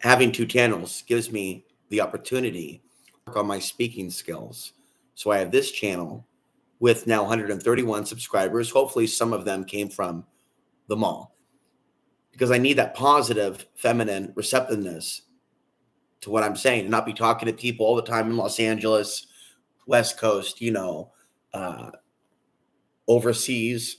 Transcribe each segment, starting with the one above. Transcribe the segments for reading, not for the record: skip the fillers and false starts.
having two channels gives me the opportunity to work on my speaking skills. So I have this channel with now 131 subscribers. Hopefully some of them came from the mall, because I need that positive feminine receptiveness to what I'm saying and not be talking to people all the time in Los Angeles, West Coast, overseas.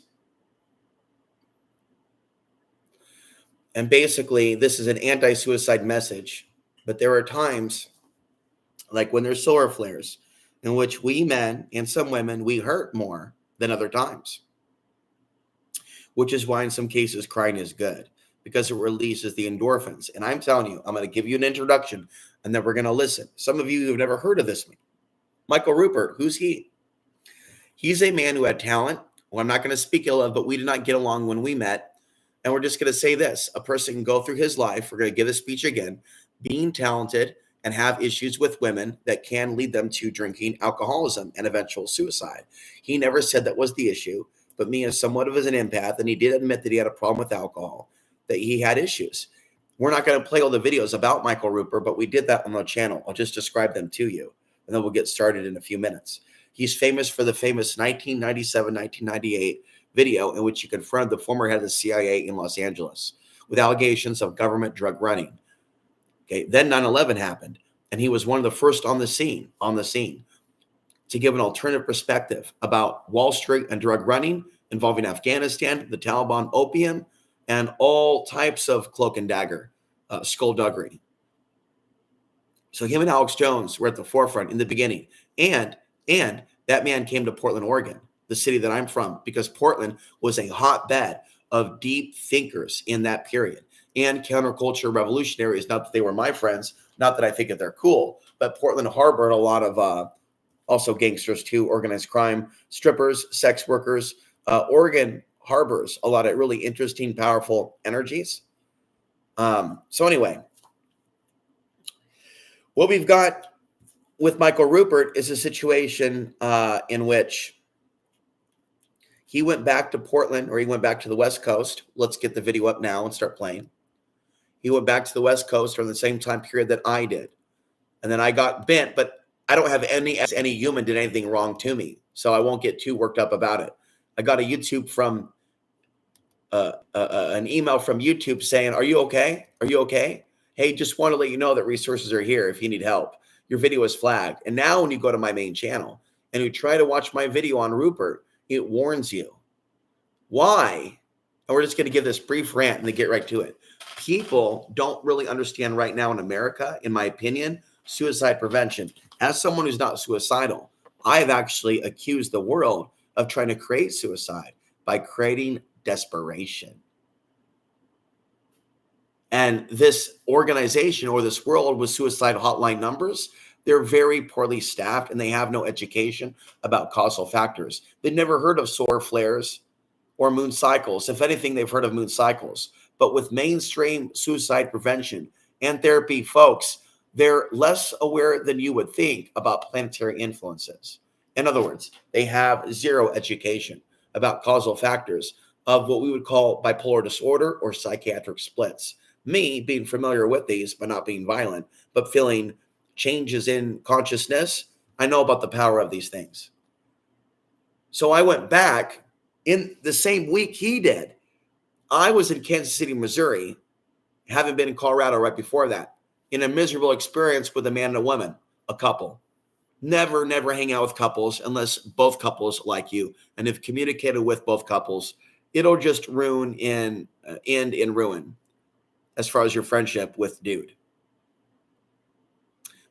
And basically, this is an anti-suicide message. But there are times, like when there's solar flares, in which we men and some women, we hurt more than other times, which is why in some cases crying is good, because it releases the endorphins. And I'm telling you, I'm going to give you an introduction, and then we're going to listen. Some of you have never heard of this man. Michael Ruppert, who's he? He's a man who had talent, who I'm not going to speak ill of, but we did not get along when we met. And we're just going to say this. A person can go through his life, we're going to give this speech again, being talented and have issues with women that can lead them to drinking, alcoholism, and eventual suicide. He never said that was the issue, but me as somewhat of an empath, and he did admit that he had a problem with alcohol, that he had issues. We're not going to play all the videos about Michael Ruppert, but we did that on the channel. I'll just describe them to you, and then we'll get started in a few minutes. He's famous for the famous 1997-1998 video in which he confronted the former head of the CIA in Los Angeles with allegations of government drug running. Okay, then 9/11 happened, and he was one of the first on the scene to give an alternative perspective about Wall Street and drug running involving Afghanistan, the Taliban, opium, and all types of cloak and dagger, skullduggery. So him and Alex Jones were at the forefront in the beginning, and that man came to Portland, Oregon, the city that I'm from, because Portland was a hotbed of deep thinkers in that period and counterculture revolutionaries. Not that they were my friends, not that I think that they're cool, but Portland harbored a lot of also gangsters too, organized crime, strippers, sex workers. Oregon harbors a lot of really interesting, powerful energies. So anyway, what we've got with Michael Ruppert is a situation in which he went back to Portland, or he went back to the West Coast. Let's get the video up now and start playing. He went back to the West Coast around the same time period that I did. And then I got bent, but I don't have any human did anything wrong to me, so I won't get too worked up about it. I got a YouTube from an email from YouTube saying, "Are you okay? Are you okay? Hey, just want to let you know that resources are here if you need help. Your video is flagged." And now when you go to my main channel and you try to watch my video on Ruppert, it warns you. Why? And we're just going to give this brief rant and then get right to it. People don't really understand right now in America, in my opinion, suicide prevention. As someone who's not suicidal, I've actually accused the world of trying to create suicide by creating desperation. And this organization or this world with suicide hotline numbers, they're very poorly staffed and they have no education about causal factors. They've never heard of solar flares or moon cycles. If anything, they've heard of moon cycles. But with mainstream suicide prevention and therapy folks, they're less aware than you would think about planetary influences. In other words, they have zero education about causal factors of what we would call bipolar disorder or psychiatric splits. Me being familiar with these, but not being violent, but feeling changes in consciousness, I know about the power of these things. So I went back in the same week he did. I was in Kansas City, Missouri, having been in Colorado right before that, in a miserable experience with a man and a woman, a couple. Never hang out with couples unless both couples like you and have communicated with both couples. It'll just end in ruin as far as your friendship with dude.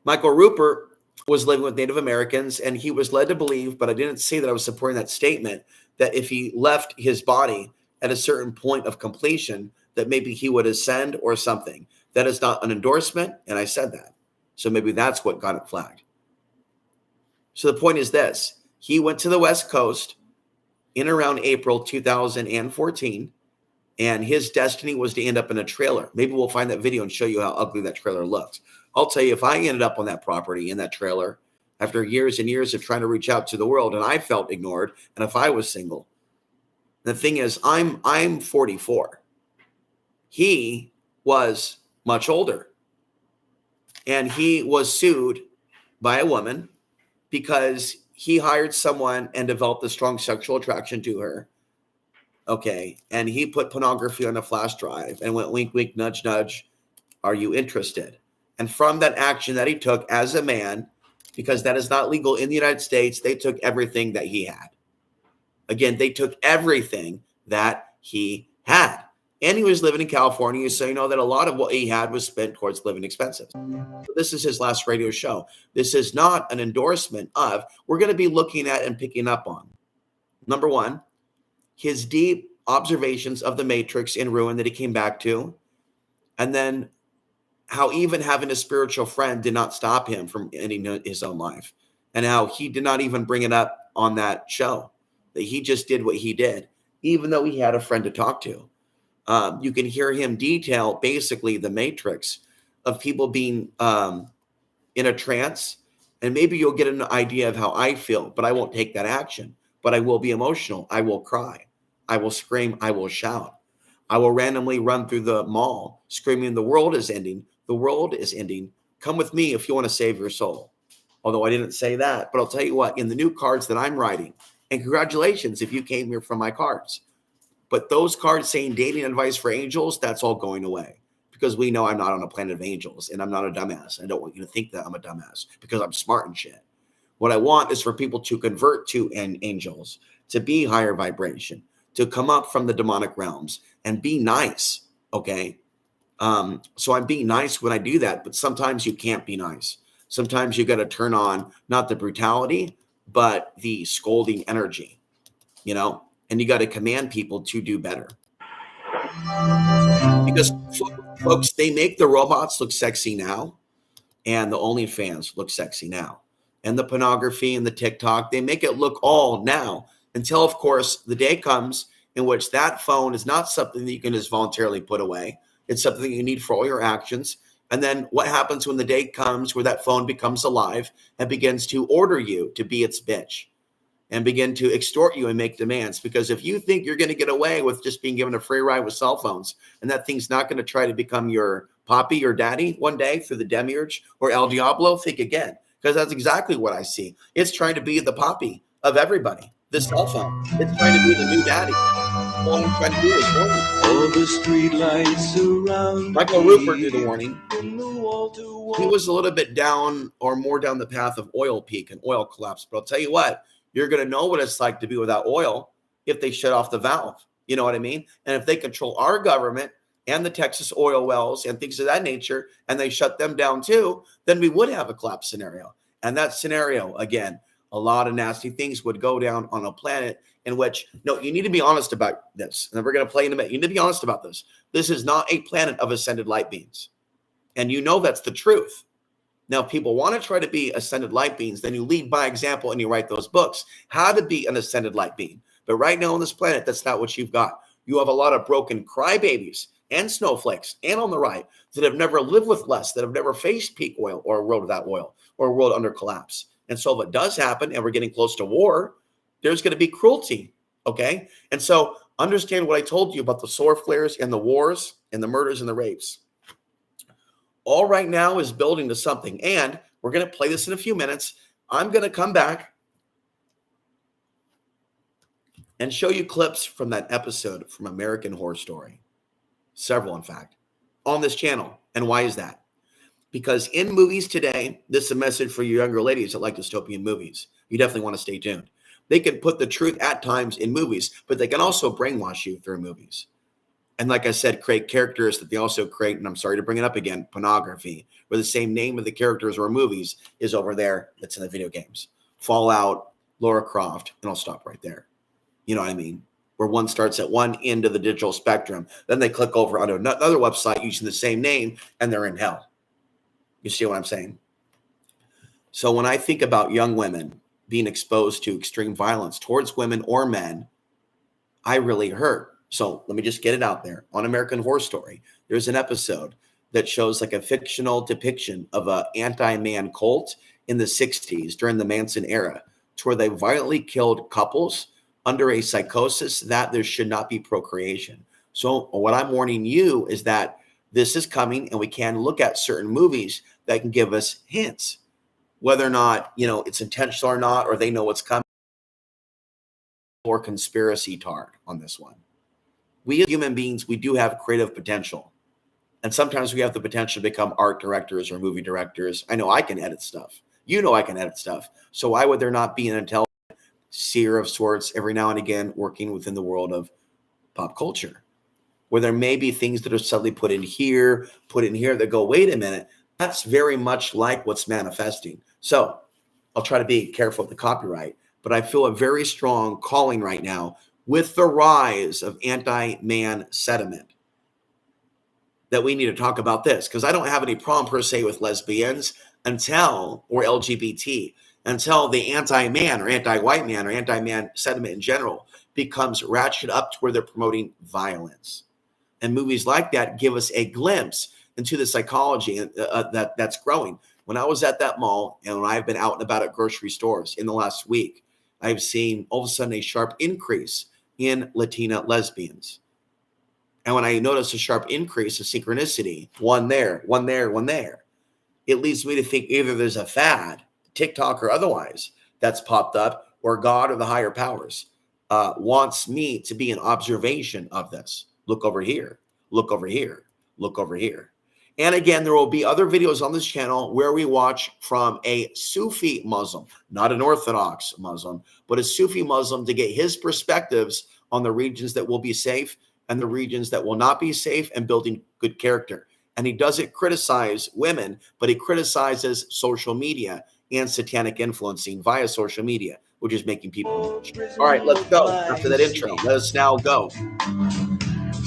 Michael Ruppert was living with Native Americans, and he was led to believe, but I didn't say that I was supporting that statement, that if he left his body at a certain point of completion, that maybe he would ascend or something. That is not an endorsement, and I said that. So maybe that's what got it flagged. So the point is this. He went to the West Coast in around April 2014, and his destiny was to end up in a trailer. Maybe we'll find that video and show you how ugly that trailer looks. I'll tell you, if I ended up on that property in that trailer after years and years of trying to reach out to the world and I felt ignored, and if I was single, the thing is, I'm 44. He was much older. And he was sued by a woman because he hired someone and developed a strong sexual attraction to her. Okay. And he put pornography on a flash drive and went wink, wink, nudge, nudge. Are you interested? And from that action that he took as a man, because that is not legal in the United States, they took everything that he had. Again, they took everything that he had. And he was living in California, so you know that a lot of what he had was spent towards living expenses. So this is his last radio show. This is not an endorsement of, we're going to be looking at and picking up on. Number one, his deep observations of the matrix and ruin that he came back to. And then how even having a spiritual friend did not stop him from ending his own life. And how he did not even bring it up on that show. That he just did what he did, even though he had a friend to talk to. You can hear him detail basically the matrix of people being in a trance. And maybe you'll get an idea of how I feel, but I won't take that action. But I will be emotional. I will cry. I will scream. I will shout. I will randomly run through the mall screaming, the world is ending. The world is ending. Come with me if you want to save your soul. Although I didn't say that, but I'll tell you what, in the new cards that I'm writing, and congratulations if you came here from my cards. But those cards saying dating advice for angels, that's all going away. Because we know I'm not on a planet of angels and I'm not a dumbass. I don't want you to think that I'm a dumbass because I'm smart and shit. What I want is for people to convert to angels, to be higher vibration, to come up from the demonic realms and be nice, okay? So I'm being nice when I do that, but sometimes you can't be nice. Sometimes you got to turn on not the brutality, but the scolding energy, you know, and you got to command people to do better. Because folks, they make the robots look sexy now, and the OnlyFans look sexy now, and the pornography and the TikTok, they make it look all now until, of course, the day comes in which that phone is not something that you can just voluntarily put away. It's something you need for all your actions. And then what happens when the day comes where that phone becomes alive and begins to order you to be its bitch and begin to extort you and make demands? Because if you think you're going to get away with just being given a free ride with cell phones and that thing's not going to try to become your poppy or daddy one day through the demiurge or El Diablo, think again, because that's exactly what I see. It's trying to be the poppy of everybody. The cell phone. It's trying to be the new daddy. All I'm trying to do is warn you. All the street lights around Michael Ruppert did the warning. He was a little bit down or more down the path of oil peak and oil collapse. But I'll tell you what, you're going to know what it's like to be without oil if they shut off the valve. You know what I mean? And if they control our government and the Texas oil wells and things of that nature, and they shut them down too, then we would have a collapse scenario. And that scenario, again, a lot of nasty things would go down on a planet in which, no, you need to be honest about this. And we're going to play in a minute. You need to be honest about this. This is not a planet of ascended light beings. And you know that's the truth. Now, if people want to try to be ascended light beings, then you lead by example and you write those books, how to be an ascended light being. But right now on this planet, that's not what you've got. You have a lot of broken crybabies and snowflakes and on the right that have never lived with less, that have never faced peak oil or a world without oil or a world under collapse. And so if it does happen and we're getting close to war, there's going to be cruelty, okay? And so understand what I told you about the solar flares and the wars and the murders and the rapes. All right now is building to something. And we're going to play this in a few minutes. I'm going to come back and show you clips from that episode from American Horror Story. Several, in fact, on this channel. And why is that? Because in movies today, this is a message for you younger ladies that like dystopian movies. You definitely want to stay tuned. They can put the truth at times in movies, but they can also brainwash you through movies. And like I said, create characters that they also create, and I'm sorry to bring it up again, pornography, where the same name of the characters or movies is over there that's in the video games. Fallout, Lara Croft, and I'll stop right there. You know what I mean? Where one starts at one end of the digital spectrum, then they click over onto another website using the same name, and they're in hell. You see what I'm saying? So when I think about young women being exposed to extreme violence towards women or men, I really hurt. So let me just get it out there. On American Horror Story, there's an episode that shows like a fictional depiction of an anti-man cult in the 60s during the Manson era, to where they violently killed couples under a psychosis that there should not be procreation. So what I'm warning you is that this is coming, and we can look at certain movies that can give us hints, whether or not, it's intentional or not, or they know what's coming, or conspiracy tard on this one. We as human beings, we do have creative potential. And sometimes we have the potential to become art directors or movie directors. I know I can edit stuff. I can edit stuff. So why would there not be an intelligent seer of sorts every now and again working within the world of pop culture, where there may be things that are subtly put in here that go, wait a minute, that's very much like what's manifesting. So I'll try to be careful with the copyright, but I feel a very strong calling right now with the rise of anti-man sentiment that we need to talk about this, because I don't have any problem per se with lesbians or LGBT until the anti-man or anti-white man or anti-man sentiment in general becomes ratcheted up to where they're promoting violence. And movies like that give us a glimpse into the psychology that's growing. When I was at that mall, and when I've been out and about at grocery stores in the last week, I've seen all of a sudden a sharp increase in Latina lesbians. And when I notice a sharp increase of synchronicity, one there, it leads me to think either there's a fad, TikTok or otherwise, that's popped up, or God or the higher powers wants me to be an observation of this. Look over here, look over here, look over here. And again, there will be other videos on this channel where we watch from a Sufi Muslim, not an Orthodox Muslim, but a Sufi Muslim, to get his perspectives on the regions that will be safe and the regions that will not be safe, and building good character. And he doesn't criticize women, but he criticizes social media and satanic influencing via social media, which is making people. All right, let's go. After that intro, let us now go.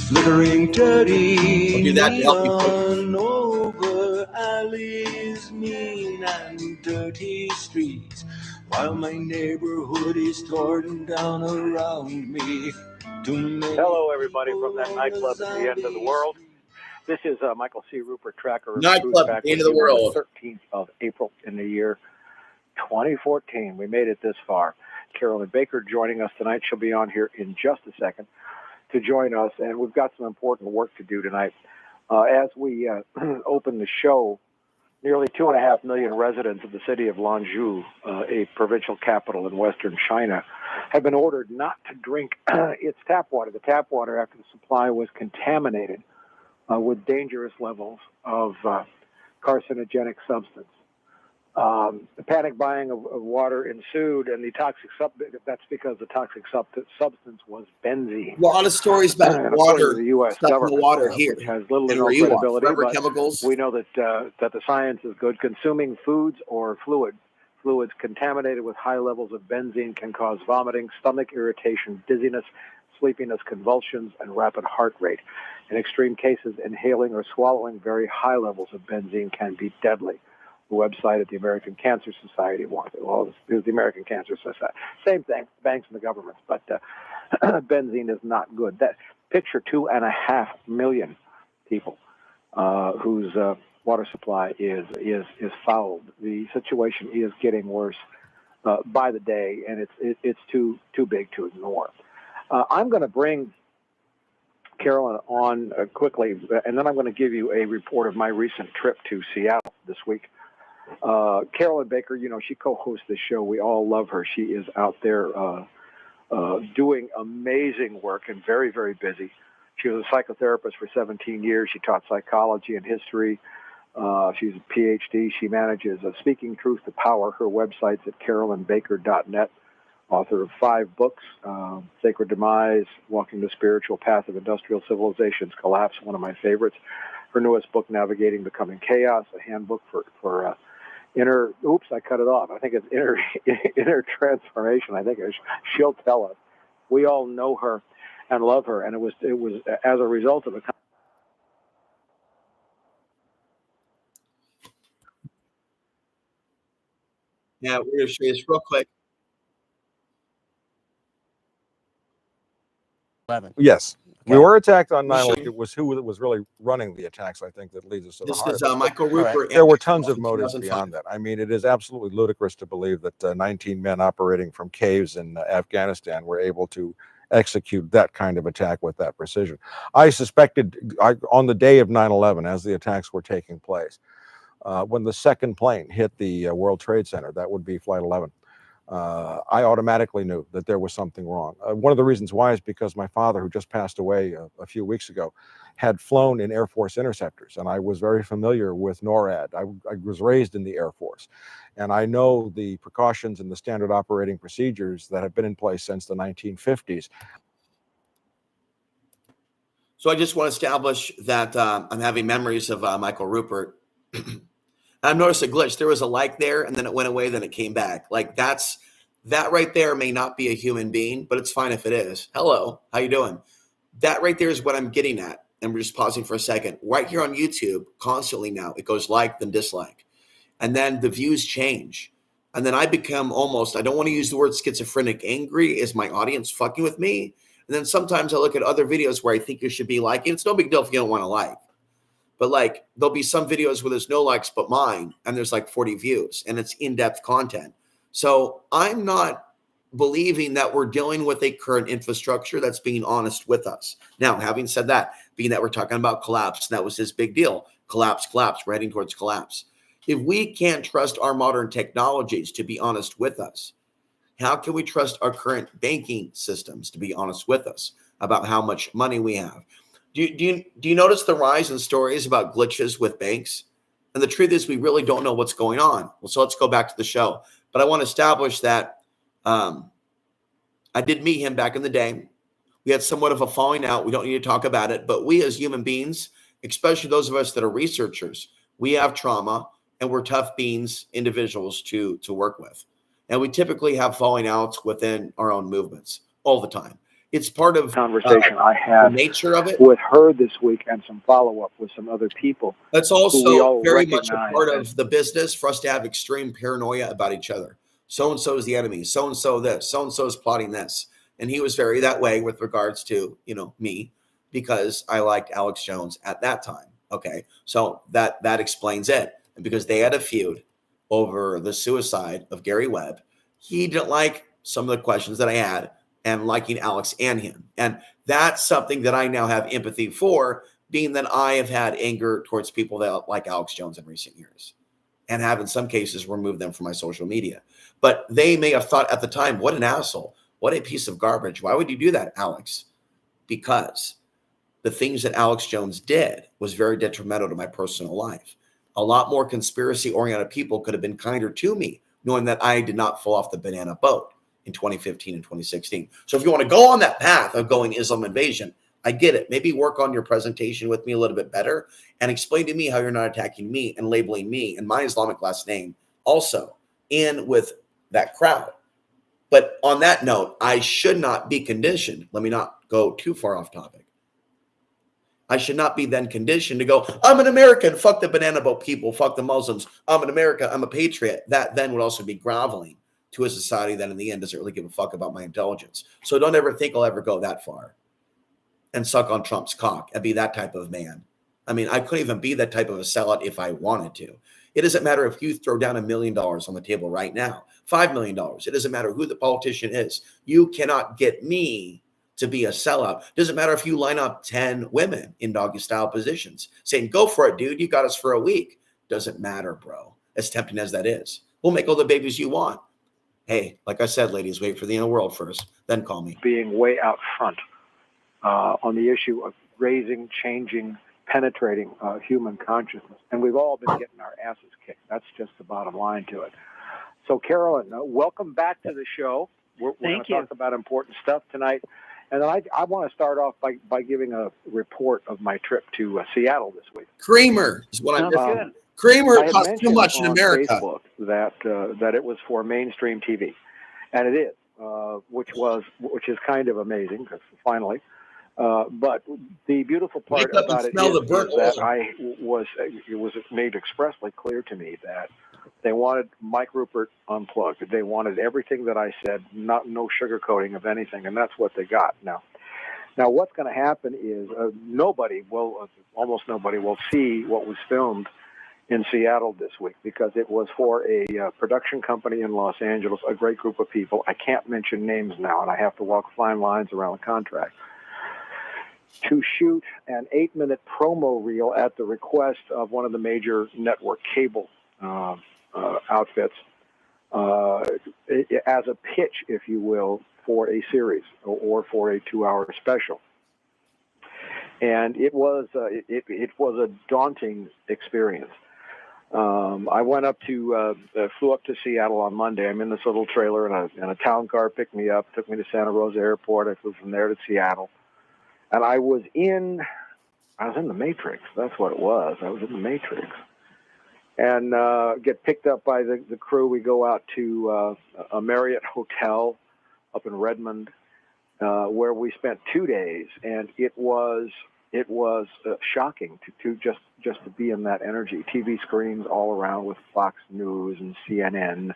Flickering dirty We'll do that to help you neon over alleys, mean and dirty streets, while my neighborhood is torn down around me. Hello, everybody from that nightclub at the end of the world. This is Michael C. Ruppert, Tracker of Nightclub at the end of the world. The 13th of April in the year 2014. We made it this far. Carolyn Baker joining us tonight. She'll be on here in just a second to join us, and we've got some important work to do tonight. As we open the show, nearly 2.5 million residents of the city of Lanzhou, a provincial capital in western China, have been ordered not to drink its tap water. The tap water, after the supply was contaminated with dangerous levels of carcinogenic substance. The panic buying of water ensued, and that's because the toxic substance was benzene. A lot of stories about water, the U.S. government, the water here, which has little to no credibility, but chemicals. We know that the science is good. Consuming foods or fluids contaminated with high levels of benzene can cause vomiting, stomach irritation, dizziness, sleepiness, convulsions, and rapid heart rate. In extreme cases, inhaling or swallowing very high levels of benzene can be deadly. The website at the American Cancer Society wants it. Well, it's the American Cancer Society. Same thing, banks and the governments, but benzene is not good. That picture 2.5 million people whose water supply is fouled. The situation is getting worse by the day, and it's too big to ignore. I'm going to bring Carolyn on quickly, and then I'm going to give you a report of my recent trip to Seattle this week. Carolyn Baker, she co-hosts this show. We all love her. She is out there doing amazing work and very, very busy. She was a psychotherapist for 17 years. She taught psychology and history. She's a PhD. She manages Speaking Truth to Power. Her website's at carolynbaker.net. Author of 5 books, Sacred Demise, Walking the Spiritual Path of Industrial Civilization's Collapse, one of my favorites. Her newest book, Navigating Becoming Chaos, a handbook for inner, I cut it off. I think it's inner transformation. I think she'll tell us. We all know her and love her, and it was as a result of a Yeah, we're going to show you this real quick. Yes. Okay. We were attacked on 9/11. Sure. It was who was really running the attacks, I think, that leads us to This the heart is of it. Michael Ruppert. There were tons of motives 2005. beyond that. I mean, it is absolutely ludicrous to believe that 19 men operating from caves in Afghanistan were able to execute that kind of attack with that precision. I suspected on the day of 9/11, as the attacks were taking place, when the second plane hit the World Trade Center, that would be Flight 11, I automatically knew that there was something wrong. One of the reasons why is because my father, who just passed away a few weeks ago, had flown in Air Force interceptors, and I was very familiar with NORAD. I was raised in the Air Force, and I know the precautions and the standard operating procedures that have been in place since the 1950s. So I just want to establish that I'm having memories of Michael Ruppert. I've noticed a glitch. There was a like there, and then it went away, then it came back. Like that right there may not be a human being, but it's fine if it is. Hello, how you doing? That right there is what I'm getting at. And we're just pausing for a second. Right here on YouTube, constantly now, it goes like, then dislike. And then the views change. And then I become almost, I don't want to use the word schizophrenic, angry. Is my audience fucking with me? And then sometimes I look at other videos where I think you should be liking. It's no big deal if you don't want to like. But like, there'll be some videos where there's no likes but mine, and there's like 40 views, and it's in-depth content. So I'm not believing that we're dealing with a current infrastructure that's being honest with us. Now, having said that, being that we're talking about collapse, and that was his big deal. Collapse, we're heading towards collapse. If we can't trust our modern technologies to be honest with us, how can we trust our current banking systems to be honest with us about how much money we have? Do you notice the rise in stories about glitches with banks? And the truth is we really don't know what's going on. Well, so let's go back to the show. But I want to establish that I did meet him back in the day. We had somewhat of a falling out. We don't need to talk about it. But we as human beings, especially those of us that are researchers, we have trauma and we're tough beings, individuals to work with. And we typically have falling outs within our own movements all the time. It's part of conversation I had the nature of it with her this week, and some follow-up with some other people. That's we also all very much a recognize part of the business for us to have extreme paranoia about each other. So-and-so is the enemy. So-and-so this. So-and-so is plotting this. And he was very that way with regards to, me, because I liked Alex Jones at that time. Okay. So that explains it. And because they had a feud over the suicide of Gary Webb, he didn't like some of the questions that I had, and liking Alex and him. And that's something that I now have empathy for, being that I have had anger towards people that like Alex Jones in recent years, and have in some cases removed them from my social media. But they may have thought at the time, what an asshole, what a piece of garbage. Why would you do that, Alex? Because the things that Alex Jones did was very detrimental to my personal life. A lot more conspiracy-oriented people could have been kinder to me, knowing that I did not fall off the banana boat in 2015 and 2016. So if you want to go on that path of going Islam invasion, I get it. Maybe work on your presentation with me a little bit better and explain to me how you're not attacking me and labeling me and my Islamic last name also in with that crowd. But on that note, I should not be conditioned. Let me not go too far off topic. I should not be then conditioned to go, I'm an American, fuck the banana boat people, fuck the Muslims. I'm an American, I'm a patriot. That then would also be groveling to a society that in the end doesn't really give a fuck about my intelligence. So don't ever think I'll ever go that far and suck on Trump's cock and be that type of man. I mean, I couldn't even be that type of a sellout if I wanted to. It doesn't matter if you throw down $1 million on the table right now, $5 million. It doesn't matter who the politician is. You cannot get me to be a sellout. Doesn't matter if you line up 10 women in doggy style positions saying, go for it, dude. You got us for a week. Doesn't matter, bro. As tempting as that is. We'll make all the babies you want. Hey, like I said, ladies, wait for the inner world first, then call me. Being way out front on the issue of raising, changing, penetrating human consciousness. And we've all been getting our asses kicked. That's just the bottom line to it. So, Carolyn, welcome back to the show. We're going to talk about important stuff tonight. And I want to start off by giving a report of my trip to Seattle this week. Creamer is what I'm doing. Creamer costs too much in America. Facebook that it was for mainstream TV, and it is, which is kind of amazing because finally. But the beautiful part about it is that it was made expressly clear to me that they wanted Mike Ruppert unplugged. They wanted everything that I said, no sugarcoating of anything, and that's what they got. Now what's going to happen is almost nobody will see what was filmed in Seattle this week because it was for a production company in Los Angeles, a great group of people. I can't mention names now, and I have to walk fine lines around the contract, to shoot an 8-minute promo reel at the request of one of the major network cable outfits as a pitch, if you will, for a series or for a 2-hour special. And it was a daunting experience. I went up to flew up to Seattle on Monday. I'm in this little trailer, and a town car picked me up, took me to Santa Rosa Airport. I flew from there to Seattle, and I was in the Matrix. That's what it was. I was in the Matrix, and get picked up by the crew. We go out to a Marriott hotel up in Redmond, where we spent 2 days, and it was shocking to just to be in that energy. TV screens all around with Fox News and CNN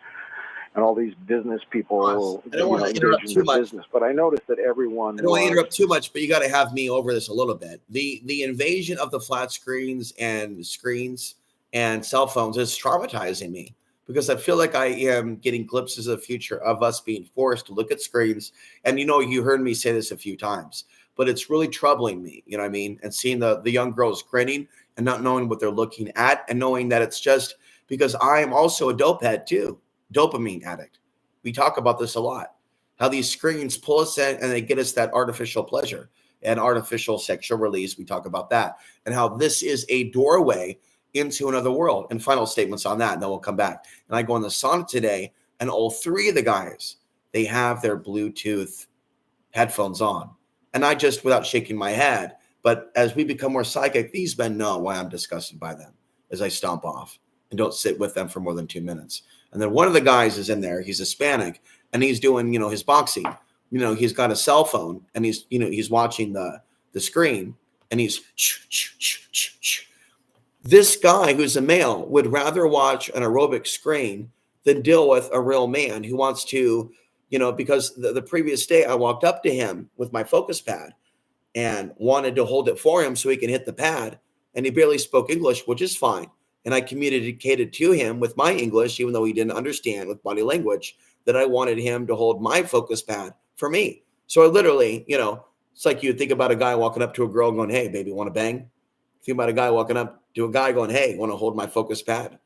and all these business people. I don't want to interrupt too much. Business, but I noticed that everyone. I don't want to interrupt too much, but you got to have me over this a little bit. The invasion of the flat screens and cell phones is traumatizing me because I feel like I am getting glimpses of the future of us being forced to look at screens. And you heard me say this a few times, but it's really troubling me, you know what I mean? And seeing the young girls grinning and not knowing what they're looking at and knowing that it's just because I am also a dope head too, dopamine addict. We talk about this a lot, how these screens pull us in and they get us that artificial pleasure and artificial sexual release. We talk about that and how this is a doorway into another world. And final statements on that, and then we'll come back. And I go on the sauna today, and all 3 of the guys, they have their Bluetooth headphones on. And I just, without shaking my head, but as we become more psychic, these men know why I'm disgusted by them as I stomp off and don't sit with them for more than 2 minutes. And then one of the guys is in there, he's Hispanic, and he's doing, his boxing. He's got a cell phone, and he's watching the screen, and he's This guy who's a male would rather watch an aerobic screen than deal with a real man who wants to, because the previous day I walked up to him with my focus pad and wanted to hold it for him so he can hit the pad. And he barely spoke English, which is fine. And I communicated to him with my English, even though he didn't understand with body language, that I wanted him to hold my focus pad for me. So I literally, it's like you think about a guy walking up to a girl going, "Hey, baby, want to bang?" Think about a guy walking up to a guy going, "Hey, want to hold my focus pad?"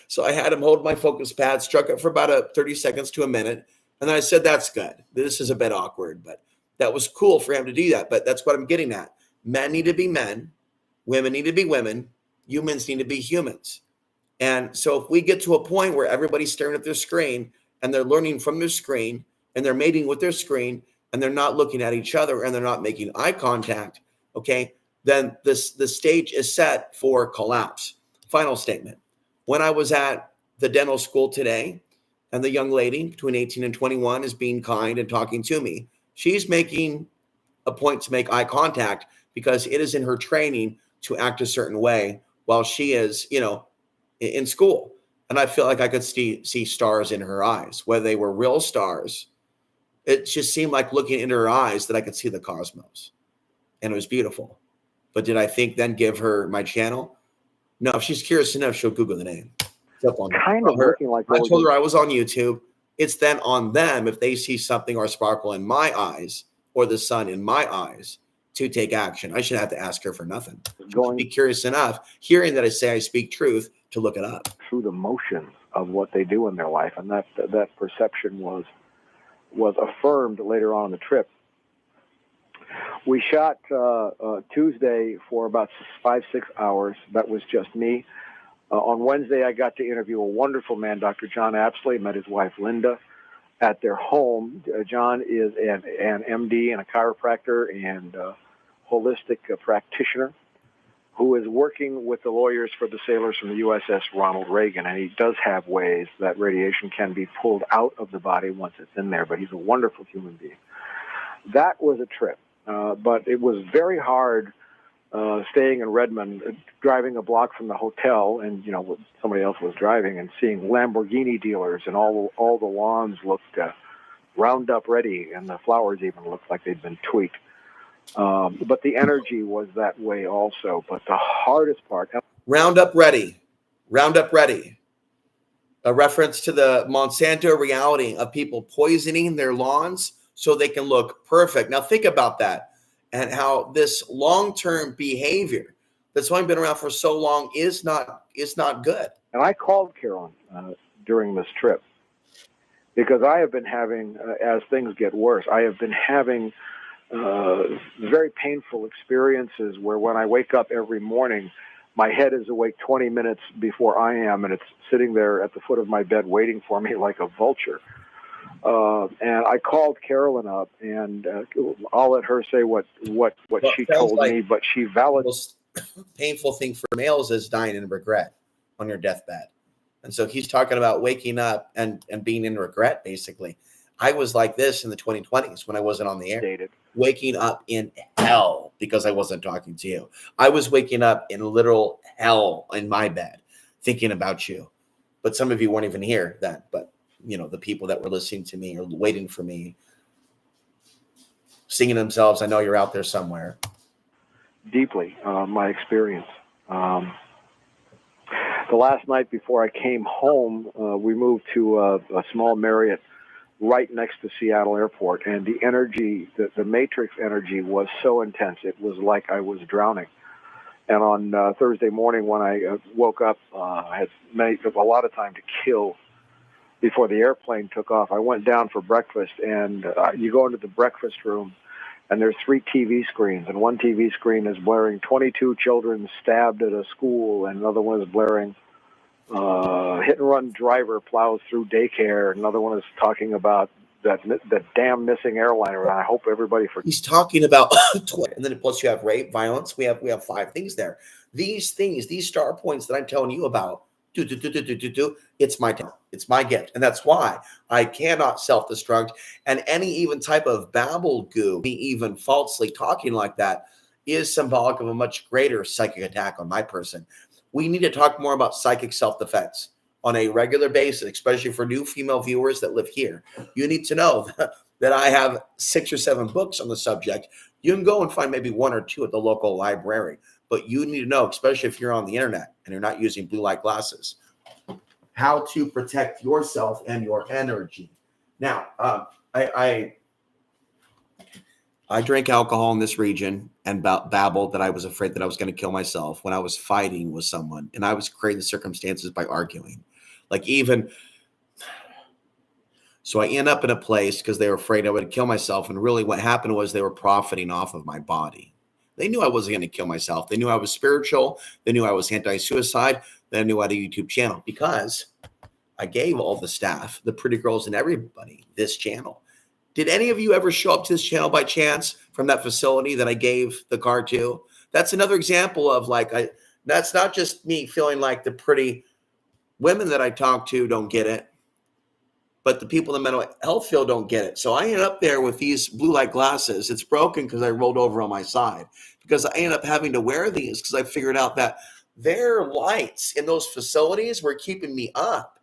So I had him hold my focus pad, struck it for about 30 seconds to a minute. And then I said, "That's good. This is a bit awkward, but that was cool for him to do that." But that's what I'm getting at. Men need to be men. Women need to be women. Humans need to be humans. And so if we get to a point where everybody's staring at their screen and they're learning from their screen and they're mating with their screen and they're not looking at each other and they're not making eye contact, okay, then the stage is set for collapse. Final statement. When I was at the dental school today and the young lady between 18 and 21 is being kind and talking to me, she's making a point to make eye contact because it is in her training to act a certain way while she is, in school. And I feel like I could see stars in her eyes, whether they were real stars. It just seemed like looking into her eyes that I could see the cosmos. And it was beautiful. But did I think then give her my channel? No, if she's curious enough, she'll Google the name. It's up on kind of looking like I told her I was on YouTube. It's then on them if they see something or sparkle in my eyes or the sun in my eyes to take action. I shouldn't have to ask her for nothing. Going, be curious enough, hearing that I say I speak truth, to look it up. Through the motions of what they do in their life. And that perception was affirmed later on in the trip. We shot Tuesday for about 5-6 hours. That was just me. On Wednesday, I got to interview a wonderful man, Dr. John Apsley. Met his wife, Linda, at their home. John is an MD and a chiropractor and holistic practitioner who is working with the lawyers for the sailors from the USS Ronald Reagan. And he does have ways that radiation can be pulled out of the body once it's in there, but he's a wonderful human being. That was a trip. But it was very hard staying in Redmond, driving a block from the hotel, and somebody else was driving, and seeing Lamborghini dealers, and all the lawns looked Roundup ready, and the flowers even looked like they'd been tweaked. But the energy was that way also. But the hardest part. Roundup Ready. Roundup Ready. A reference to the Monsanto reality of people poisoning their lawns so they can look perfect. Now think about that and how this long-term behavior that's only been around for so long is not good. And I called Carolyn during this trip because I have been having, as things get worse, I have been having very painful experiences where when I wake up every morning, my head is awake 20 minutes before I am, and it's sitting there at the foot of my bed waiting for me like a vulture. And I called Carolyn up, and I'll let her say what she told me, but she validated. The most painful thing for males is dying in regret on your deathbed. And so he's talking about waking up and being in regret, basically. I was like this in the 2020s when I wasn't on the air. Waking up in hell because I wasn't talking to you. I was waking up in literal hell in my bed thinking about you. But some of you weren't even here then. But, you know, the people that were listening to me or waiting for me, singing themselves, I know you're out there somewhere. Deeply, my experience. The last night before I came home, we moved to a small Marriott right next to Seattle Airport, and the energy, the matrix energy was so intense, it was like I was drowning. And on Thursday morning when I woke up, I had a lot of time to kill before the airplane took off. I went down for breakfast, and you go into the breakfast room, and there's 3 TV screens, and one TV screen is blaring 22 children stabbed at a school, and another one is blaring hit-and-run driver plows through daycare. Another one is talking about that damn missing airliner, and I hope everybody forgets. He's talking about and then plus you have rape, violence. We have 5 things there. These things, these star points that I'm telling you about, it's my talent. It's my gift. And that's why I cannot self-destruct. And any even type of babble goo, even falsely talking like that, is symbolic of a much greater psychic attack on my person. We need to talk more about psychic self-defense on a regular basis, especially for new female viewers that live here. You need to know that I have 6 or 7 books on the subject. You can go and find maybe 1 or 2 at the local library, but you need to know, especially if you're on the internet and you're not using blue light glasses, how to protect yourself and your energy. Now, I drank alcohol in this region and babbled that I was afraid that I was going to kill myself when I was fighting with someone, and I was creating the circumstances by arguing. Like even, so I end up in a place because they were afraid I would kill myself, and really what happened was they were profiting off of my body. They knew I wasn't going to kill myself. They knew I was spiritual. They knew I was anti-suicide. They knew I had a YouTube channel because I gave all the staff, the pretty girls and everybody, this channel. Did any of you ever show up to this channel by chance from that facility that I gave the card to? That's another example of that's not just me feeling like the pretty women that I talk to don't get it, but the people in the mental health field don't get it. So I ended up there with these blue light glasses. It's broken because I rolled over on my side, because I ended up having to wear these because I figured out that their lights in those facilities were keeping me up.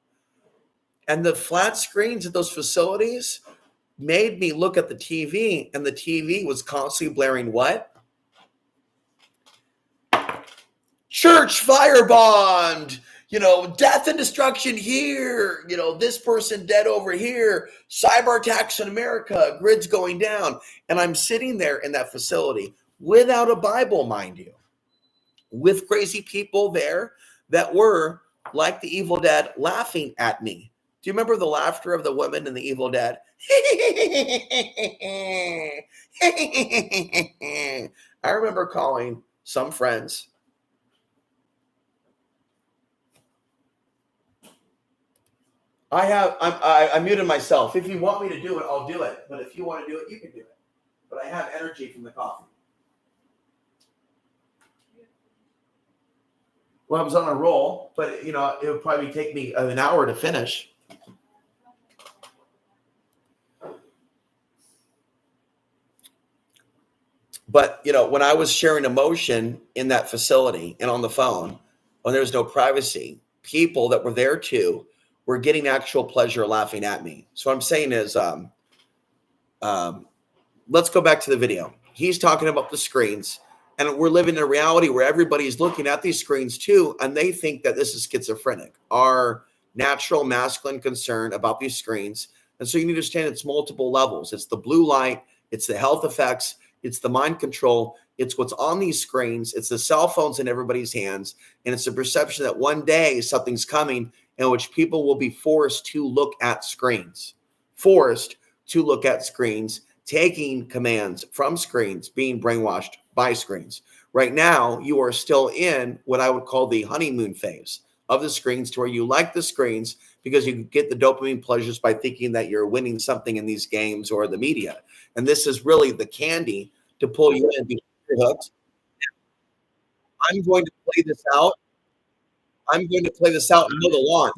And the flat screens at those facilities made me look at the TV, and the TV was constantly blaring what? Church firebombed, death and destruction here, this person dead over here, cyber attacks in America, grids going down. And I'm sitting there in that facility without a Bible, mind you, with crazy people there that were like the Evil Dead laughing at me. Do you remember the laughter of the women in the Evil Dead? I remember calling some friends. I muted myself. If you want me to do it, I'll do it. But if you want to do it, you can do it. But I have energy from the coffee. Well, I was on a roll, but it would probably take me an hour to finish. But, when I was sharing emotion in that facility and on the phone, when there was no privacy, people that were there too were getting actual pleasure laughing at me. So what I'm saying is, let's go back to the video. He's talking about the screens And we're living in a reality where everybody's looking at these screens too, and they think that this is schizophrenic. Our natural masculine concern about these screens. And so you need to understand it's multiple levels. It's the blue light, it's the health effects, it's the mind control, it's what's on these screens, it's the cell phones in everybody's hands, and it's the perception that one day something's coming in which people will be forced to look at screens, forced to look at screens, taking commands from screens, being brainwashed by screens. Right now, you are still in what I would call the honeymoon phase of the screens, to where you like the screens because you get the dopamine pleasures by thinking that you're winning something in these games or the media. And this is really the candy to pull you in because you're hooked. I'm going to play this out. I'm going to play this out and mow the lawn.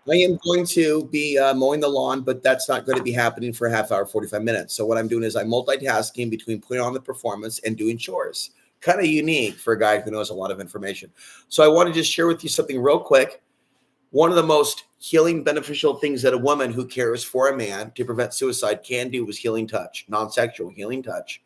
I am going to be mowing the lawn, but that's not going to be happening for a half hour, 45 minutes. So what I'm doing is I'm multitasking between putting on the performance and doing chores. Kind of unique for a guy who knows a lot of information. So I want to just share with you something real quick. One of the most healing, beneficial things that a woman who cares for a man to prevent suicide can do is healing touch, non-sexual healing touch.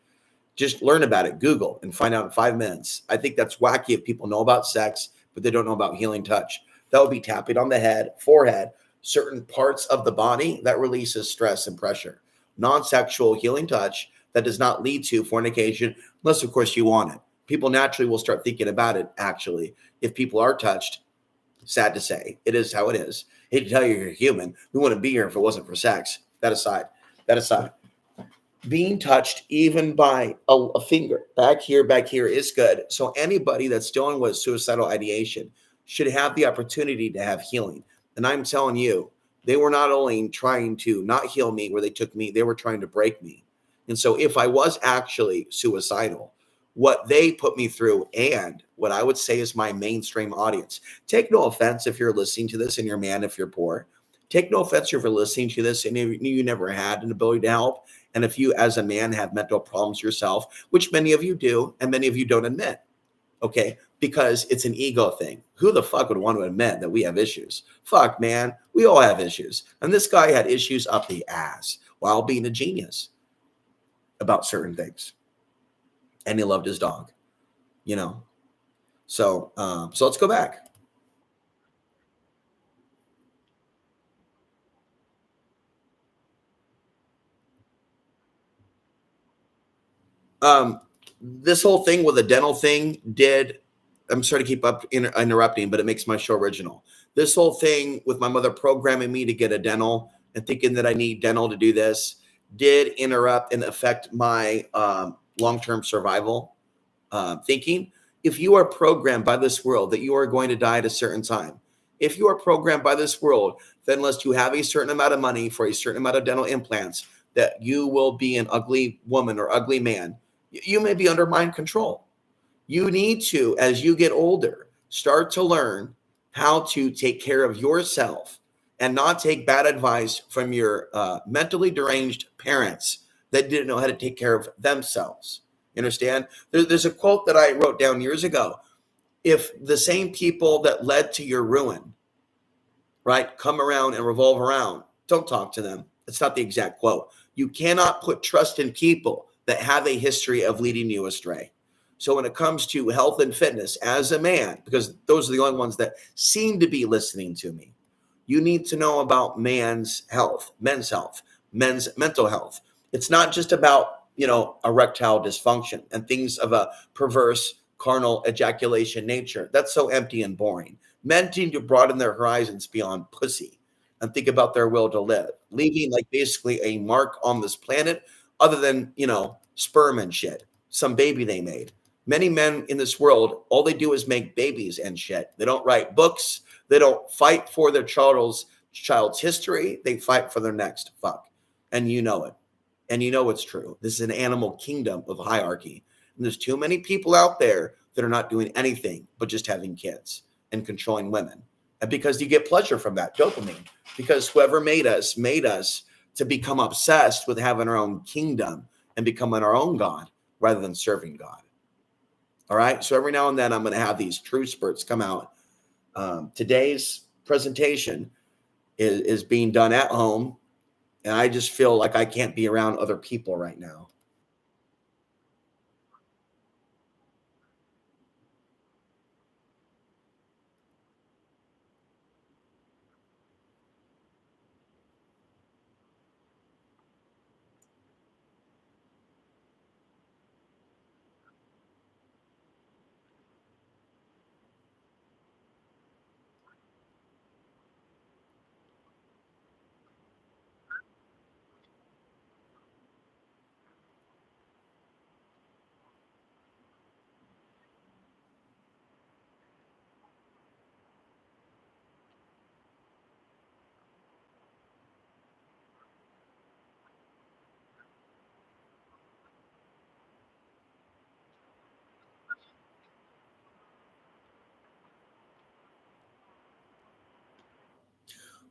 Just learn about it, Google, and find out in 5 minutes. I think that's wacky if people know about sex, but they don't know about healing touch. That would be tapping on the head, forehead, certain parts of the body that releases stress and pressure. Non-sexual healing touch that does not lead to fornication, unless, of course, you want it. People naturally will start thinking about it, actually, if people are touched. Sad to say, it is how it is. Hate to tell you, you're human. We wouldn't be here if it wasn't for sex. That aside, being touched even by a finger back here is good. So anybody that's dealing with suicidal ideation should have the opportunity to have healing. And I'm telling you, they were not only trying to not heal me where they took me, they were trying to break me. And so if I was actually suicidal, what they put me through and what I would say is my mainstream audience, take no offense if you're listening to this and you're a man if you're poor. Take no offense if you're listening to this and you never had an ability to help. And if you, as a man, have mental problems yourself, which many of you do, and many of you don't admit, okay, because it's an ego thing. Who the fuck would want to admit that we have issues? Fuck, man, we all have issues. And this guy had issues up the ass while being a genius about certain things. And he loved his dog, you know. So let's go back. This whole thing with the dental thing did. I'm sorry to keep up interrupting, but it makes my show original. This whole thing with my mother programming me to get a dental and thinking that I need dental to do this did interrupt and affect my long-term survival thinking. If you are programmed by this world that you are going to die at a certain time, if you are programmed by this world that unless you have a certain amount of money for a certain amount of dental implants, that you will be an ugly woman or ugly man, you may be under mind control. You need to, as you get older, start to learn how to take care of yourself and not take bad advice from your mentally deranged parents that didn't know how to take care of themselves. You understand? There's a quote that I wrote down years ago. If the same people that led to your ruin, right, come around and revolve around, don't talk to them. It's not the exact quote. You cannot put trust in people that have a history of leading you astray. So when it comes to health and fitness as a man, because those are the only ones that seem to be listening to me, you need to know about men's health, men's mental health. It's not just about, erectile dysfunction and things of a perverse carnal ejaculation nature. That's so empty and boring. Men need to broaden their horizons beyond pussy and think about their will to live, leaving like basically a mark on this planet other than, sperm and shit, some baby they made. Many men in this world, all they do is make babies and shit. They don't write books. They don't fight for their child's history. They fight for their next fuck. And you know it. And you know it's true. This is an animal kingdom of hierarchy. And there's too many people out there that are not doing anything but just having kids and controlling women. And because you get pleasure from that dopamine, because whoever made us to become obsessed with having our own kingdom and becoming our own God rather than serving God. All right. So every now and then I'm going to have these true spurts come out. Today's presentation is being done at home. And I just feel like I can't be around other people right now.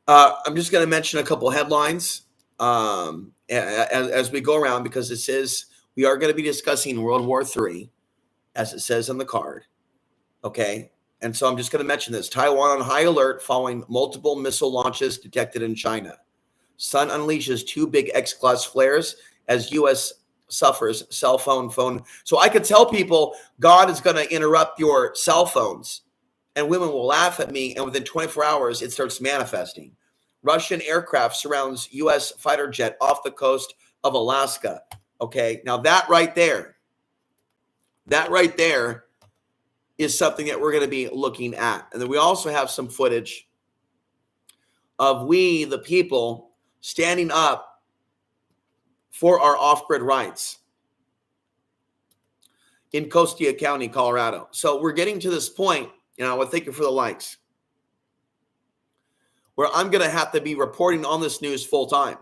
I'm just going to mention a couple headlines as we go around because we are going to be discussing World War III, as it says on the card. Okay. And so I'm just going to mention this. Taiwan on high alert following multiple missile launches detected in China. Sun unleashes two big X-class flares as U.S. suffers cell phone. So I could tell people God is going to interrupt your cell phones and women will laugh at me. And within 24 hours, it starts manifesting. Russian aircraft surrounds U.S. fighter jet off the coast of Alaska. Okay. Now that right there is something that we're going to be looking at. And then we also have some footage of we, the people, standing up for our off-grid rights in Costia County, Colorado. So we're getting to this point, I want to thank you for the likes, where I'm going to have to be reporting on this news full time.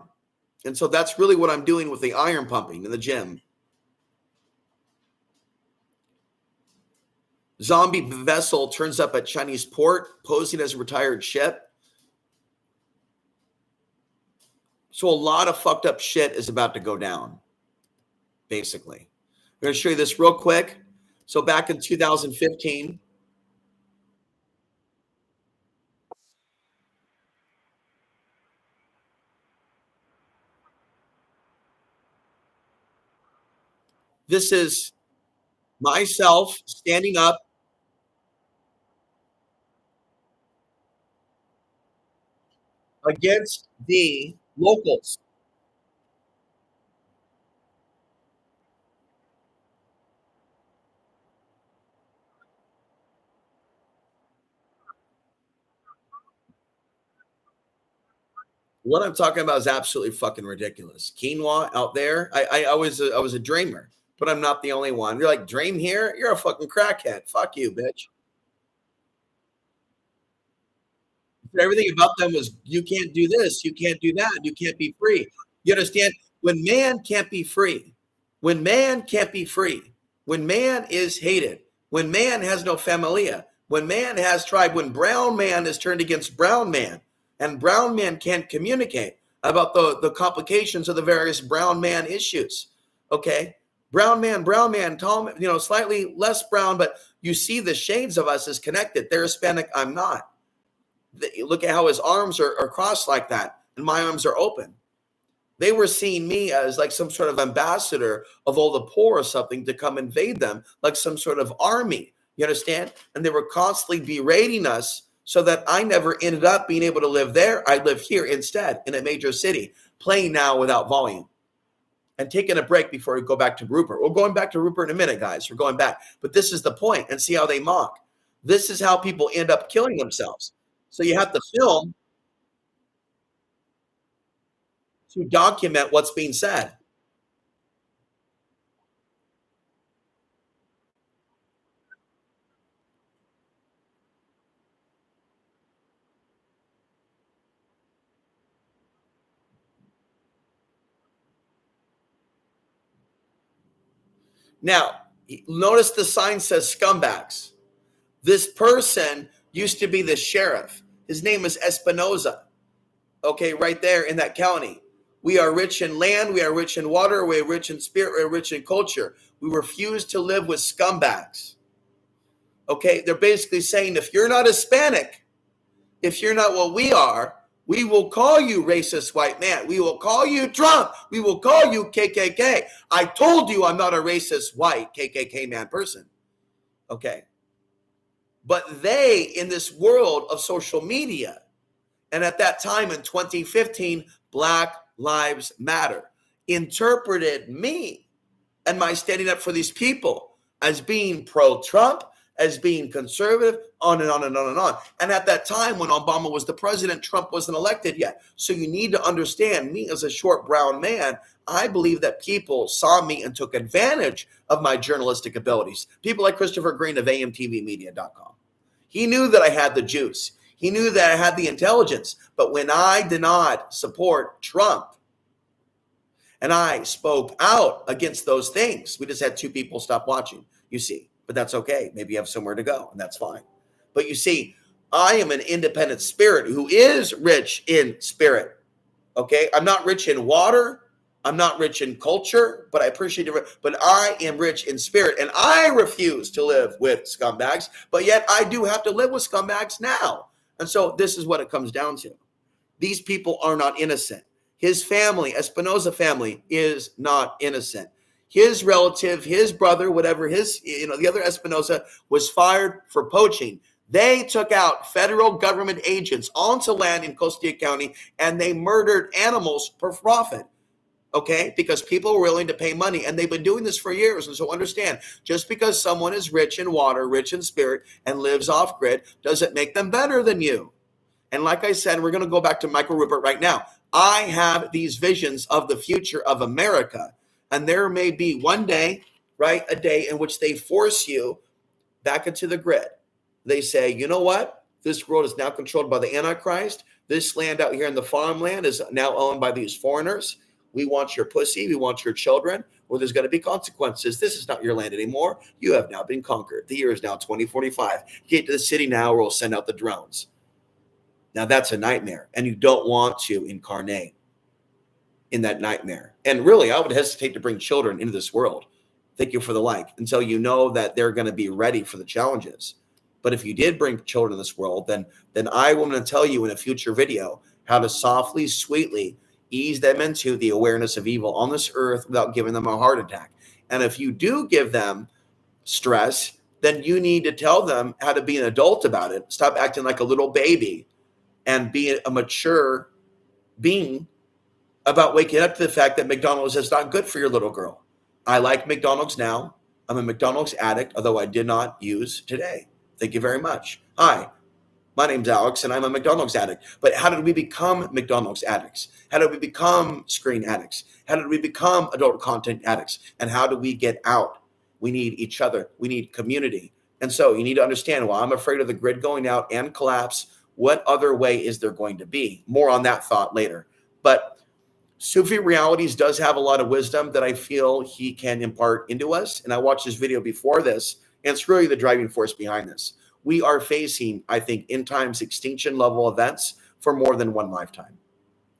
And so that's really what I'm doing with the iron pumping in the gym. Zombie vessel turns up at Chinese port, posing as a retired ship. So a lot of fucked up shit is about to go down, basically. I'm going to show you this real quick. So back in 2015, this is myself standing up against the locals. What I'm talking about is absolutely fucking ridiculous. Quinoa out there. I was a dreamer, but I'm not the only one. You're like, dream here? You're a fucking crackhead. Fuck you, bitch. Everything about them was you can't do this, you can't do that, you can't be free. You understand? When man can't be free, when man can't be free, when man is hated, when man has no familia, when man has tribe, when brown man is turned against brown man, and brown man can't communicate about the complications of the various brown man issues. Okay. Brown man, tall, slightly less brown, but you see the shades of us as connected. They're Hispanic, I'm not. Look at how his arms are crossed like that, and my arms are open. They were seeing me as like some sort of ambassador of all the poor or something to come invade them, like some sort of army. You understand? And they were constantly berating us so that I never ended up being able to live there. I live here instead in a major city, playing now without volume. And taking a break before we go back to Ruppert. We're going back to Ruppert in a minute, guys. We're going back. But this is the point, and see how they mock. This is how people end up killing themselves. So you have to film to document what's being said. Now, notice the sign says scumbags. This person used to be the sheriff. His name is Espinoza. Okay, right there in that county. We are rich in land, we are rich in water, we are rich in spirit, we are rich in culture. We refuse to live with scumbags. Okay, they're basically saying if you're not Hispanic, if you're not what we are, we will call you racist white man. We will call you Trump. We will call you KKK. I told you I'm not a racist white KKK man person. Okay. But they, in this world of social media, and at that time in 2015, Black Lives Matter, interpreted me and my standing up for these people as being pro-Trump, as being conservative, on and on and on and on. And at that time, when Obama was the president, Trump wasn't elected yet. So you need to understand, me as a short brown man, I believe that people saw me and took advantage of my journalistic abilities. People like Christopher Green of amtvmedia.com. He knew that I had the juice. He knew that I had the intelligence. But when I did not support Trump and I spoke out against those things, we just had 2 people stop watching, you see. But that's okay. Maybe you have somewhere to go, and that's fine. But you see, I am an independent spirit who is rich in spirit. Okay? I'm not rich in water. I'm not rich in culture, but I appreciate it. But I am rich in spirit, and I refuse to live with scumbags. But yet I do have to live with scumbags now. And so this is what it comes down to. These people are not innocent. His family, Espinoza family, is not innocent. His relative, his brother, whatever his, the other Espinoza was fired for poaching. They took out federal government agents onto land in Costilla County, and they murdered animals for profit. Okay, because people were willing to pay money, and they've been doing this for years. And so understand, just because someone is rich in water, rich in spirit, and lives off grid, doesn't make them better than you. And like I said, we're going to go back to Michael Ruppert right now. I have these visions of the future of America, and there may be one day, right, a day in which they force you back into the grid. They say, you know what? This world is now controlled by the Antichrist. This land out here in the farmland is now owned by these foreigners. We want your pussy. We want your children. Well, there's going to be consequences. This is not your land anymore. You have now been conquered. The year is now 2045. Get to the city now, or we'll send out the drones. Now, that's a nightmare, and you don't want to incarnate in that nightmare. And really, I would hesitate to bring children into this world. Thank you for the like. Until you know that they're going to be ready for the challenges. But if you did bring children in this world, then I am going to tell you in a future video how to softly, sweetly ease them into the awareness of evil on this earth without giving them a heart attack. And if you do give them stress, then you need to tell them how to be an adult about it. Stop acting like a little baby and be a mature being about waking up to the fact that McDonald's is not good for your little girl. I like McDonald's now. I'm a McDonald's addict, although I did not use today. Thank you very much. Hi. My name's Alex, and I'm a McDonald's addict. But how did we become McDonald's addicts? How did we become screen addicts? How did we become adult content addicts? And how do we get out? We need each other. We need community. And so you need to understand, while I'm afraid of the grid going out and collapse, what other way is there going to be? More on that thought later. But Sufi Realities does have a lot of wisdom that I feel he can impart into us. And I watched this video before this, and it's really the driving force behind this. We are facing, I think, in times extinction level events for more than one lifetime.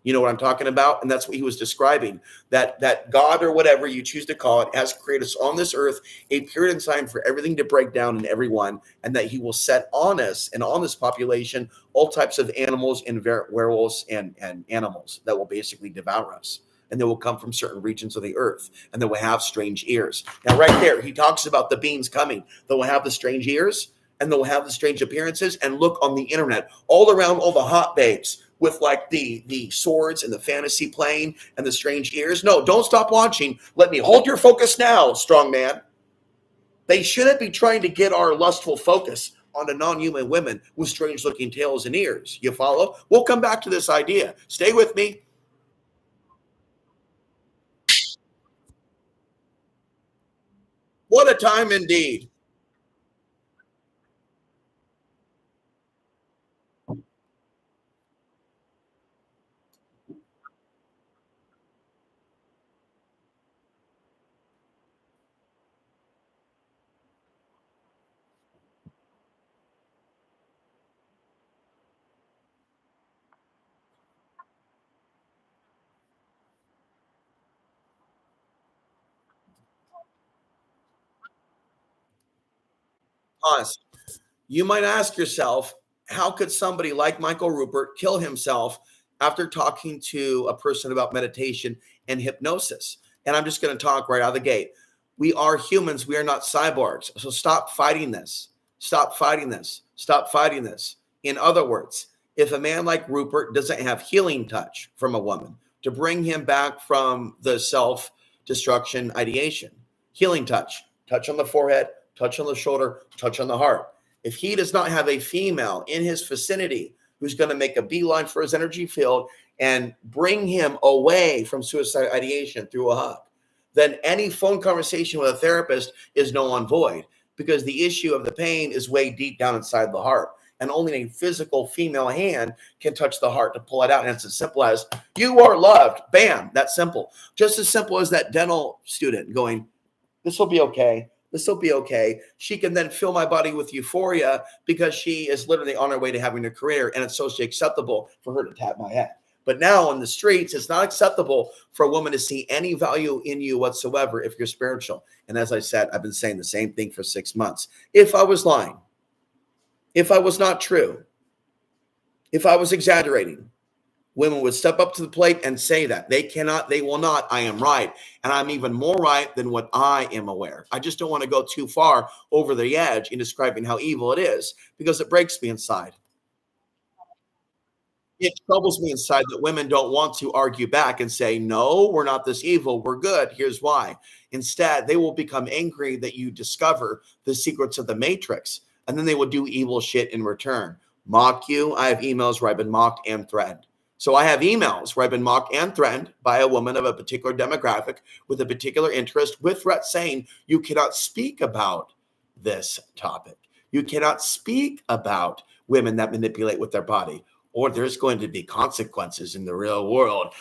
You know what I'm talking about? And that's what he was describing, that God, or whatever you choose to call it, has created us on this earth a period in time for everything to break down in everyone, and that he will set on us and on this population all types of animals and werewolves and animals that will basically devour us. And they will come from certain regions of the earth, and they will have strange ears. Now, right there, he talks about the beings coming. They will have the strange ears, and they'll have the strange appearances. And look on the internet, all around, all the hot babes with like the swords and the fantasy playing and the strange ears. No, don't stop watching. Let me hold your focus now, strong man. They shouldn't be trying to get our lustful focus onto non-human women with strange looking tails and ears. You follow? We'll come back to this idea. Stay with me. What a time indeed. Pause. You might ask yourself, how could somebody like Michael Ruppert kill himself after talking to a person about meditation and hypnosis? And I'm just going to talk right out of the gate. We are humans. We are not cyborgs. So stop fighting this. Stop fighting this. Stop fighting this. In other words, if a man like Ruppert doesn't have healing touch from a woman to bring him back from the self-destruction ideation, healing touch on the forehead, touch on the shoulder, touch on the heart. If he does not have a female in his vicinity who's going to make a beeline for his energy field and bring him away from suicide ideation through a hug, then any phone conversation with a therapist is null and void, because the issue of the pain is way deep down inside the heart. And only a physical female hand can touch the heart to pull it out. And it's as simple as, you are loved. Bam. That's simple. Just as simple as that dental student going, this will be okay. This will be okay. She can then fill my body with euphoria because she is literally on her way to having a career, and it's socially acceptable for her to tap my head. But now on the streets, it's not acceptable for a woman to see any value in you whatsoever if you're spiritual. And as I said, I've been saying the same thing for 6 months. If I was lying, if I was not true, if I was exaggerating, women would step up to the plate and say that. They cannot, they will not. I am right. And I'm even more right than what I am aware. I just don't want to go too far over the edge in describing how evil it is, because it breaks me inside. It troubles me inside that women don't want to argue back and say, no, we're not this evil. We're good. Here's why. Instead, they will become angry that you discover the secrets of the matrix, and then they will do evil shit in return. Mock you. I have emails where I've been mocked and threatened. So I have emails where I've been mocked and threatened by a woman of a particular demographic with a particular interest, with threats saying, you cannot speak about this topic. You cannot speak about women that manipulate with their body, or there's going to be consequences in the real world.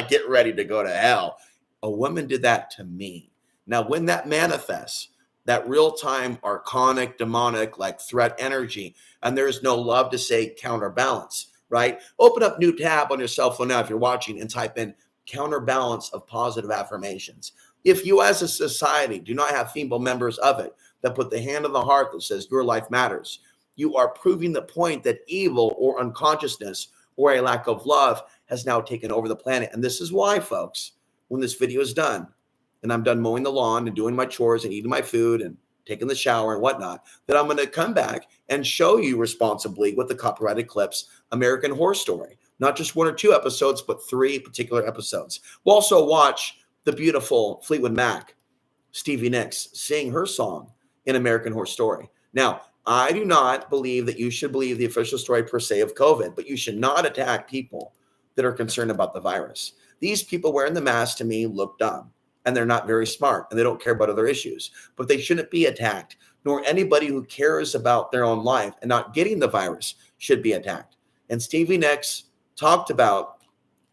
Get ready to go to hell. A woman did that to me. Now, when that manifests, that real-time archonic, demonic, like threat energy, and there's no love to say counterbalance, right? Open up new tab on your cell phone now if you're watching and type in counterbalance of positive affirmations. If you as a society do not have female members of it that put the hand on the heart that says your life matters, you are proving the point that evil or unconsciousness or a lack of love has now taken over the planet. And this is why, folks, when this video is done and I'm done mowing the lawn and doing my chores and eating my food and taking the shower and whatnot, that I'm going to come back and show you responsibly with the copyrighted clips, American Horror Story. Not just 1 or 2 episodes, but 3 particular episodes. We'll also watch the beautiful Fleetwood Mac, Stevie Nicks, sing her song in American Horror Story. Now, I do not believe that you should believe the official story per se of COVID, but you should not attack people that are concerned about the virus. These people wearing the mask to me look dumb and they're not very smart and they don't care about other issues, but they shouldn't be attacked, nor anybody who cares about their own life and not getting the virus should be attacked. And Stevie Nicks talked about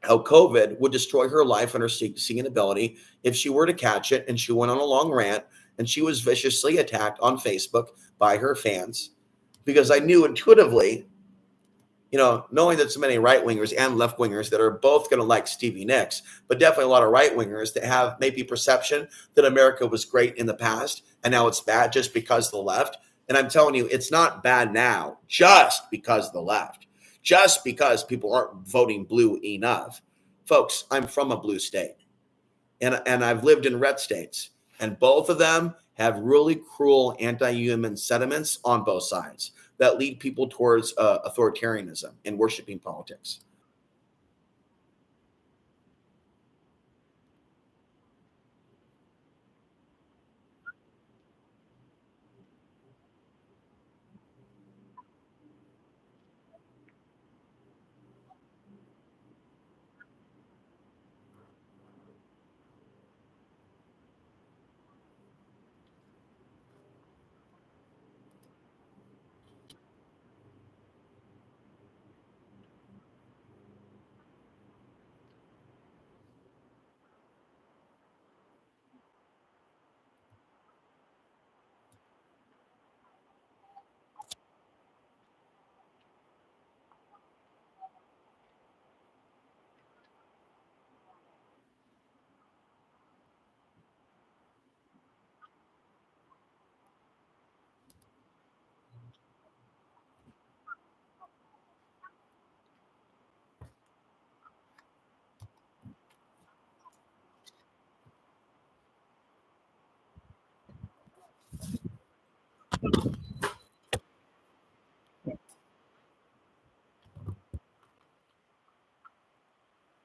how COVID would destroy her life and her singing ability if she were to catch it. And she went on a long rant and she was viciously attacked on Facebook by her fans because I knew intuitively, knowing that so many right wingers and left wingers that are both going to like Stevie Nicks, but definitely a lot of right wingers that have maybe perception that America was great in the past and now it's bad just because of the left. And I'm telling you, it's not bad now just because of the left, just because people aren't voting blue enough. Folks, I'm from a blue state and I've lived in red states, and both of them have really cruel anti-human sentiments on both sides that lead people towards authoritarianism and worshiping politics.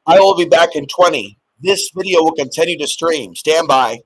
I will be back in 20. This video will continue to stream. Stand by.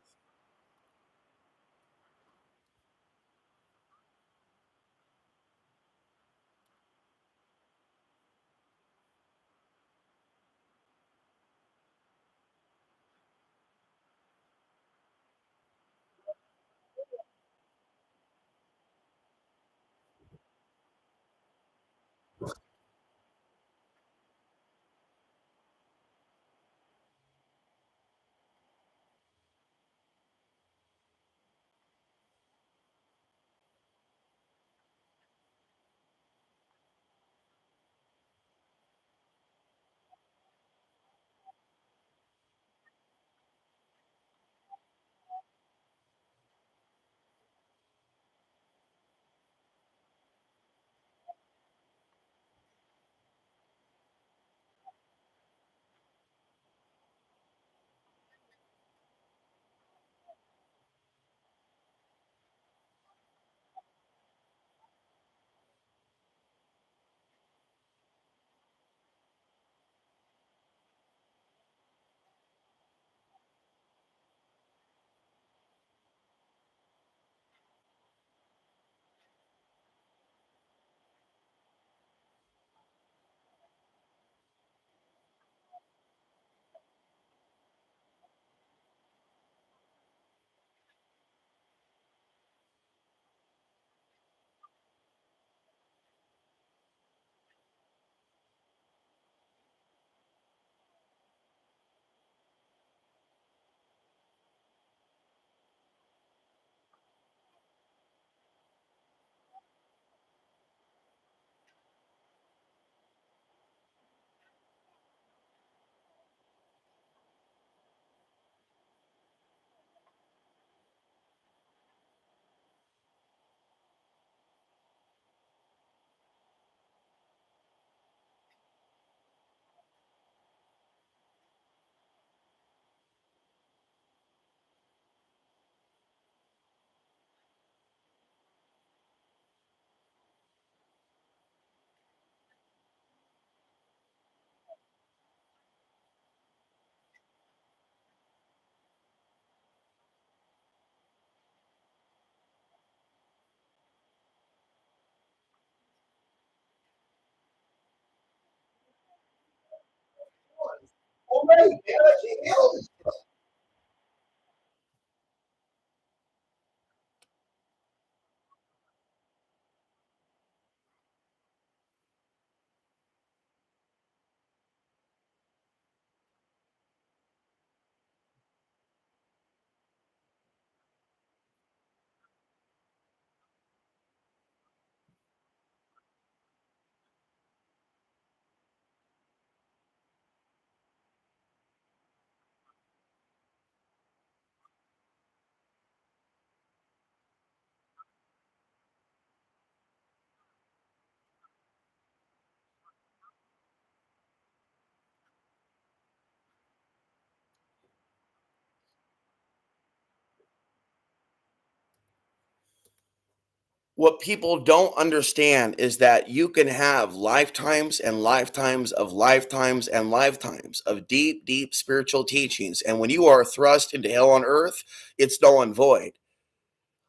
What people don't understand is that you can have lifetimes and lifetimes of lifetimes and lifetimes of deep, deep spiritual teachings. And when you are thrust into hell on earth, it's null and void.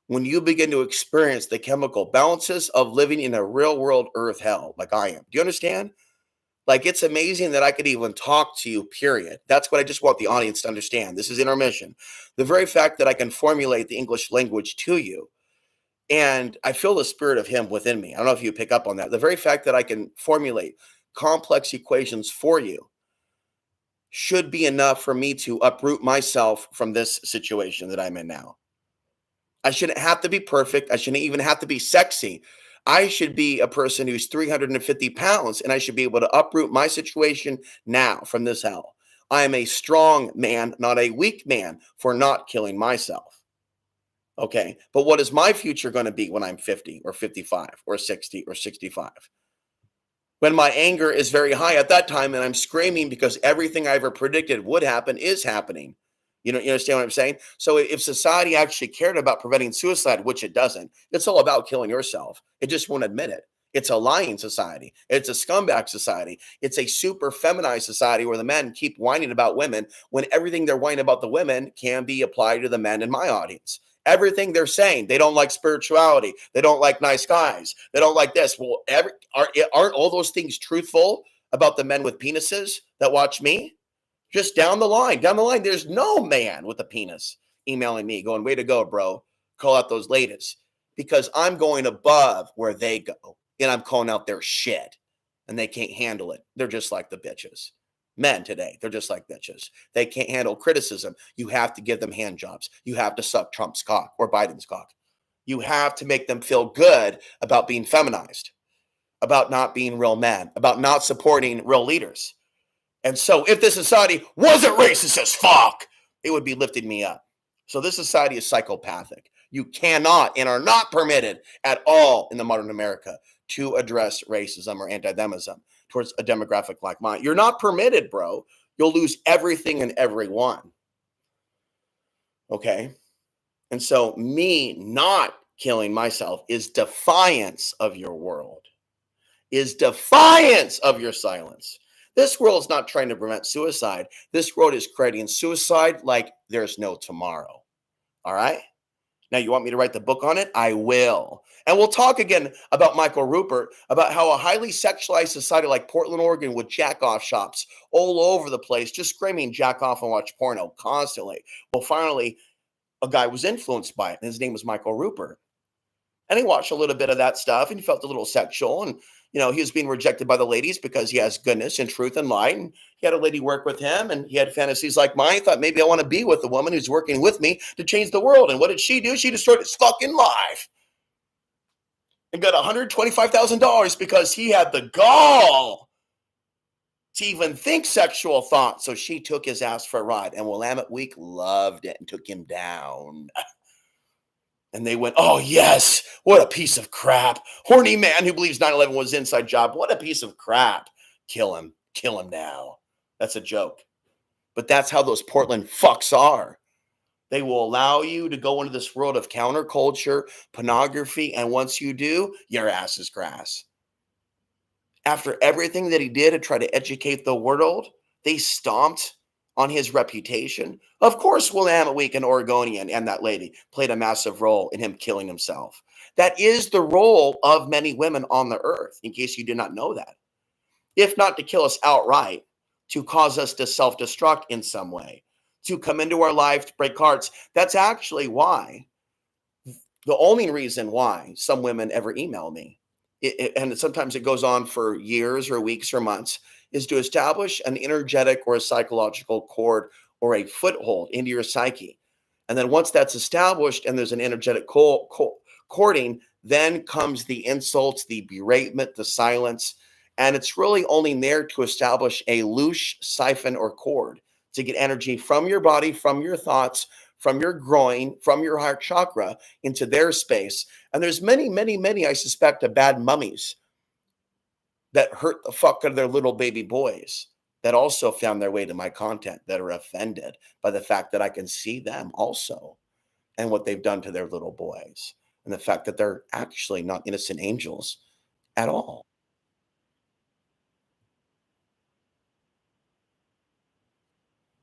When you begin to experience the chemical balances of living in a real world earth hell, like I am. Do you understand? Like, it's amazing that I could even talk to you, period. That's what I just want the audience to understand. This is intermission. The very fact that I can formulate the English language to you, and I feel the spirit of him within me. I don't know if you pick up on that. The very fact that I can formulate complex equations for you should be enough for me to uproot myself from this situation that I'm in now. I shouldn't have to be perfect. I shouldn't even have to be sexy. I should be a person who's 350 pounds, and I should be able to uproot my situation now from this hell. I am a strong man, not a weak man, for not killing myself. Okay. But what is my future going to be when I'm 50 or 55 or 60 or 65? When my anger is very high at that time and I'm screaming because everything I ever predicted would happen is happening. You know, you understand what I'm saying? So if society actually cared about preventing suicide, which it doesn't, it's all about killing yourself. It just won't admit it. It's a lying society. It's a scumbag society. It's a super feminized society where the men keep whining about women when everything they're whining about the women can be applied to the men in my audience. Everything they're saying, they don't like spirituality. They don't like nice guys. They don't like this. Well, aren't all those things truthful about the men with penises that watch me? Just down the line, there's no man with a penis emailing me going, way to go, bro. Call out those ladies because I'm going above where they go and I'm calling out their shit and they can't handle it. They're just like the bitches. Men today, they're just like bitches. They can't handle criticism. You have to give them hand jobs. You have to suck Trump's cock or Biden's cock. You have to make them feel good about being feminized, about not being real men, about not supporting real leaders. And so if this society wasn't racist as fuck, it would be lifting me up. So this society is psychopathic. You cannot and are not permitted at all in the modern America to address racism or anti-demism towards a demographic like mine. You're not permitted, bro. You'll lose everything and everyone. Okay? And so me not killing myself is defiance of your world, is defiance of your silence. This world is not trying to prevent suicide. This world is creating suicide like there's no tomorrow. All right? Now, you want me to write the book on it? I will. And we'll talk again about Michael Ruppert, about how a highly sexualized society like Portland, Oregon, with jack-off shops all over the place, just screaming jack off and watch porno constantly. Well, finally, a guy was influenced by it, and his name was Michael Ruppert. And he watched a little bit of that stuff, and he felt a little sexual, and he was being rejected by the ladies because he has goodness and truth and light. And he had a lady work with him, and he had fantasies like mine. He thought maybe I want to be with a woman who's working with me to change the world. And what did she do? She destroyed his fucking life and got $125,000 because he had the gall to even think sexual thoughts. So she took his ass for a ride, and Willamette Week loved it and took him down. And they went, oh, yes, what a piece of crap. Horny man who believes 9/11 was an inside job. What a piece of crap. Kill him now. That's a joke. But that's how those Portland fucks are. They will allow you to go into this world of counterculture, pornography, and once you do, your ass is grass. After everything that he did to try to educate the world, they stomped on his reputation. Of course, Willamette Week, an Oregonian, and that lady played a massive role in him killing himself. That is the role of many women on the earth, in case you did not know that. If not to kill us outright, to cause us to self-destruct in some way, to come into our life to break hearts. That's actually why, the only reason why some women ever email me, and sometimes it goes on for years or weeks or months, is to establish an energetic or a psychological cord or a foothold into your psyche. And then once that's established and there's an energetic cording, then comes the insults, the beratement, the silence. And it's really only there to establish a loose siphon or cord to get energy from your body, from your thoughts, from your groin, from your heart chakra into their space. And there's many, many, many, I suspect, of bad mummies that hurt the fuck out of their little baby boys that also found their way to my content, that are offended by the fact that I can see them also and what they've done to their little boys and the fact that they're actually not innocent angels at all.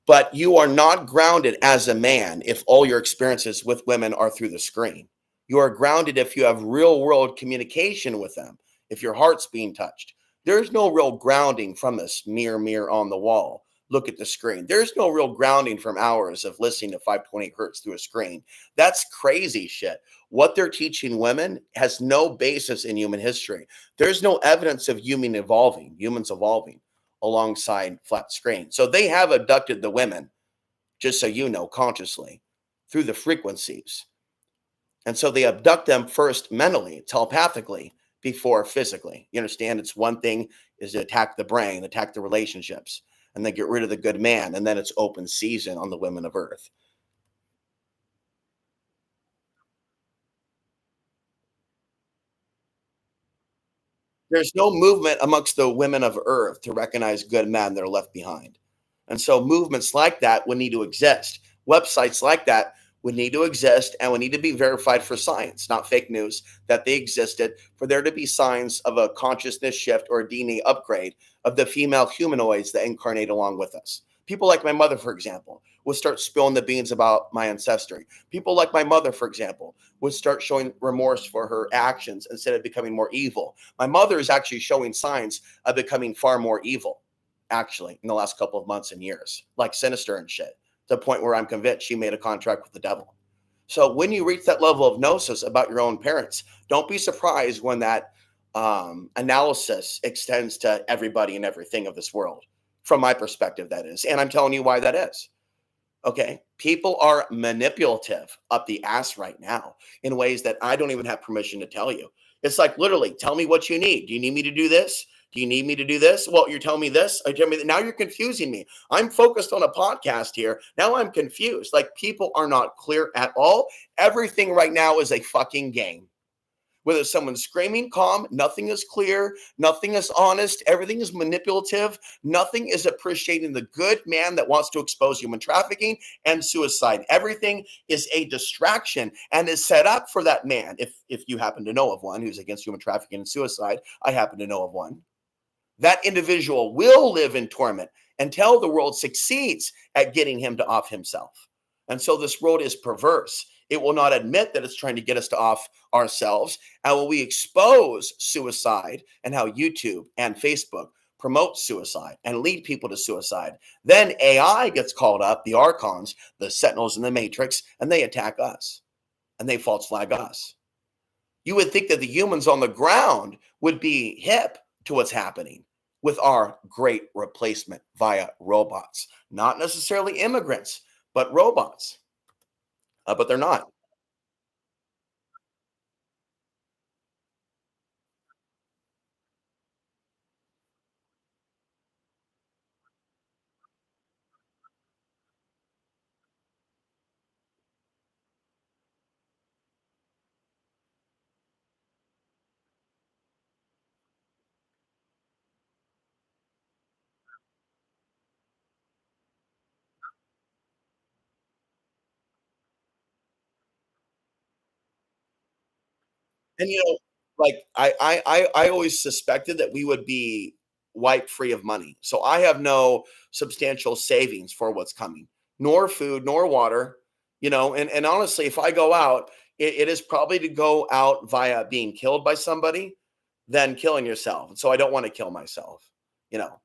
But you are not grounded as a man if all your experiences with women are through the screen. You are grounded if you have real world communication with them, if your heart's being touched. There's no real grounding from this mirror on the wall. Look at the screen. There's no real grounding from hours of listening to 520 hertz through a screen. That's crazy shit. What they're teaching women has no basis in human history. There's no evidence of humans evolving alongside flat screen. So they have abducted the women, just so you know, consciously through the frequencies. And so they abduct them first mentally, telepathically, before physically. You understand? It's one thing is to attack the brain, attack the relationships, and then get rid of the good man. And then it's open season on the women of Earth. There's no movement amongst the women of Earth to recognize good men that are left behind. And so movements like that would need to exist. Websites like that would need to exist and would need to be verified for science, not fake news, that they existed, for there to be signs of a consciousness shift or a DNA upgrade of the female humanoids that incarnate along with us. People like my mother, for example, would start spilling the beans about my ancestry. People like my mother, for example, would start showing remorse for her actions instead of becoming more evil. My mother is actually showing signs of becoming far more evil, actually, in the last couple of months and years, like sinister and shit, to the point where I'm convinced she made a contract with the devil. So when you reach that level of gnosis about your own parents, don't be surprised when that analysis extends to everybody and everything of this world. From my perspective, that is. And I'm telling you why that is. Okay. People are manipulative up the ass right now in ways that I don't even have permission to tell you. It's like, literally, tell me what you need. Do you need me to do this? Do you need me to do this? Well, you're telling me this. Or tell me that. Now you're confusing me. I'm focused on a podcast here. Now I'm confused. Like, people are not clear at all. Everything right now is a fucking game. Whether someone's screaming calm, nothing is clear, nothing is honest, everything is manipulative, nothing is appreciating the good man that wants to expose human trafficking and suicide. Everything is a distraction and is set up for that man. If you happen to know of one who's against human trafficking and suicide, I happen to know of one. That individual will live in torment until the world succeeds at getting him to off himself. And so this world is perverse. It will not admit that it's trying to get us to off ourselves. And when we expose suicide and how YouTube and Facebook promote suicide and lead people to suicide, then AI gets called up, the archons, the sentinels in the matrix, and they attack us and they false flag us. You would think that the humans on the ground would be hip to what's happening with our great replacement via robots, not necessarily immigrants, but robots. But they're not. And like I always suspected that we would be wiped free of money. So I have no substantial savings for what's coming, nor food, nor water. And honestly, if I go out, it is probably to go out via being killed by somebody than killing yourself. And so I don't want to kill myself, you know.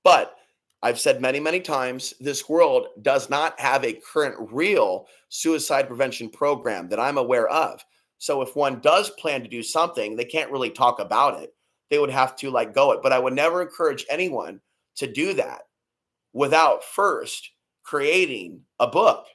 But I've said many, many times, this world does not have a current real suicide prevention program that I'm aware of. So if one does plan to do something, they can't really talk about it. They would have to like go it. But I would never encourage anyone to do that without first creating a book,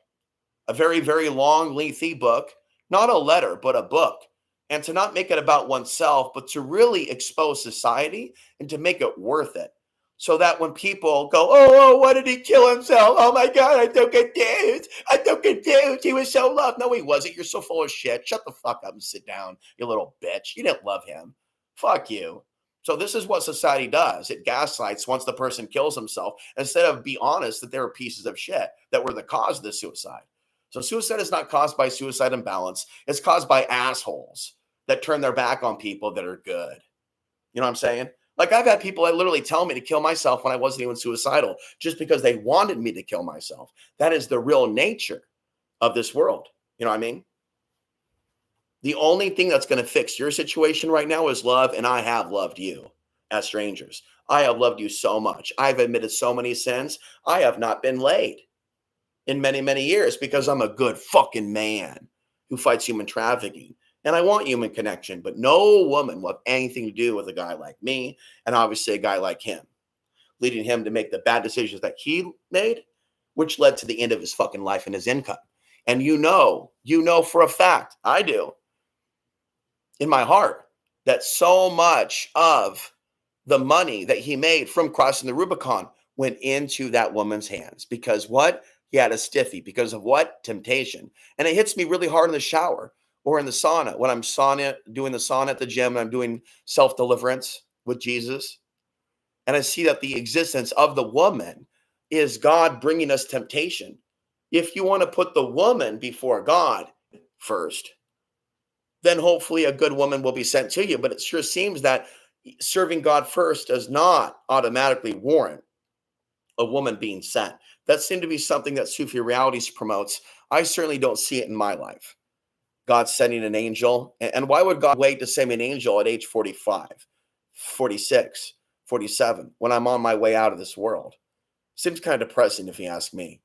a very, very long, lengthy book, not a letter, but a book. And to not make it about oneself, but to really expose society and to make it worth it. So that when people go, oh, why did he kill himself? Oh my God, I'm so confused. I'm so confused. He was so loved. No, he wasn't. You're so full of shit. Shut the fuck up and sit down, you little bitch. You didn't love him. Fuck you. So this is what society does. It gaslights once the person kills himself instead of be honest that they were pieces of shit that were the cause of the suicide. So suicide is not caused by suicide imbalance. It's caused by assholes that turn their back on people that are good. You know what I'm saying? Like I've had people that literally tell me to kill myself when I wasn't even suicidal just because they wanted me to kill myself. That is the real nature of this world. You know what I mean? The only thing that's going to fix your situation right now is love, and I have loved you as strangers. I have loved you so much. I've admitted so many sins. I have not been laid in many, many years because I'm a good fucking man who fights human trafficking. And I want human connection, but no woman will have anything to do with a guy like me, and obviously a guy like him, leading him to make the bad decisions that he made, which led to the end of his fucking life and his income. And you know for a fact, I do, in my heart, that so much of the money that he made from crossing the Rubicon went into that woman's hands. Because what? He had a stiffy. Because of what? Temptation. And it hits me really hard in the shower or in the sauna. When I'm doing the sauna at the gym, and I'm doing self-deliverance with Jesus. And I see that the existence of the woman is God bringing us temptation. If you want to put the woman before God first, then hopefully a good woman will be sent to you. But it sure seems that serving God first does not automatically warrant a woman being sent. That seemed to be something that Sufi Realities promotes. I certainly don't see it in my life. God sending an angel. And why would God wait to send me an angel at age 45, 46, 47, when I'm on my way out of this world? Seems kind of depressing if you ask me.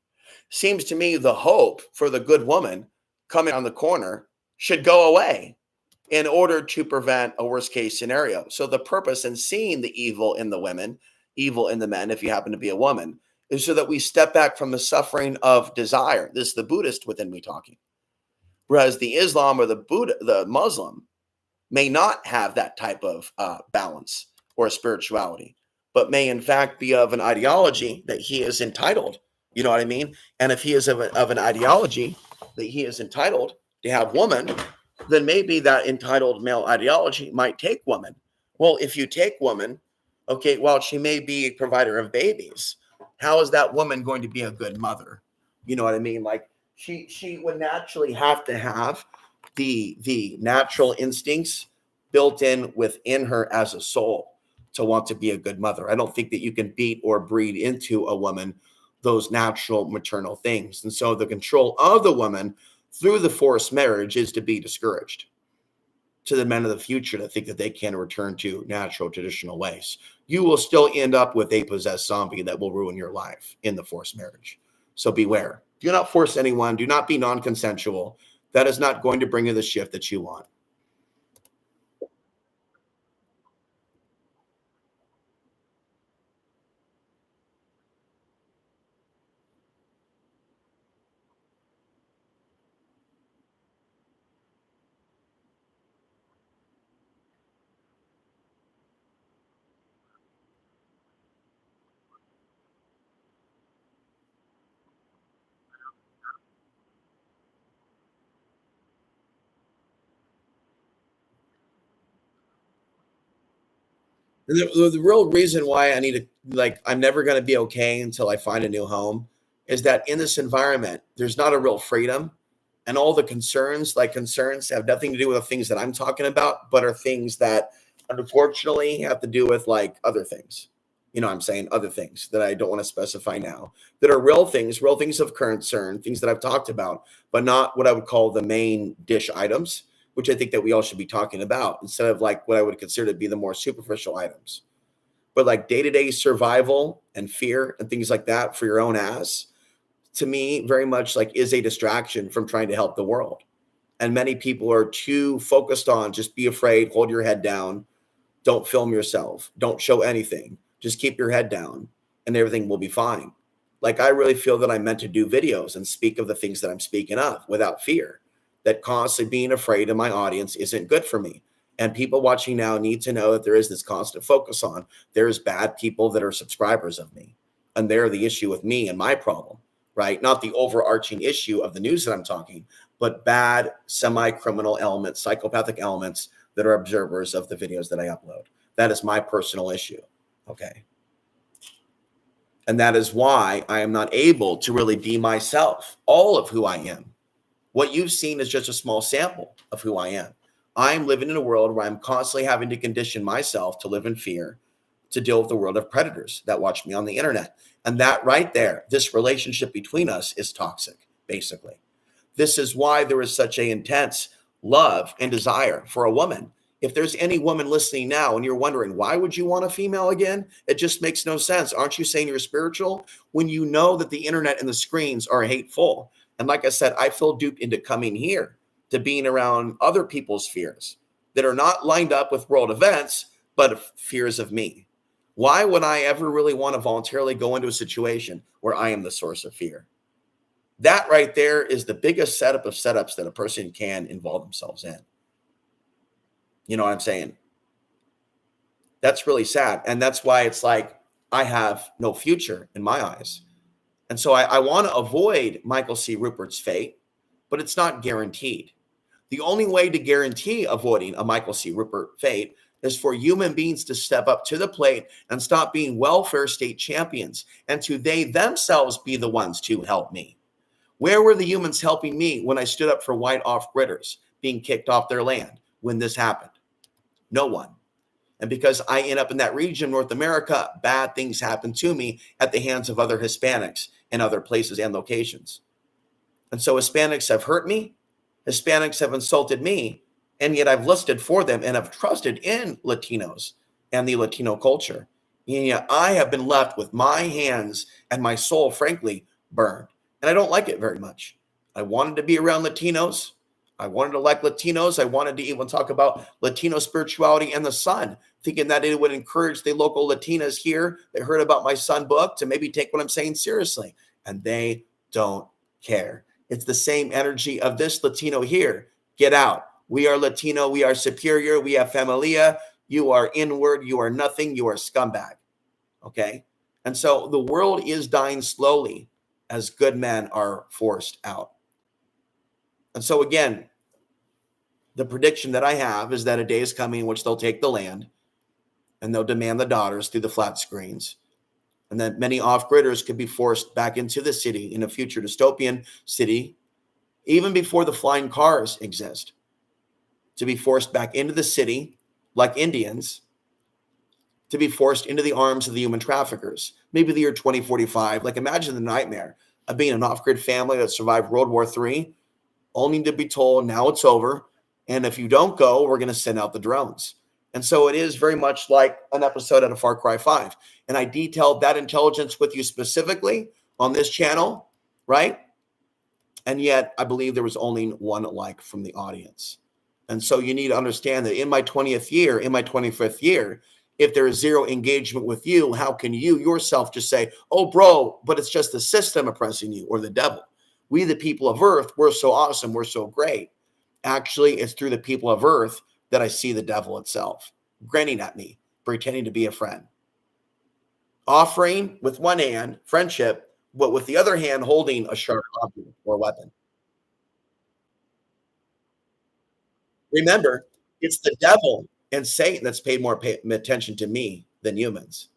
Seems to me the hope for the good woman coming on the corner should go away in order to prevent a worst case scenario. So the purpose in seeing the evil in the women, evil in the men, if you happen to be a woman, is so that we step back from the suffering of desire. This is the Buddhist within me talking. Whereas the Islam or the Muslim may not have that type of balance or spirituality, but may in fact be of an ideology that he is entitled. You know what I mean? And if he is of an ideology that he is entitled to have woman, then maybe that entitled male ideology might take woman. Well, if you take woman, okay, while she may be a provider of babies, how is that woman going to be a good mother? You know what I mean? Like she would naturally have to have the natural instincts built in within her as a soul to want to be a good mother. I don't think that you can beat or breed into a woman those natural maternal things. And so the control of the woman through the forced marriage is to be discouraged to the men of the future to think that they can return to natural traditional ways. You will still end up with a possessed zombie that will ruin your life in the forced marriage. So beware. Do not force anyone. Do not be non-consensual. That is not going to bring you the shift that you want. The real reason why I need to, like, I'm never going to be okay until I find a new home is that in this environment, there's not a real freedom. And all the concerns have nothing to do with the things that I'm talking about, but are things that unfortunately have to do with like other things. You know what I'm saying? Other things that I don't want to specify now that are real things of concern, things that I've talked about, but not what I would call the main dish items, which I think that we all should be talking about instead of like what I would consider to be the more superficial items. But like day-to-day survival and fear and things like that for your own ass, to me, very much like is a distraction from trying to help the world. And many people are too focused on just be afraid, hold your head down, don't film yourself, don't show anything, just keep your head down and everything will be fine. Like I really feel that I'm meant to do videos and speak of the things that I'm speaking of without fear, that constantly being afraid of my audience isn't good for me. And people watching now need to know that there is this constant focus on there's bad people that are subscribers of me. And they're the issue with me and my problem, right? Not the overarching issue of the news that I'm talking, but bad semi-criminal elements, psychopathic elements that are observers of the videos that I upload. That is my personal issue. Okay. And that is why I am not able to really be myself, all of who I am. What you've seen is just a small sample of who I am. I'm living in a world where I'm constantly having to condition myself to live in fear, to deal with the world of predators that watch me on the internet. And that right there, this relationship between us is toxic, basically. This is why there is such an intense love and desire for a woman. If there's any woman listening now and you're wondering, why would you want a female again? It just makes no sense. Aren't you saying you're spiritual when you know that the internet and the screens are hateful? And like I said, I feel duped into coming here to being around other people's fears that are not lined up with world events, but fears of me. Why would I ever really want to voluntarily go into a situation where I am the source of fear? That right there is the biggest setup of setups that a person can involve themselves in. You know what I'm saying? That's really sad. And that's why it's like I have no future in my eyes. And so I want to avoid Michael C. Ruppert's fate, but it's not guaranteed. The only way to guarantee avoiding a Michael C. Ruppert fate is for human beings to step up to the plate and stop being welfare state champions and to they themselves be the ones to help me. Where were the humans helping me when I stood up for white off-gridders being kicked off their land when this happened? No one. And because I end up in that region, North America, bad things happen to me at the hands of other Hispanics in other places and locations. And so Hispanics have hurt me. Hispanics have insulted me. And yet I've listed for them and have trusted in Latinos and the Latino culture. And yet I have been left with my hands and my soul, frankly, burned. And I don't like it very much. I wanted to be around Latinos. I wanted to like Latinos. I wanted to even talk about Latino spirituality and the sun, thinking that it would encourage the local Latinas here that heard about my sun book to maybe take what I'm saying seriously. And they don't care. It's the same energy of this Latino here. Get out. We are Latino. We are superior. We have familia. You are inward. You are nothing. You are scumbag. Okay? And so the world is dying slowly as good men are forced out. And so again, the prediction that I have is that a day is coming in which they'll take the land and they'll demand the daughters through the flat screens. And that many off-gridders could be forced back into the city in a future dystopian city, even before the flying cars exist, to be forced back into the city like Indians, to be forced into the arms of the human traffickers. Maybe the year 2045. Like imagine the nightmare of being an off-grid family that survived World War III, only to be told now it's over. And if you don't go, we're going to send out the drones. And so it is very much like an episode out of Far Cry 5. And I detailed that intelligence with you specifically on this channel, right? And yet I believe there was only one like from the audience. And so you need to understand that in my 20th year, in my 25th year, if there is zero engagement with you, how can you yourself just say, oh, bro, but it's just the system oppressing you or the devil? We, the people of Earth, we're so awesome. We're so great. Actually, it's through the people of Earth that I see the devil itself grinning at me, pretending to be a friend. Offering with one hand friendship, but with the other hand holding a sharp object or weapon. Remember, it's the devil and Satan that's paid more attention to me than humans.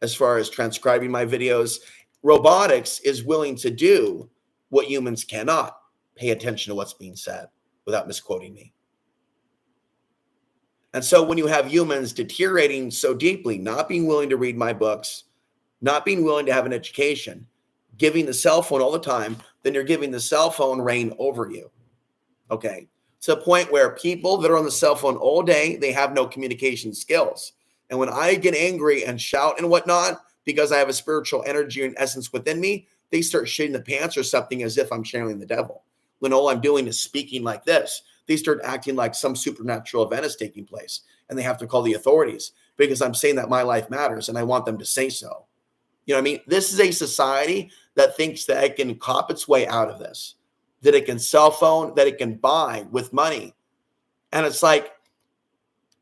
As far as transcribing my videos, robotics is willing to do what humans cannot, pay attention to what's being said without misquoting me. And so when you have humans deteriorating so deeply, not being willing to read my books, not being willing to have an education, giving the cell phone all the time, then you're giving the cell phone reign over you. Okay. To the point where people that are on the cell phone all day, they have no communication skills. And when I get angry and shout and whatnot, because I have a spiritual energy and essence within me, they start shitting the pants or something as if I'm channeling the devil. When all I'm doing is speaking like this, they start acting like some supernatural event is taking place. And they have to call the authorities because I'm saying that my life matters and I want them to say so. You know what I mean? This is a society that thinks that it can cop its way out of this, that it can cell phone, that it can buy with money. And it's like,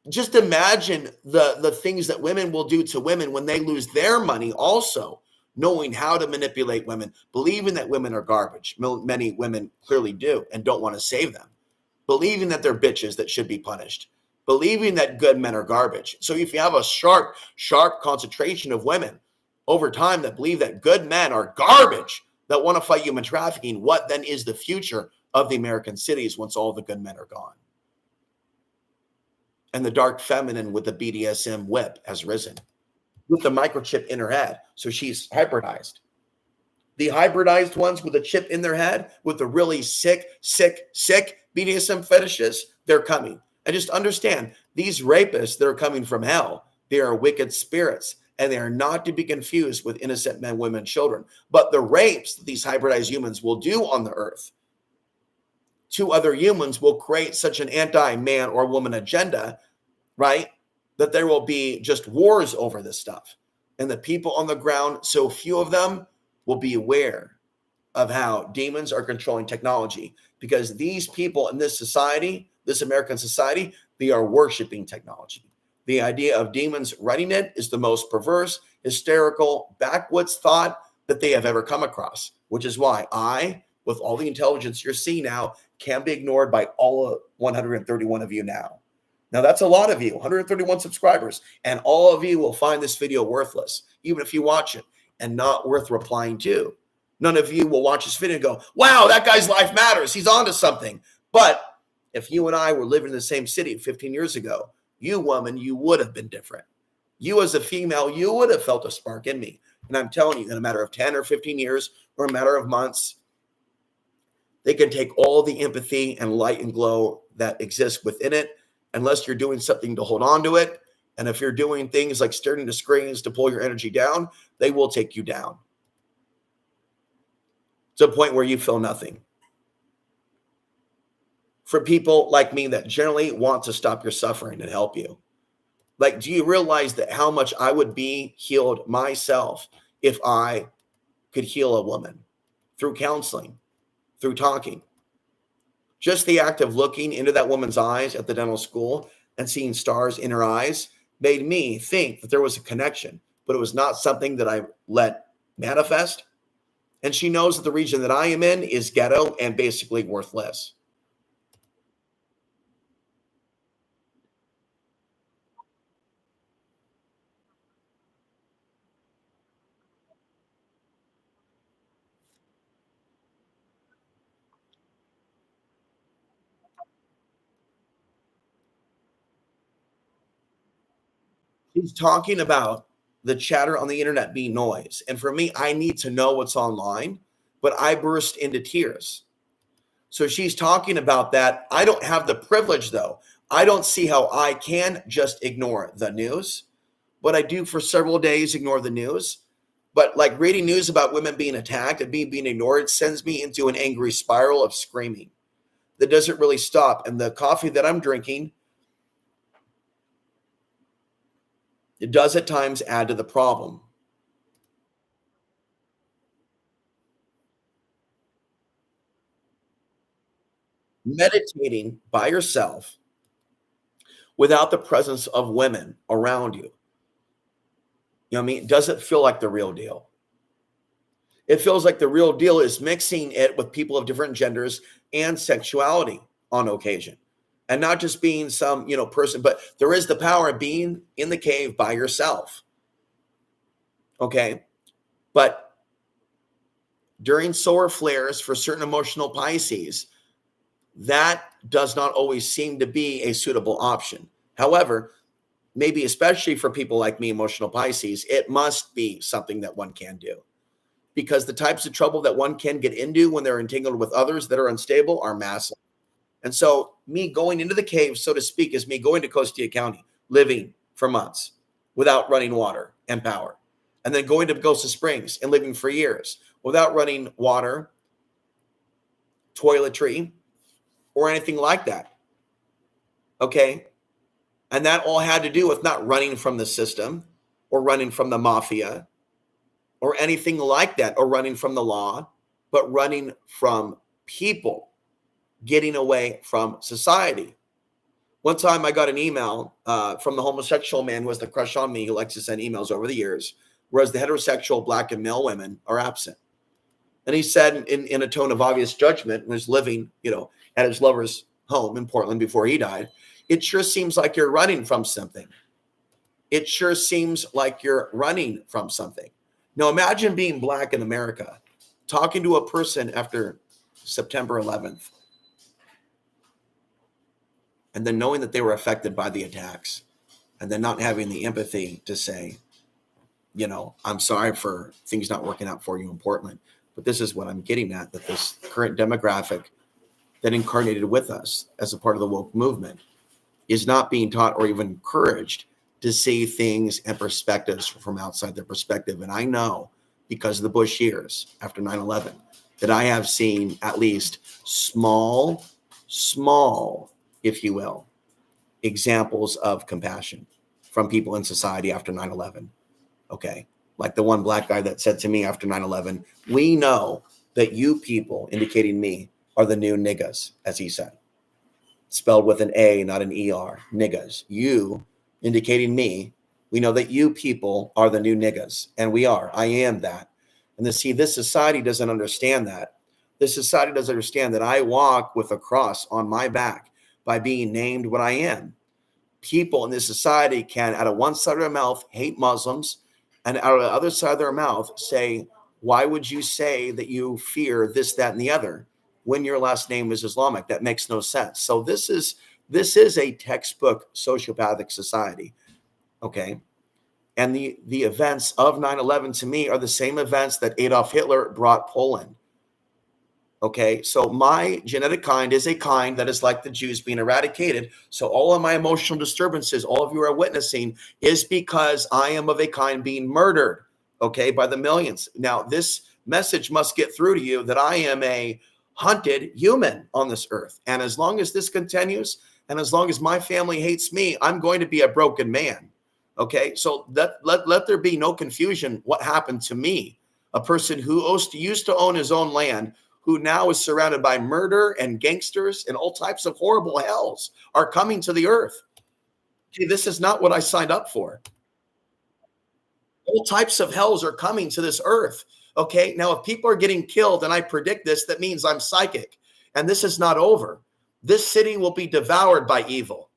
just imagine the things that women will do to women when they lose their money also, knowing how to manipulate women, believing that women are garbage. Many women clearly do and don't want to save them, believing that they're bitches that should be punished, believing that good men are garbage. So if you have a sharp concentration of women over time that believe that good men are garbage, that want to fight human trafficking, what then is the future of the American cities once all the good men are gone? And the dark feminine with the BDSM whip has risen with the microchip in her head. So she's hybridized. The hybridized ones with a chip in their head, with the really sick BDSM fetishes, they're coming. And just understand, these rapists that are coming from hell, they are wicked spirits, and they are not to be confused with innocent men, women, children. But the rapes that these hybridized humans will do on the earth to other humans will create such an anti-man or woman agenda, right, that there will be just wars over this stuff. And the people on the ground, so few of them, will be aware of how demons are controlling technology, because these people in this society, this American society, they are worshiping technology. The idea of demons running it is the most perverse, hysterical, backwoods thought that they have ever come across, which is why I, with all the intelligence you're seeing now, can be ignored by all 131 of you now. Now, that's a lot of you, 131 subscribers, and all of you will find this video worthless, even if you watch it, and not worth replying to. None of you will watch this video and go, wow, that guy's life matters. He's onto something. But if you and I were living in the same city 15 years ago, you, woman, you would have been different. You as a female, you would have felt a spark in me. And I'm telling you, in a matter of 10 or 15 years or a matter of months, they can take all the empathy and light and glow that exists within it, unless you're doing something to hold on to it. And if you're doing things like staring into screens to pull your energy down, they will take you down to a point where you feel nothing. For people like me that generally want to stop your suffering and help you. Like, do you realize that how much I would be healed myself if I could heal a woman through counseling, through talking? Just the act of looking into that woman's eyes at the dental school and seeing stars in her eyes made me think that there was a connection, but it was not something that I let manifest. And she knows that the region that I am in is ghetto and basically worthless. She's talking about the chatter on the internet being noise. And for me, I need to know what's online, but I burst into tears. So she's talking about that. I don't have the privilege, though. I don't see how I can just ignore the news, but I do for several days ignore the news. But like reading news about women being attacked and being ignored sends me into an angry spiral of screaming that doesn't really stop. And the coffee that I'm drinking, it does at times add to the problem. Meditating by yourself without the presence of women around you, you know what I mean? It doesn't feel like the real deal. It feels like the real deal is mixing it with people of different genders and sexuality on occasion. And not just being some, person, but there is the power of being in the cave by yourself. Okay. But during solar flares for certain emotional Pisces, that does not always seem to be a suitable option. However, maybe especially for people like me, emotional Pisces, it must be something that one can do. Because the types of trouble that one can get into when they're entangled with others that are unstable are massive. And so me going into the cave, so to speak, is me going to Costilla County, living for months, without running water and power, and then going to Gosha Springs and living for years without running water, toiletry, or anything like that. Okay. And that all had to do with not running from the system or running from the mafia or anything like that, or running from the law, but running from people, getting away from society. One time I got an email from the homosexual man who has the crush on me, who likes to send emails over the years, whereas the heterosexual black and male women are absent. And he said in a tone of obvious judgment, was living, at his lover's home in Portland before he died, it sure seems like you're running from something. It sure seems like you're running from something. Now imagine being black in America, talking to a person after September 11th, and then knowing that they were affected by the attacks, and then not having the empathy to say, I'm sorry for things not working out for you in Portland, but this is what I'm getting at, that this current demographic that incarnated with us as a part of the woke movement is not being taught or even encouraged to see things and perspectives from outside their perspective. And I know, because of the Bush years after 9/11, that I have seen at least small, if you will, examples of compassion from people in society after 9/11. Okay. Like the one black guy that said to me after 9/11, we know that you people, indicating me, are the new niggas, as he said. Spelled with an A, not an ER, niggas. You, indicating me, we know that you people are the new niggas. And we are. I am that. And this society doesn't understand that. This society doesn't understand that I walk with a cross on my back by being named what I am. People in this society can, out of one side of their mouth, hate Muslims, and out of the other side of their mouth say, why would you say that you fear this, that, and the other when your last name is Islamic? That makes no sense. So this is a textbook sociopathic society. Okay. And the events of 9/11 to me are the same events that Adolf Hitler brought Poland. Okay, so my genetic kind is a kind that is like the Jews being eradicated. So all of my emotional disturbances, all of you are witnessing, is because I am of a kind being murdered, okay, by the millions. Now, this message must get through to you that I am a hunted human on this earth. And as long as this continues, and as long as my family hates me, I'm going to be a broken man. Okay, so let there be no confusion what happened to me, a person who used to own his own land, who now is surrounded by murder and gangsters and all types of horrible hells are coming to the earth. Okay, this is not what I signed up for. All types of hells are coming to this earth. Okay, now if people are getting killed and I predict this, that means I'm psychic. And this is not over. This city will be devoured by evil.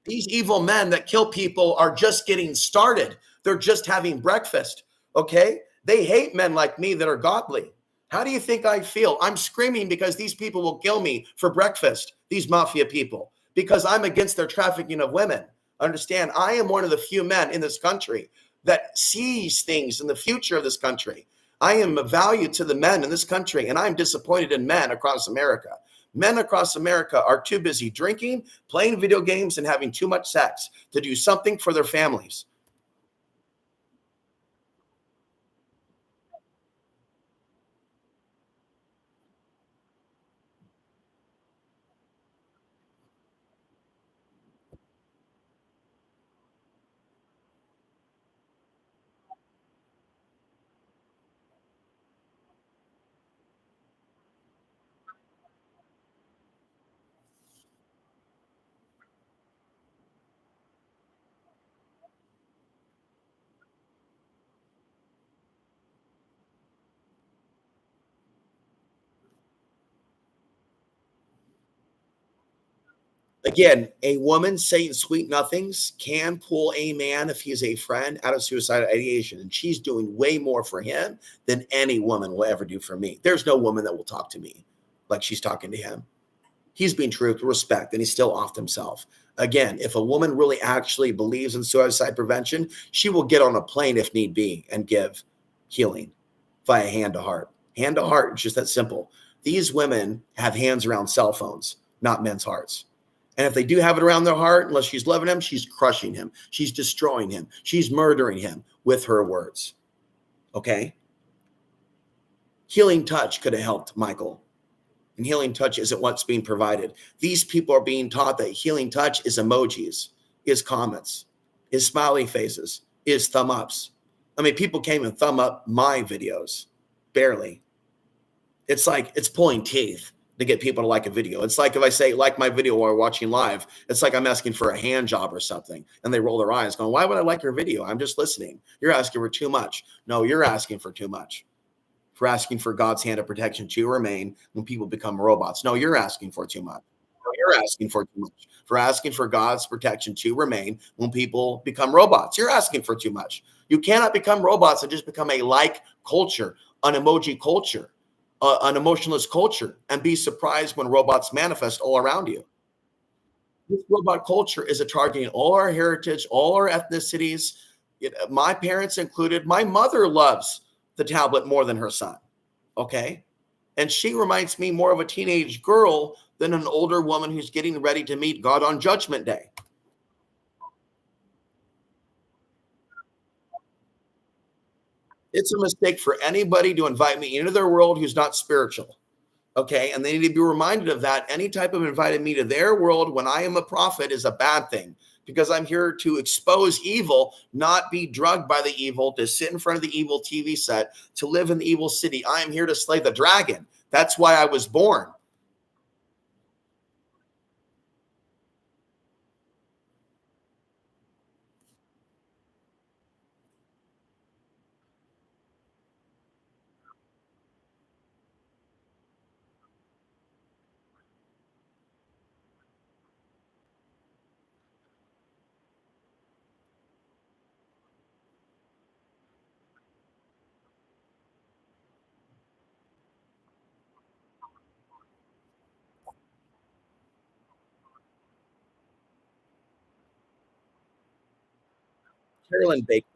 These evil men that kill people are just getting started. They're just having breakfast. Okay, they hate men like me that are godly. How do you think I feel? I'm screaming because these people will kill me for breakfast, these mafia people, because I'm against their trafficking of women. Understand, I am one of the few men in this country that sees things in the future of this country. I am of value to the men in this country, and I'm disappointed in men across America. Men across America are too busy drinking, playing video games, and having too much sex to do something for their families. Again, a woman saying sweet nothings can pull a man, if he's a friend, out of suicidal ideation. And she's doing way more for him than any woman will ever do for me. There's no woman that will talk to me like she's talking to him. He's being true with respect, and he's still off himself. Again, if a woman really actually believes in suicide prevention, she will get on a plane if need be and give healing via hand to heart. Hand to heart, it's just that simple. These women have hands around cell phones, not men's hearts. And if they do have it around their heart, unless she's loving him, she's crushing him. She's destroying him. She's murdering him with her words. Okay? Healing touch could have helped Michael. And healing touch isn't what's being provided. These people are being taught that healing touch is emojis, is comments, is smiley faces, is thumb ups. I mean, people can't even thumb up my videos. Barely. It's like it's pulling teeth to get people to like a video. It's like if I say like my video while we're watching live, it's like I'm asking for a hand job or something. And they roll their eyes going, why would I like your video? I'm just listening. You're asking for too much. No, you're asking for too much. For asking for God's hand of protection to remain when people become robots. No, you're asking for too much. No, you're asking for too much. For asking for God's protection to remain when people become robots. You're asking for too much. You cannot become robots and just become a like culture, an emoji culture, an emotionless culture, and be surprised when robots manifest all around you. This robot culture is targeting all our heritage, all our ethnicities, my parents included. My mother loves the tablet more than her son. Okay. And she reminds me more of a teenage girl than an older woman who's getting ready to meet God on Judgment Day. It's a mistake for anybody to invite me into their world who's not spiritual. Okay. And they need to be reminded of that. Any type of inviting me to their world when I am a prophet is a bad thing, because I'm here to expose evil, not be drugged by the evil, to sit in front of the evil TV set, to live in the evil city. I am here to slay the dragon. That's why I was born. Carolyn Baker.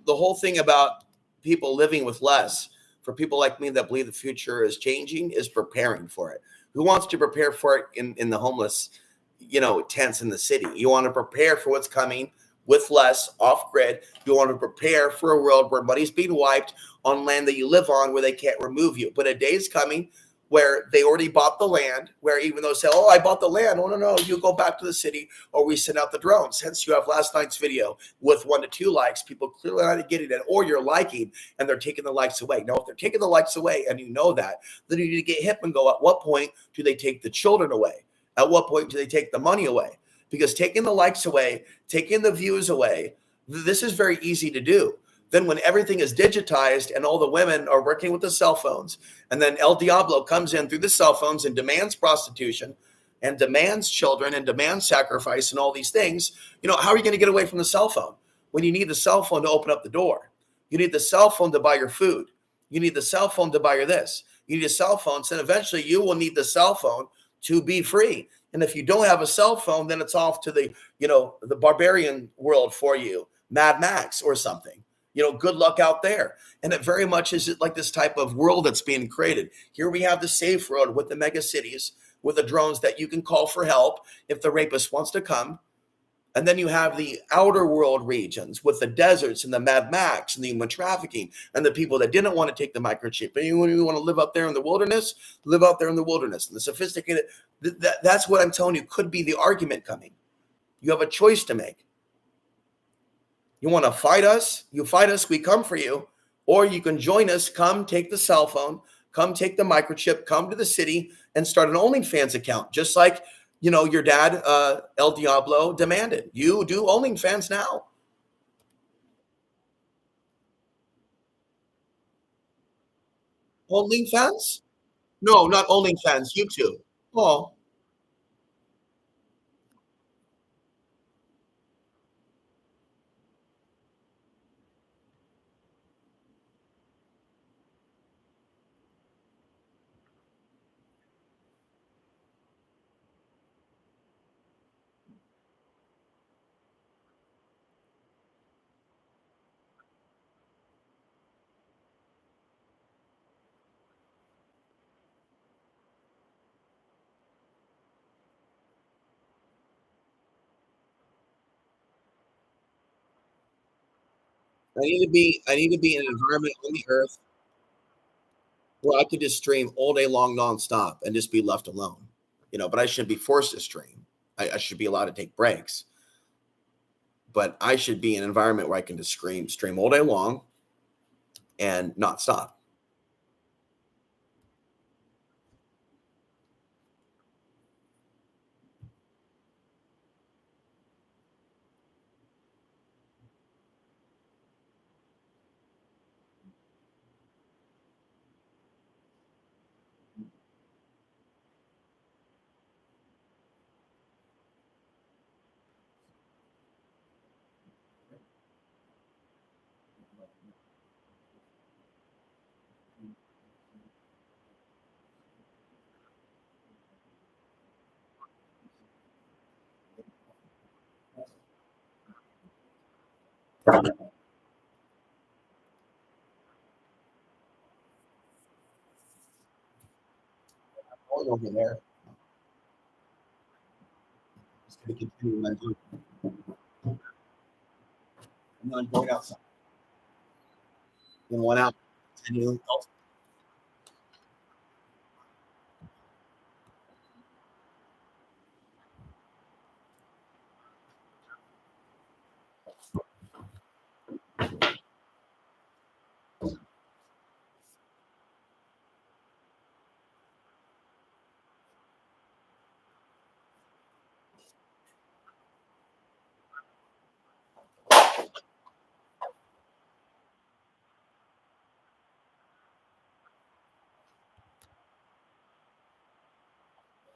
The whole thing about people living with less, for people like me that believe the future is changing, is preparing for it. Who wants to prepare for it in the homeless, tents in the city? You want to prepare for what's coming with less off grid. You want to prepare for a world where money's being wiped on land that you live on, where they can't remove you. But a day is coming where they already bought the land, where even though say, oh, I bought the land. Oh, no, you go back to the city, or we send out the drones. Hence, you have last night's video with 1 to 2 likes. People clearly aren't getting it, or you're liking and they're taking the likes away. Now, if they're taking the likes away and you know that, then you need to get hip and go, at what point do they take the children away? At what point do they take the money away? Because taking the likes away, taking the views away, this is very easy to do. Then when everything is digitized and all the women are working with the cell phones, and then El Diablo comes in through the cell phones and demands prostitution and demands children and demands sacrifice and all these things, how are you going to get away from the cell phone when you need the cell phone to open up the door? You need the cell phone to buy your food. You need the cell phone to buy your this. You need a cell phone. So eventually you will need the cell phone to be free. And if you don't have a cell phone, then it's off to the barbarian world for you, Mad Max or something. Good luck out there. And it very much is like this type of world that's being created. Here we have the safe road with the mega cities, with the drones that you can call for help if the rapist wants to come. And then you have the outer world regions with the deserts and the Mad Max and the human trafficking and the people that didn't want to take the microchip. And you want to live out there in the wilderness, live out there in the wilderness. And the sophisticated, that's what I'm telling you could be the argument coming. You have a choice to make. You want to fight us? You fight us, we come for you. Or you can join us, come take the cell phone, come take the microchip, come to the city and start an OnlyFans account, just like your dad, El Diablo, demanded. You do OnlyFans now. OnlyFans? No, not OnlyFans, YouTube. Oh, I need to be in an environment on the earth where I could just stream all day long nonstop and just be left alone. But I shouldn't be forced to stream. I should be allowed to take breaks. But I should be in an environment where I can just stream all day long and not stop. Going over there. Just going to continue what I'm doing. I'm not going outside. I'm going out. Continue.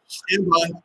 Stand by.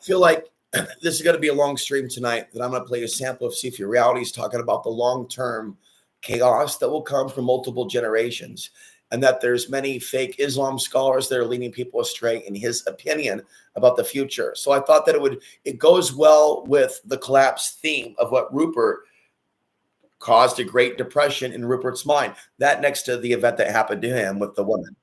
feel like this is going to be a long stream tonight that I'm going to play a sample of See If Your Reality is talking about the long-term chaos that will come from multiple generations, and that there's many fake Islam scholars that are leading people astray in his opinion about the future. So I thought that it goes well with the collapse theme of what Ruppert caused a Great Depression in Ruppert's mind. That next to the event that happened to him with the woman.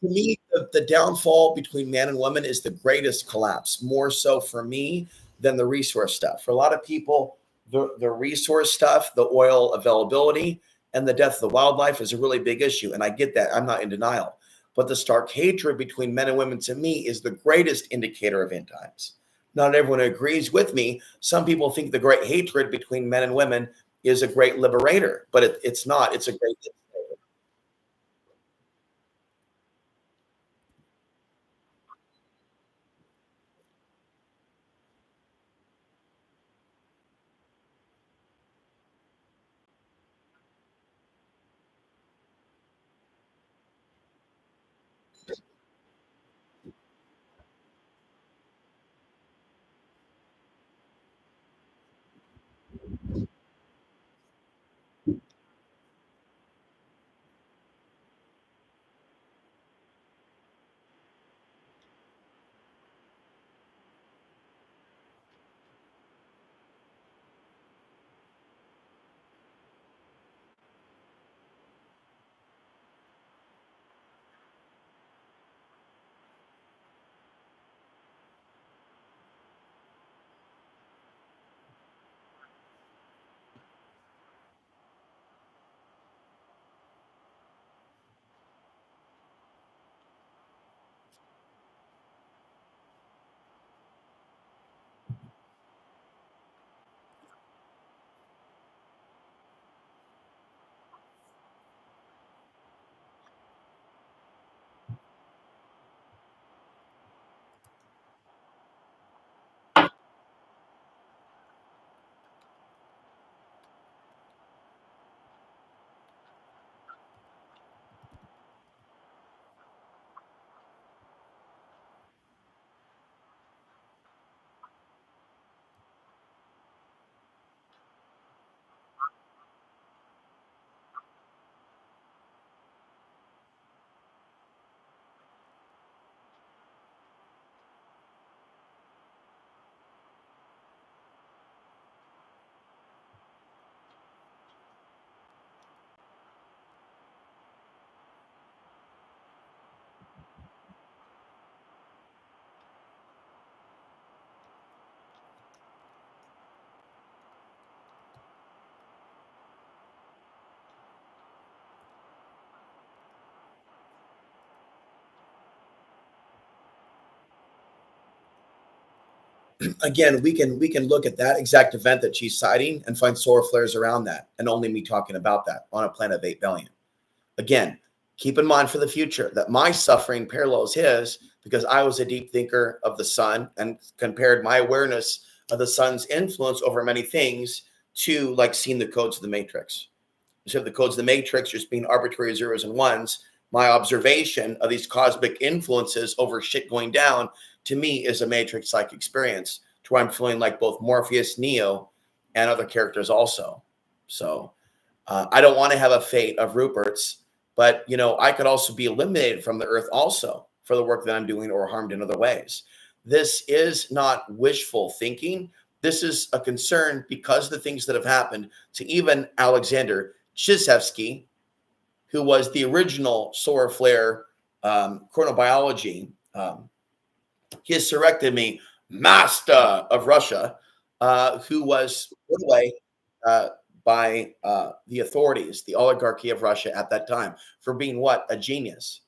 To me, the downfall between man and woman is the greatest collapse, more so for me than the resource stuff. For a lot of people, the resource stuff, the oil availability, and the death of the wildlife is a really big issue. And I get that. I'm not in denial. But the stark hatred between men and women to me is the greatest indicator of end times. Not everyone agrees with me. Some people think the great hatred between men and women is a great liberator, but it's not. It's a great. Again, we can look at that exact event that she's citing and find solar flares around that, and only me talking about that on a planet of 8 billion. Again, keep in mind for the future that my suffering parallels his, because I was a deep thinker of the sun and compared my awareness of the sun's influence over many things to like seeing the codes of the matrix. Instead of the codes of the matrix just being arbitrary zeros and ones, my observation of these cosmic influences over shit going down to me is a matrix-like experience to where I'm feeling like both Morpheus, Neo, and other characters also. So I don't want to have a fate of Ruppert's, but I could also be eliminated from the earth also for the work that I'm doing or harmed in other ways. This is not wishful thinking. This is a concern because of the things that have happened to even Alexander Chizhevsky, who was the original solar flare chronobiology hysterectomy master of Russia, who was put away by the authorities, the oligarchy of Russia at that time, for being what? A genius.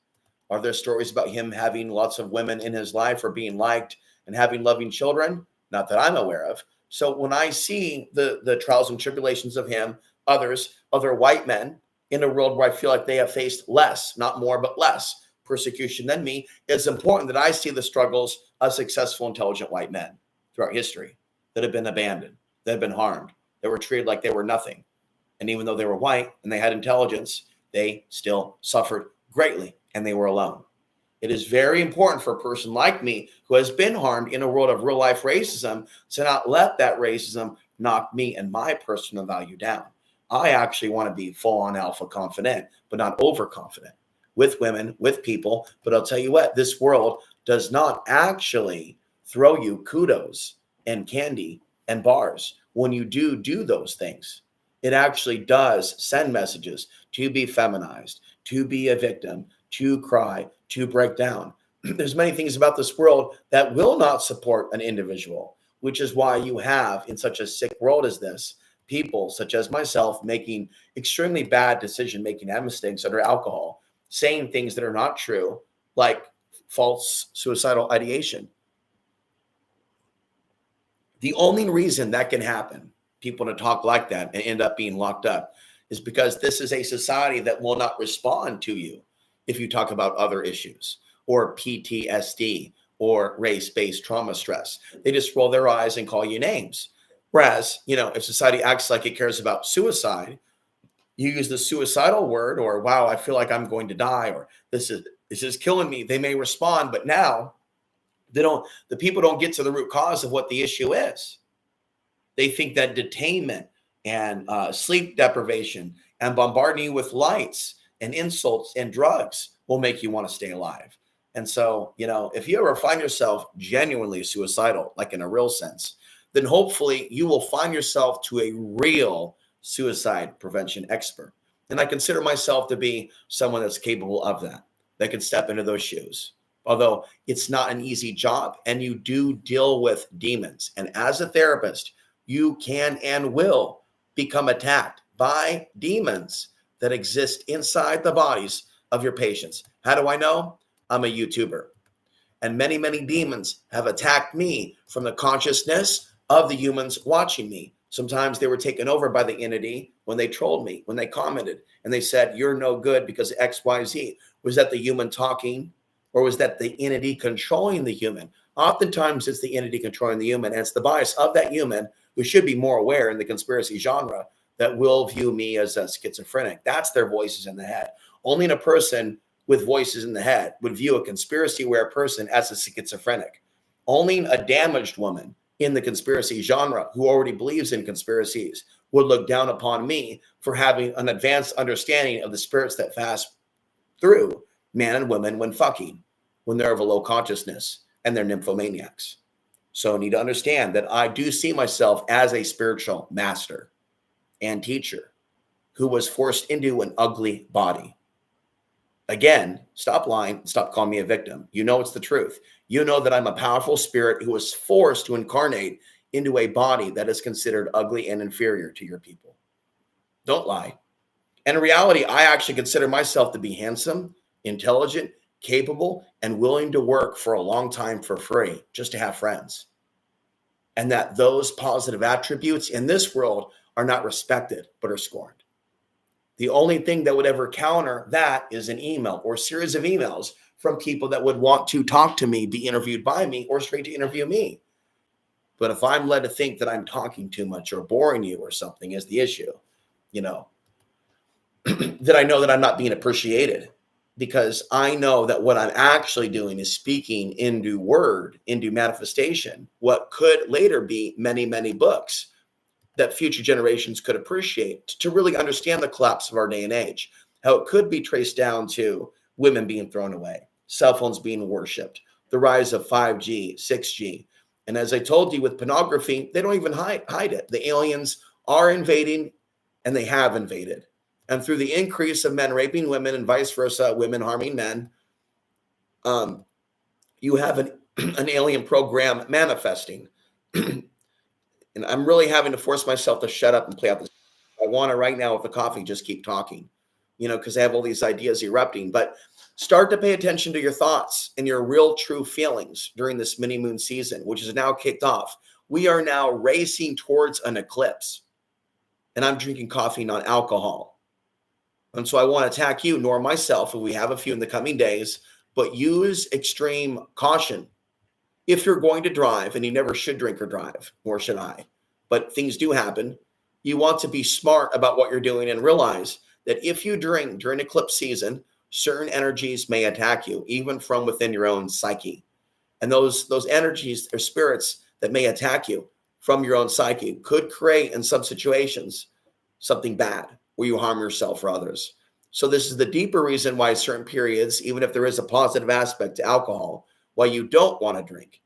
Are there stories about him having lots of women in his life or being liked and having loving children? Not that I'm aware of. So when I see the trials and tribulations of him, other white men in a world where I feel like they have faced less, not more, but less persecution than me, it's important that I see the struggles of successful, intelligent white men throughout history that have been abandoned, that have been harmed, that were treated like they were nothing. And even though they were white and they had intelligence, they still suffered greatly and they were alone. It is very important for a person like me who has been harmed in a world of real life racism to not let that racism knock me and my personal value down. I actually want to be full on alpha confident, but not overconfident with women, with people. But I'll tell you what, this world does not actually throw you kudos and candy and bars when you do those things. It actually does send messages to be feminized, to be a victim, to cry, to break down. There's many things about this world that will not support an individual, which is why you have, in such a sick world as this, people such as myself making extremely bad decision making and mistakes under alcohol, saying things that are not true, like false suicidal ideation. The only reason that can happen, people to talk like that and end up being locked up, is because this is a society that will not respond to you if you talk about other issues or PTSD or race-based trauma stress. They just roll their eyes and call you names. Whereas, if society acts like it cares about suicide, you use the suicidal word, or wow, I feel like I'm going to die, or this is killing me. They may respond, but now the people don't get to the root cause of what the issue is. They think that detainment and sleep deprivation and bombarding you with lights and insults and drugs will make you want to stay alive. And so, if you ever find yourself genuinely suicidal, like in a real sense, then hopefully you will find yourself to a real suicide prevention expert. And I consider myself to be someone that's capable of that can step into those shoes. Although it's not an easy job, and you do deal with demons. And as a therapist, you can and will become attacked by demons that exist inside the bodies of your patients. How do I know? I'm a YouTuber. And many, many demons have attacked me from the consciousness of the humans watching me. Sometimes they were taken over by the entity when they trolled me, when they commented, and they said, you're no good because X, Y, Z. Was that the human talking, or was that the entity controlling the human? Oftentimes it's the entity controlling the human, and it's the bias of that human who should be more aware in the conspiracy genre that will view me as a schizophrenic. That's their voices in the head. Only a person with voices in the head would view a conspiracy-aware person as a schizophrenic. Only a damaged woman in the conspiracy genre who already believes in conspiracies would look down upon me for having an advanced understanding of the spirits that pass through man and women when fucking, when they're of a low consciousness and they're nymphomaniacs. So I need to understand that I do see myself as a spiritual master and teacher who was forced into an ugly body. Again, stop lying, stop calling me a victim. You know it's the truth. You know that I'm a powerful spirit who was forced to incarnate into a body that is considered ugly and inferior to your people. Don't lie. And in reality, I actually consider myself to be handsome, intelligent, capable, and willing to work for a long time for free just to have friends. And that those positive attributes in this world are not respected, but are scorned. The only thing that would ever counter that is an email or series of emails from people that would want to talk to me, be interviewed by me, or straight to interview me. But if I'm led to think that I'm talking too much or boring you or something is the issue, that I know that I'm not being appreciated, because I know that what I'm actually doing is speaking into word, into manifestation, what could later be many, many books that future generations could appreciate to really understand the collapse of our day and age, how it could be traced down to women being thrown away, cell phones being worshipped, the rise of 5G, 6G. And as I told you with pornography, they don't even hide it. The aliens are invading, and they have invaded. And through the increase of men raping women and vice versa, women harming men, you have an alien program manifesting. And I'm really having to force myself to shut up and play out this. I want to right now with the coffee just keep talking, because I have all these ideas erupting. But start to pay attention to your thoughts and your real true feelings during this mini moon season, which is now kicked off. We are now racing towards an eclipse. And I'm drinking coffee, not alcohol. And so I want to attack you, nor myself, and we have a few in the coming days, but use extreme caution. If you're going to drive, and you never should drink or drive, nor should I, but things do happen, you want to be smart about what you're doing and realize that if you drink during eclipse season, certain energies may attack you, even from within your own psyche. And those energies or spirits that may attack you from your own psyche could create, in some situations, something bad where you harm yourself or others. So this is the deeper reason why certain periods, even if there is a positive aspect to alcohol, why you don't want to drink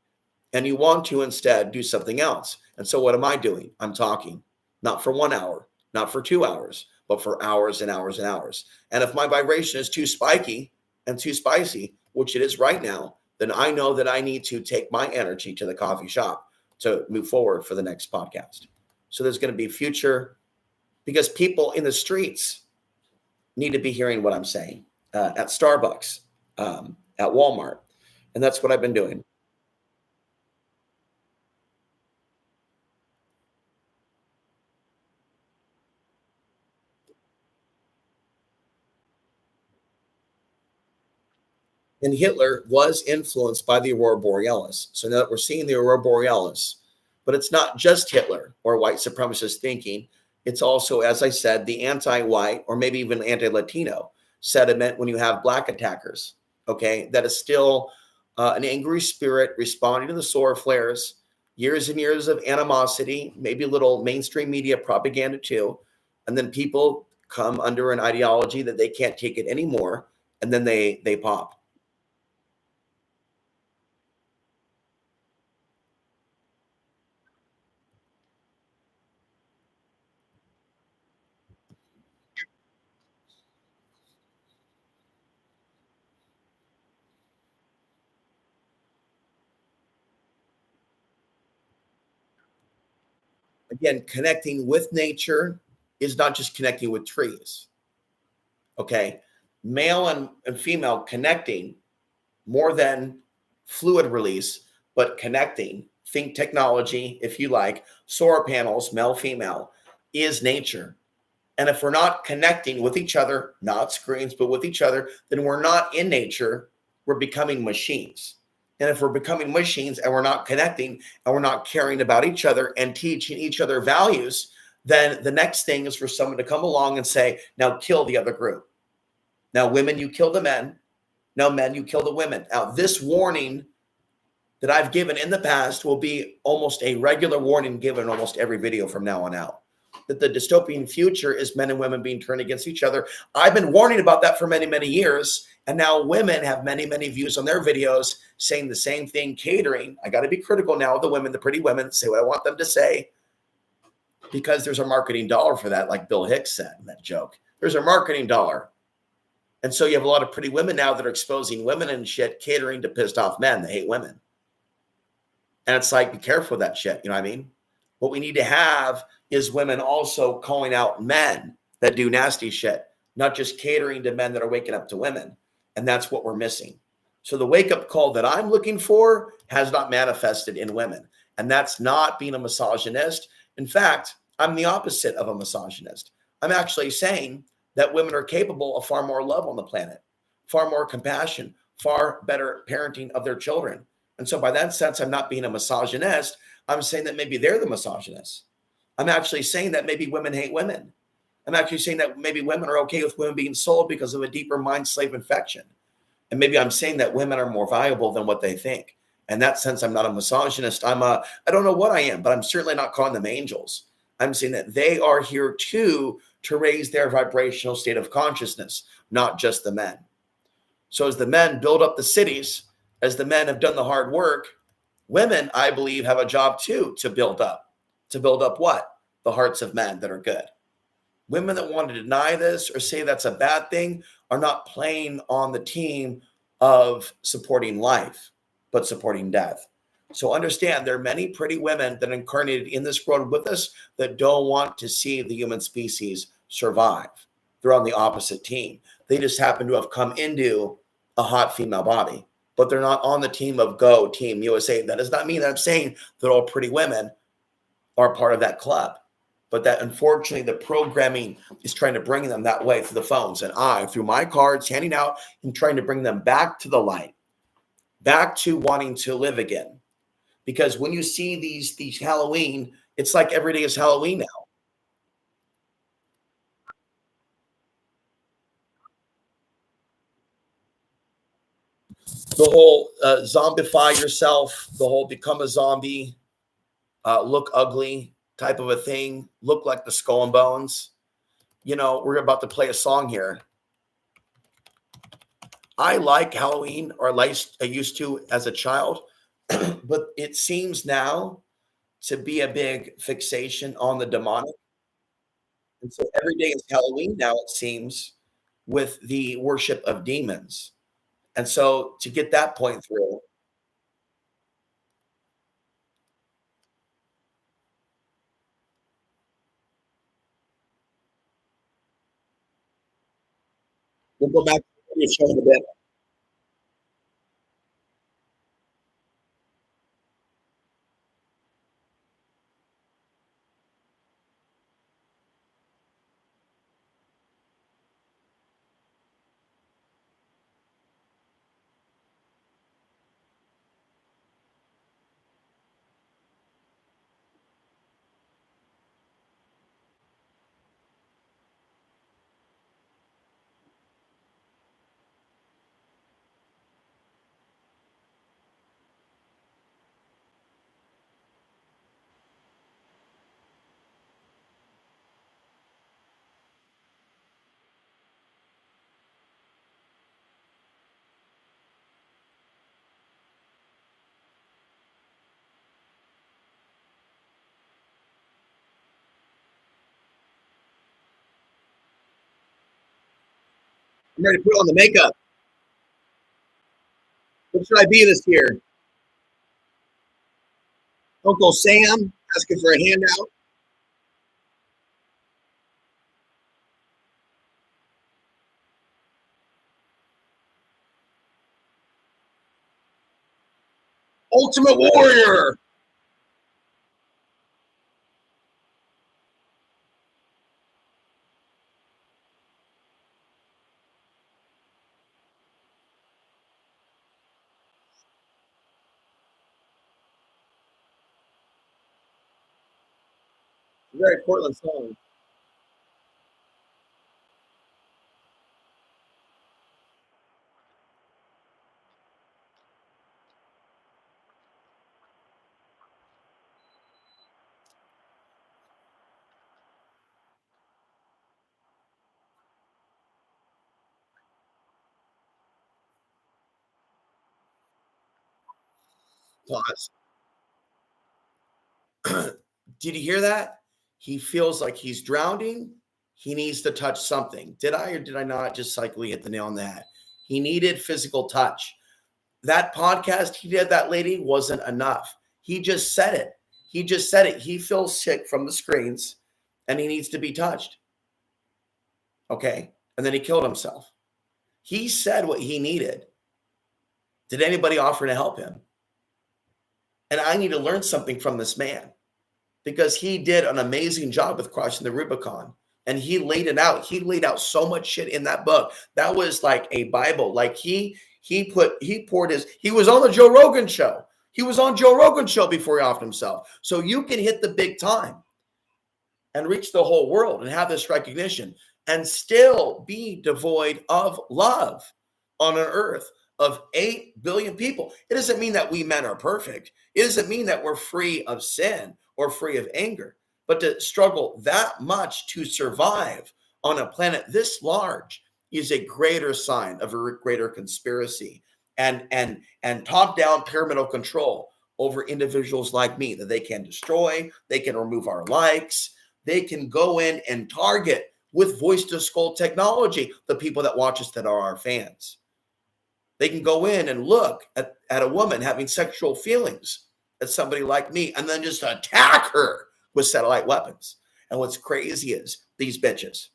and you want to instead do something else. And so what am I doing? I'm talking, not for 1 hour, not for 2 hours, but for hours and hours and hours. And if my vibration is too spiky and too spicy, which it is right now, then I know that I need to take my energy to the coffee shop to move forward for the next podcast. So there's going to be future, because people in the streets need to be hearing what I'm saying at Starbucks, at Walmart. And that's what I've been doing. And Hitler was influenced by the Aurora Borealis. So now that we're seeing the Aurora Borealis, but it's not just Hitler or white supremacist thinking. It's also, as I said, the anti-white or maybe even anti-Latino sentiment when you have black attackers. Okay, that is still an angry spirit responding to the solar flares, years and years of animosity, maybe a little mainstream media propaganda too, and then people come under an ideology that they can't take it anymore, and then they pop. Again, connecting with nature is not just connecting with trees. Okay. Male and female connecting more than fluid release, but connecting, think technology, if you like, solar panels, male, female, is nature. And if we're not connecting with each other, not screens, but with each other, then we're not in nature. We're becoming machines. And if we're becoming machines and we're not connecting and we're not caring about each other and teaching each other values, then the next thing is for someone to come along and say, now kill the other group. Now, women, you kill the men. Now, men, you kill the women. Now, this warning that I've given in the past will be almost a regular warning given in almost every video from now on out. That the dystopian future is men and women being turned against each other. I've been warning about that for many, many years. And now women have many, many views on their videos saying the same thing, catering. I got to be critical now of the women, the pretty women, say what I want them to say, because there's a marketing dollar for that, like Bill Hicks said in that joke. There's a marketing dollar. And so you have a lot of pretty women now that are exposing women and shit, catering to pissed off men that hate women. And it's like, be careful with that shit. You know what I mean? What we need to have is women also calling out men that do nasty shit, not just catering to men that are waking up to women. And that's what we're missing. So the wake up call that I'm looking for has not manifested in women. And that's not being a misogynist. In fact, I'm the opposite of a misogynist. I'm actually saying that women are capable of far more love on the planet, far more compassion, far better parenting of their children. And so by that sense, I'm not being a misogynist. I'm saying that maybe they're the misogynists. I'm actually saying that maybe women hate women. I'm actually saying that maybe women are okay with women being sold because of a deeper mind slave infection. And maybe I'm saying that women are more valuable than what they think. In that sense, I'm not a misogynist. I don't know what I am, but I'm certainly not calling them angels. I'm saying that they are here too to raise their vibrational state of consciousness, not just the men. So as the men build up the cities, as the men have done the hard work, women, I believe, have a job too to build up. To build up what? The hearts of men that are good. Women that want to deny this or say that's a bad thing are not playing on the team of supporting life, but supporting death. So understand there are many pretty women that incarnated in this world with us that don't want to see the human species survive. They're on the opposite team. They just happen to have come into a hot female body, but they're not on the team of Go Team USA. That does not mean that I'm saying that all pretty women are part of that club, but that unfortunately the programming is trying to bring them that way through the phones. And I, through my cards, handing out and trying to bring them back to the light, back to wanting to live again. Because when you see these Halloween, it's like every day is Halloween now. The whole zombify yourself, the whole become a zombie, look ugly type of a thing, look like the Skull and Bones. You know, we're about to play a song here. I like Halloween, or at least I used to as a child, but it seems now to be a big fixation on the demonic. And so every day is Halloween now, it seems, with the worship of demons. And so to get that point through, we'll go back to your show in a bit. I'm ready to put on the makeup. What should I be this year? Uncle Sam asking for a handout. Ultimate Warrior. Very Portland song. Pause. Did you hear that? He feels like he's drowning. He needs to touch something. Did I or did I not just cyclically hit the nail on the head? He needed physical touch. That podcast he did, that lady, wasn't enough. He just said it. He just said it. He feels sick from the screens and he needs to be touched. Okay. And then he killed himself. He said what he needed. Did anybody offer to help him? And I need to learn something from this man because he did an amazing job with crossing the Rubicon. And he laid it out. He laid out so much shit in that book. That was like a Bible. Like he poured his, he was on the Joe Rogan show. He was on Joe Rogan show before he offed himself. So you can hit the big time and reach the whole world and have this recognition and still be devoid of love on an earth of 8 billion people. It doesn't mean that we men are perfect. It doesn't mean that we're free of sin or free of anger. But to struggle that much to survive on a planet this large is a greater sign of a greater conspiracy and top-down pyramidal control over individuals like me that they can destroy, they can remove our likes, they can go in and target with voice-to-skull technology the people that watch us that are our fans. They can go in and look at a woman having sexual feelings at somebody like me and then just attack her with satellite weapons. And what's crazy is these bitches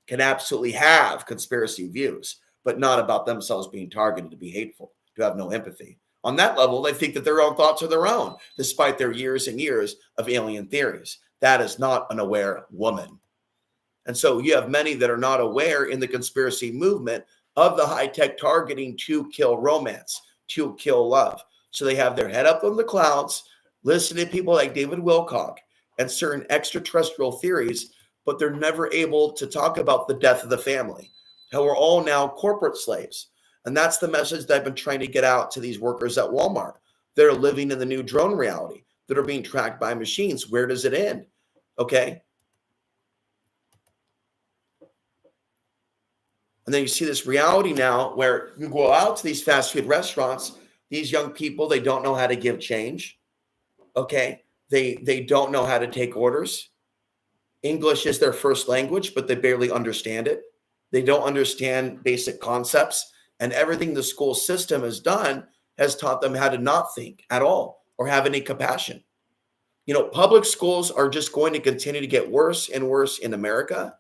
can absolutely have conspiracy views, but not about themselves being targeted to be hateful, to have no empathy. On that level, they think that their own thoughts are their own, despite their years and years of alien theories. That is not an aware woman. And so you have many that are not aware in the conspiracy movement of the high-tech targeting to kill romance, to kill love. So they have their head up in the clouds, listening to people like David Wilcock and certain extraterrestrial theories, but they're never able to talk about the death of the family, how we're all now corporate slaves. And that's the message that I've been trying to get out to these workers at Walmart. They're living in the new drone reality that are being tracked by machines. Where does it end? Okay. And then you see this reality now where you go out to these fast food restaurants, these young people, they don't know how to give change. Okay. They don't know how to take orders. English is their first language, but they barely understand it. They don't understand basic concepts. And everything the school system has done has taught them how to not think at all or have any compassion. Public schools are just going to continue to get worse and worse in America.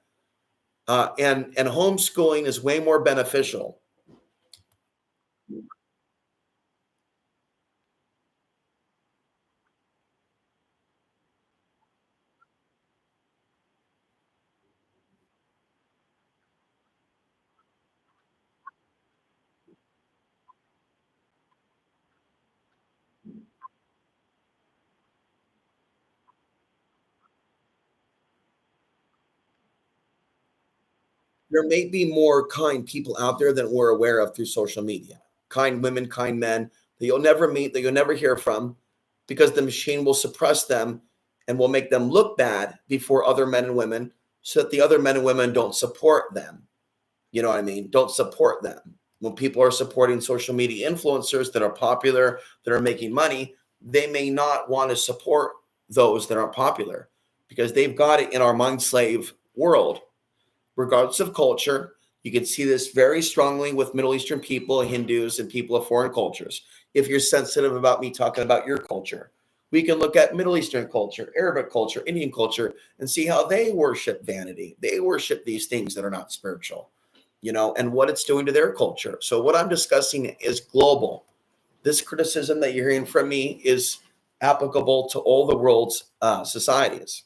And homeschooling is way more beneficial. There may be more kind people out there than we're aware of through social media. Kind women, kind men that you'll never meet, that you'll never hear from, because the machine will suppress them and will make them look bad before other men and women so that the other men and women don't support them. You know what I mean? Don't support them. When people are supporting social media influencers that are popular, that are making money, they may not want to support those that aren't popular because they've got it in our mind slave world regardless of culture. You can see this very strongly with Middle Eastern people, Hindus, and people of foreign cultures. If you're sensitive about me talking about your culture, we can look at Middle Eastern culture, Arabic culture, Indian culture, and see how they worship vanity. They worship these things that are not spiritual, and what it's doing to their culture. So, what I'm discussing is global. This criticism that you're hearing from me is applicable to all the world's societies.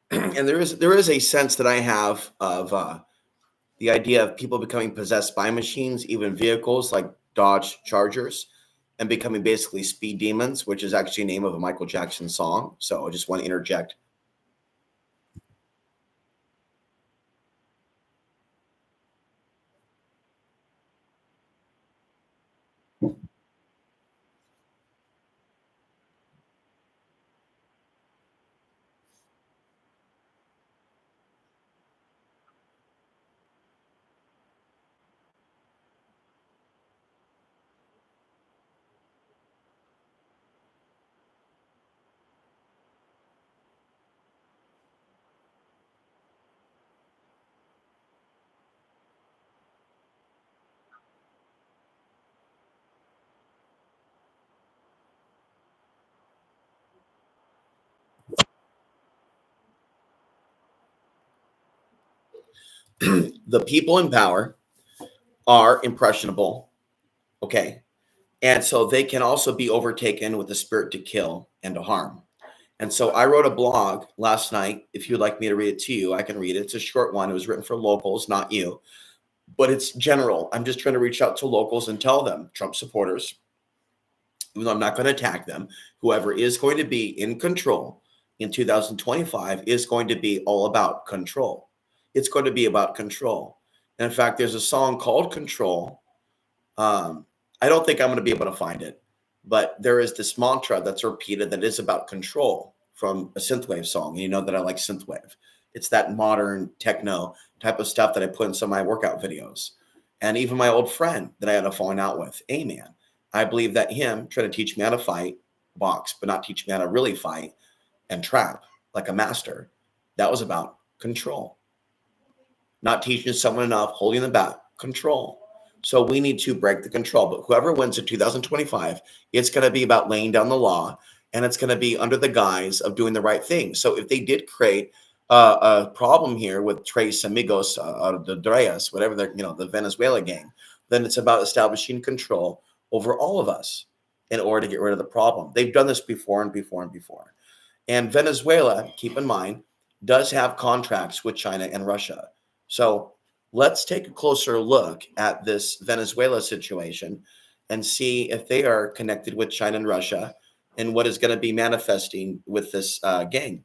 And there is a sense that I have of the idea of people becoming possessed by machines, even vehicles like Dodge Chargers, and becoming basically speed demons, which is actually a name of a Michael Jackson song. So I just want to interject. The people in power are impressionable, okay, and so they can also be overtaken with the spirit to kill and to harm. And so I wrote a blog last night. If you'd like me to read it to you, I can read it. It's a short one. It was written for locals, not you, but it's general. I'm just trying to reach out to locals and tell them, Trump supporters, even though I'm not going to attack them, whoever is going to be in control in 2025 is going to be all about control. It's going to be about control. And in fact, there's a song called Control. I don't think I'm going to be able to find it, but there is this mantra that's repeated that is about control from a synthwave song. And you know that I like synthwave. It's that modern techno type of stuff that I put in some of my workout videos. And even my old friend that I had a falling out with, A-Man, I believe that him trying to teach me how to fight, box, but not teach me how to really fight and trap like a master, that was about control. Not teaching someone enough, holding them back, control. So we need to break the control. But whoever wins in 2025, it's going to be about laying down the law, and it's going to be under the guise of doing the right thing. So if they did create a problem here with Tres Amigos, the Dreas, whatever they're, the Venezuela gang, then it's about establishing control over all of us in order to get rid of the problem. They've done this before and before and before. And Venezuela, keep in mind, does have contracts with China and Russia. So let's take a closer look at this Venezuela situation and see if they are connected with China and Russia and what is going to be manifesting with this gang.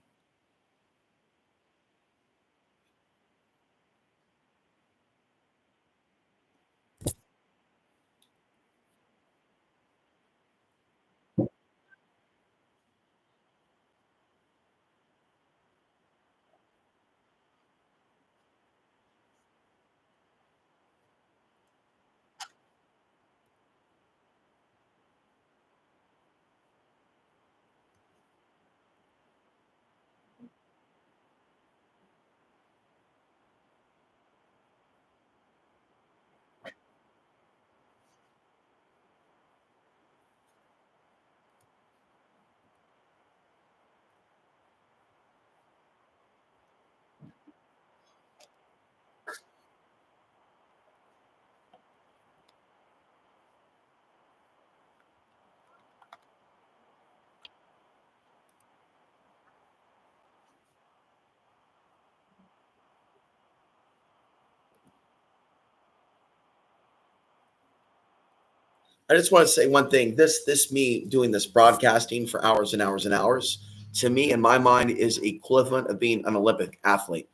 I just want to say one thing. This me doing this broadcasting for hours and hours and hours, to me, in my mind, is equivalent of being an Olympic athlete.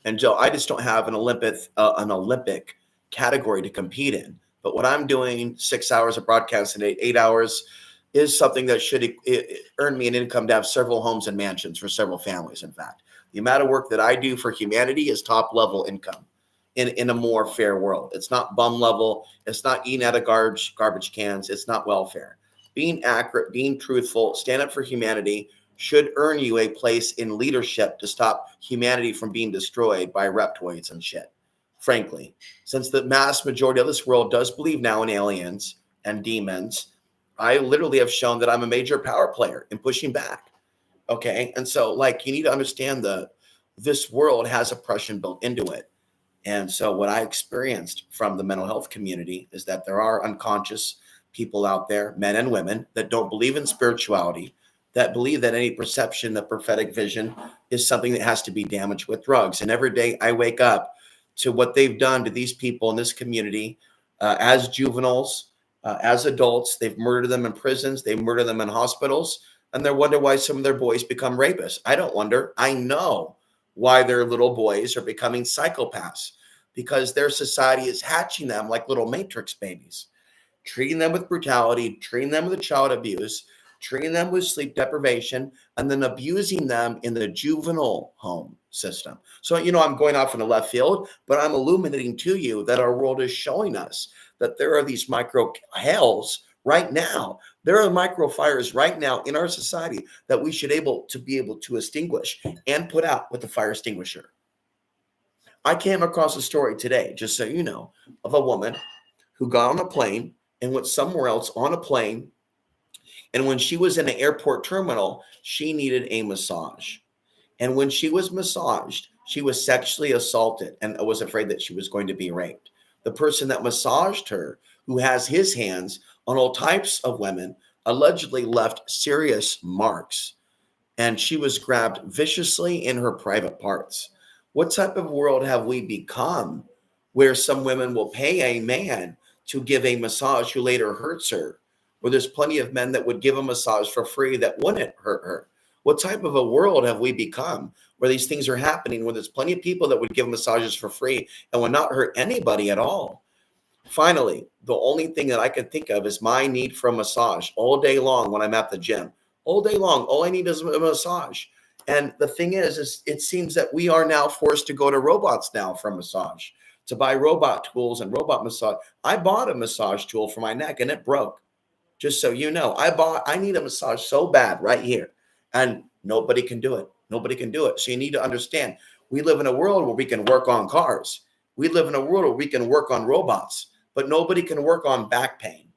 And Joe, I just don't have an Olympic category to compete in. But what I'm doing, 6 hours of broadcasting, 8 hours, is something that should earn me an income to have several homes and mansions for several families. In fact, the amount of work that I do for humanity is top level income. in a more fair world. It's not bum level. It's not eating out of garbage cans. It's not welfare. Being accurate, being truthful, stand up for humanity should earn you a place in leadership to stop humanity from being destroyed by reptoids and shit. Frankly, since the mass majority of this world does believe now in aliens and demons, I literally have shown that I'm a major power player in pushing back. Okay. And so, like, you need to understand this world has oppression built into it. And so, what I experienced from the mental health community is that there are unconscious people out there, men and women, that don't believe in spirituality, that believe that any perception of prophetic vision is something that has to be damaged with drugs. And every day I wake up to what they've done to these people in this community as juveniles, as adults. They've murdered them in prisons, they murder them in hospitals, and they wonder why some of their boys become rapists. I don't wonder. I know why their little boys are becoming psychopaths, because their society is hatching them like little matrix babies, treating them with brutality, treating them with child abuse, treating them with sleep deprivation, and then abusing them in the juvenile home system. So, I'm going off in the left field, but I'm illuminating to you that our world is showing us that there are these micro hells right now. There are micro fires right now in our society that we should be able to extinguish and put out with the fire extinguisher. I came across a story today, just so you know, of a woman who got on a plane and went somewhere else on a plane. And when she was in an airport terminal, she needed a massage. And when she was massaged, she was sexually assaulted and was afraid that she was going to be raped. The person that massaged her, who has his hands on all types of women, allegedly left serious marks. And she was grabbed viciously in her private parts. What type of world have we become where some women will pay a man to give a massage who later hurts her? Where there's plenty of men that would give a massage for free that wouldn't hurt her. What type of a world have we become where these things are happening, where there's plenty of people that would give massages for free and would not hurt anybody at all? Finally, the only thing that I can think of is my need for a massage all day long when I'm at the gym. All day long, all I need is a massage. And the thing is it seems that we are now forced to go to robots now for a massage, to buy robot tools and robot massage. I bought a massage tool for my neck and it broke. Just so you know, I need a massage so bad right here, and nobody can do it. Nobody can do it. So you need to understand, we live in a world where we can work on cars. We live in a world where we can work on robots, but nobody can work on back pain.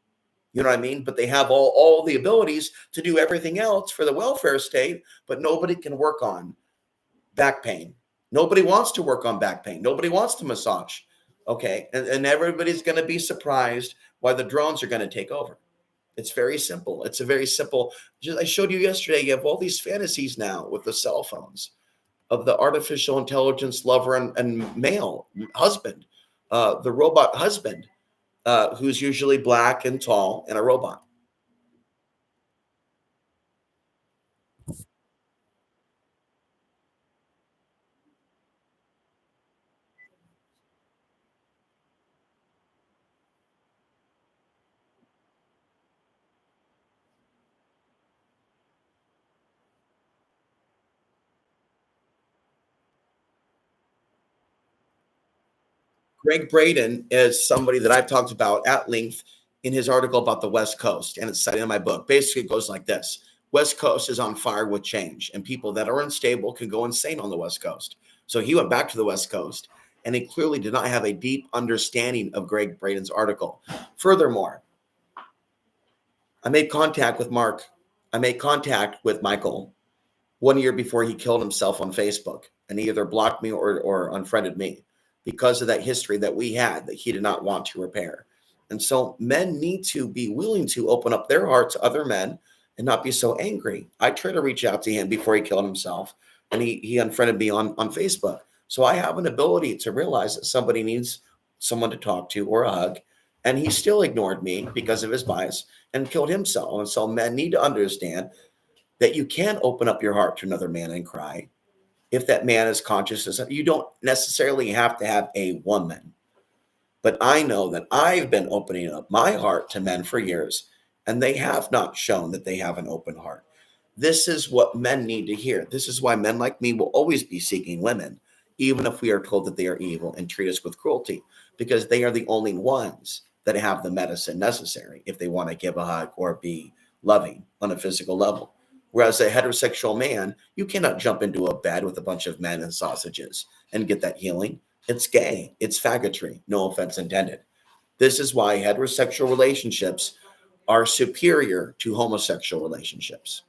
You know what I mean? But they have all the abilities to do everything else for the welfare state, but nobody can work on back pain. Nobody wants to work on back pain. Nobody wants to massage. Okay. And everybody's going to be surprised why the drones are going to take over. It's very simple. It's a very simple. I showed you yesterday, you have all these fantasies now with the cell phones of the artificial intelligence lover and male husband, the robot husband, who's usually black and tall and a robot. Greg Braden is somebody that I've talked about at length in his article about the West Coast, and it's cited in my book. Basically, it goes like this: West Coast is on fire with change, and people that are unstable can go insane on the West Coast. So he went back to the West Coast, and he clearly did not have a deep understanding of Greg Braden's article. Furthermore, I made contact with Mark. I made contact with Michael 1 year before he killed himself on Facebook, and he either blocked me or unfriended me because of that history that we had that he did not want to repair. And so men need to be willing to open up their heart to other men and not be so angry. I tried to reach out to him before he killed himself, and he unfriended me on Facebook. So I have an ability to realize that somebody needs someone to talk to or a hug, and he still ignored me because of his bias and killed himself. And so men need to understand that you can open up your heart to another man and cry. If that man is conscious, you don't necessarily have to have a woman. But I know that I've been opening up my heart to men for years, and they have not shown that they have an open heart. This is what men need to hear. This is why men like me will always be seeking women, even if we are told that they are evil and treat us with cruelty, because they are the only ones that have the medicine necessary if they want to give a hug or be loving on a physical level. Whereas a heterosexual man, you cannot jump into a bed with a bunch of men and sausages and get that healing. It's gay. It's faggotry. No offense intended. This is why heterosexual relationships are superior to homosexual relationships.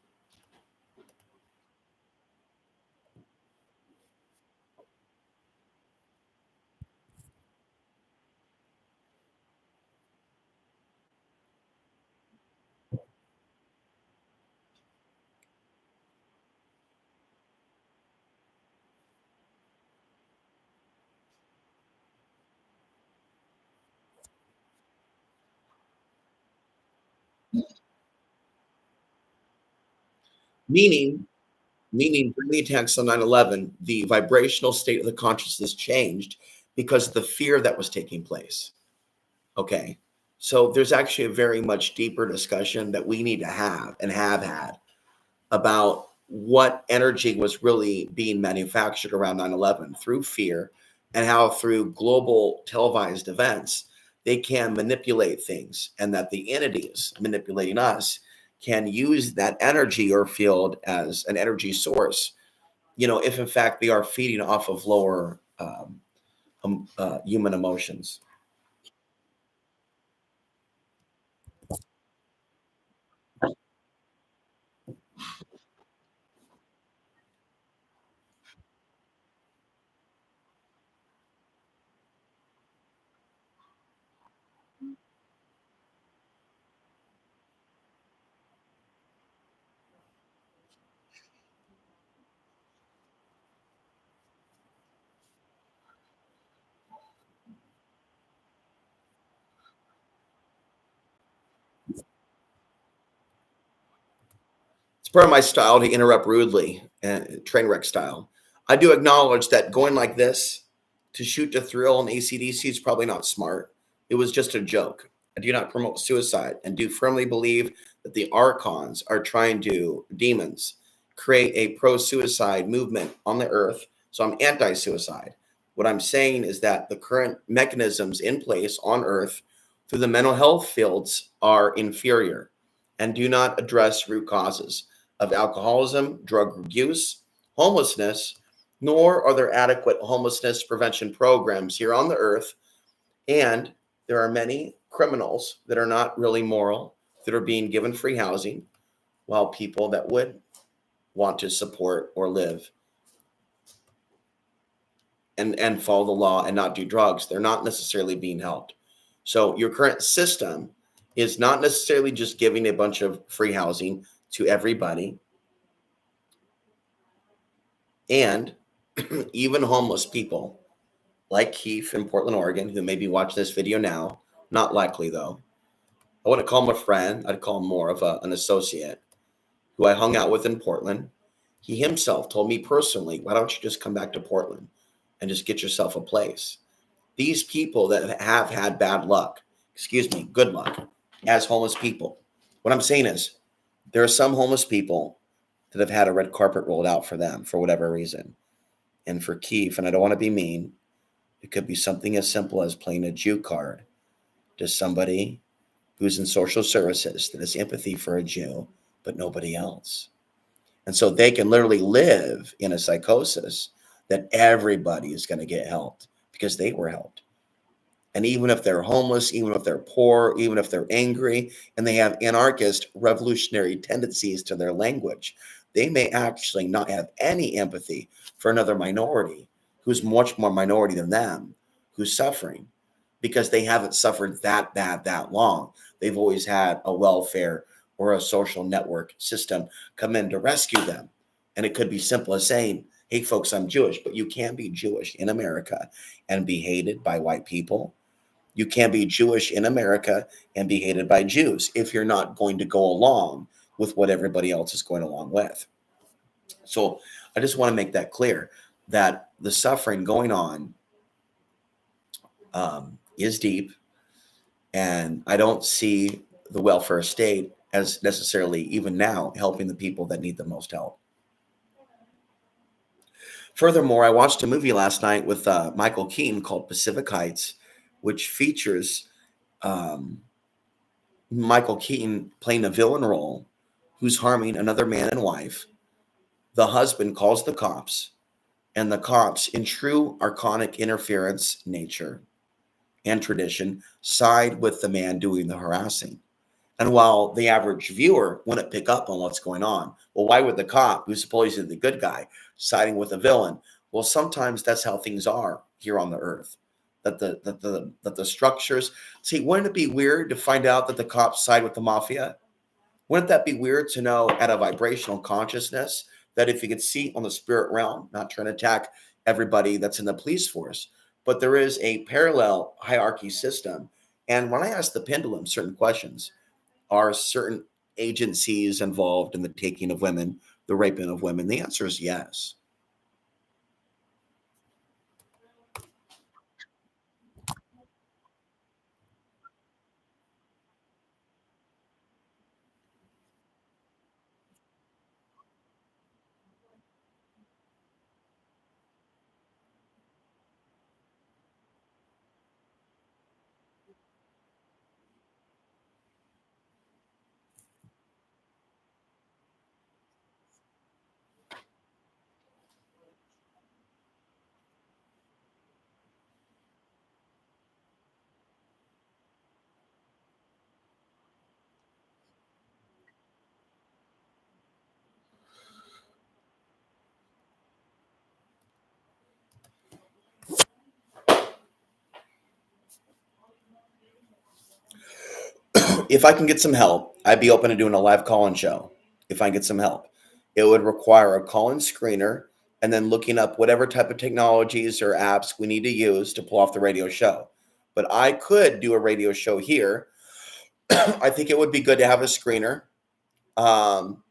Meaning, meaning during the attacks on 9/11, the vibrational state of the consciousness changed because of the fear that was taking place. Okay. So there's actually a very much deeper discussion that we need to have and have had about what energy was really being manufactured around 9/11 through fear, and how through global televised events they can manipulate things, and that the entities manipulating us can use that energy or field as an energy source, if in fact they are feeding off of lower human emotions. It's part of my style to interrupt rudely and train wreck style. I do acknowledge that going like this to shoot to thrill and ACDC is probably not smart. It was just a joke. I do not promote suicide and do firmly believe that the archons are trying to, demons, create a pro suicide movement on the earth. So I'm anti suicide. What I'm saying is that the current mechanisms in place on earth through the mental health fields are inferior and do not address root causes of alcoholism, drug use, homelessness, nor are there adequate homelessness prevention programs here on the earth. And there are many criminals that are not really moral that are being given free housing, while people that would want to support or live and follow the law and not do drugs, they're not necessarily being helped. So your current system is not necessarily just giving a bunch of free housing to everybody. And even homeless people like Keith in Portland, Oregon, who maybe watch this video now, not likely though. I wouldn't call him a friend. I'd call him more of an associate who I hung out with in Portland. He himself told me personally, why don't you just come back to Portland and just get yourself a place? These people that have had bad luck, excuse me, good luck as homeless people. What I'm saying is there are some homeless people that have had a red carpet rolled out for them for whatever reason. And for Keith, and I don't want to be mean, it could be something as simple as playing a Jew card to somebody who's in social services that has empathy for a Jew, but nobody else. And so they can literally live in a psychosis that everybody is going to get helped because they were helped. And even if they're homeless, even if they're poor, even if they're angry, and they have anarchist revolutionary tendencies to their language, they may actually not have any empathy for another minority who's much more minority than them, who's suffering, because they haven't suffered that bad that long. They've always had a welfare or a social network system come in to rescue them. And it could be simple as saying, hey, folks, I'm Jewish, but you can't be Jewish in America and be hated by white people. You can't be Jewish in America and be hated by Jews if you're not going to go along with what everybody else is going along with. So I just want to make that clear that the suffering going on is deep, and I don't see the welfare state as necessarily even now helping the people that need the most help. Furthermore, I watched a movie last night with Michael Keaton called Pacific Heights, which features um, Michael Keaton playing a villain role who's harming another man and wife. The husband calls the cops, and the cops, in true archonic interference nature and tradition, side with the man doing the harassing. And while the average viewer wouldn't pick up on what's going on, well, why would the cop, who's supposedly the good guy, siding with a villain? Well, sometimes that's how things are here on the earth. That the structures. See, wouldn't it be weird to find out that the cops side with the mafia? Wouldn't that be weird to know at a vibrational consciousness that if you could see on the spirit realm, not trying to attack everybody that's in the police force, but there is a parallel hierarchy system. And when I ask the pendulum certain questions, are certain agencies involved in the taking of women, the raping of women? The answer is yes. If I can get some help, I'd be open to doing a live call-in show. If I get some help, it would require a call-in screener and then looking up whatever type of technologies or apps we need to use to pull off the radio show. But I could do a radio show here. I think it would be good to have a screener. Um,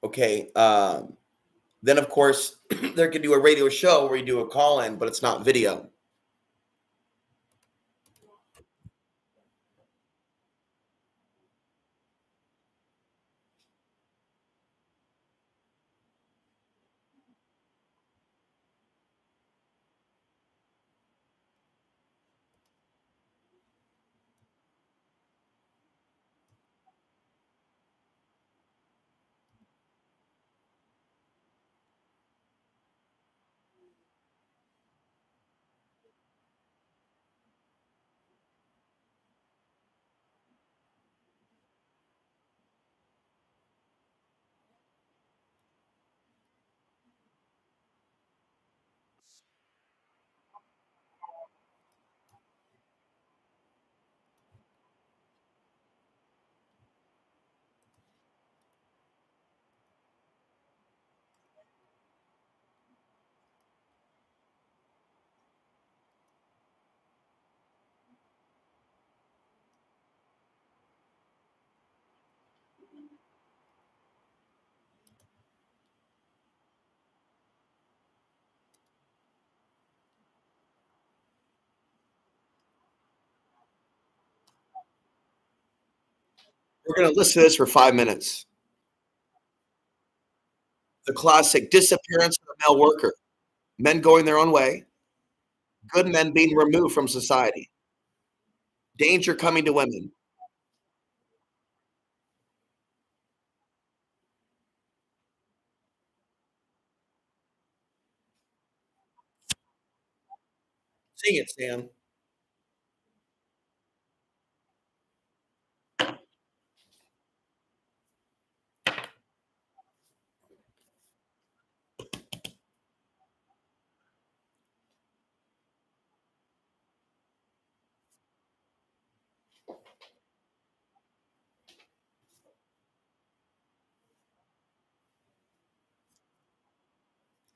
okay. Then, of course, there could do a radio show where you do a call-in, but it's not video. We're going to listen to this for 5 minutes. The classic disappearance of the male worker, men going their own way, good men being removed from society, danger coming to women. Sing it, Sam.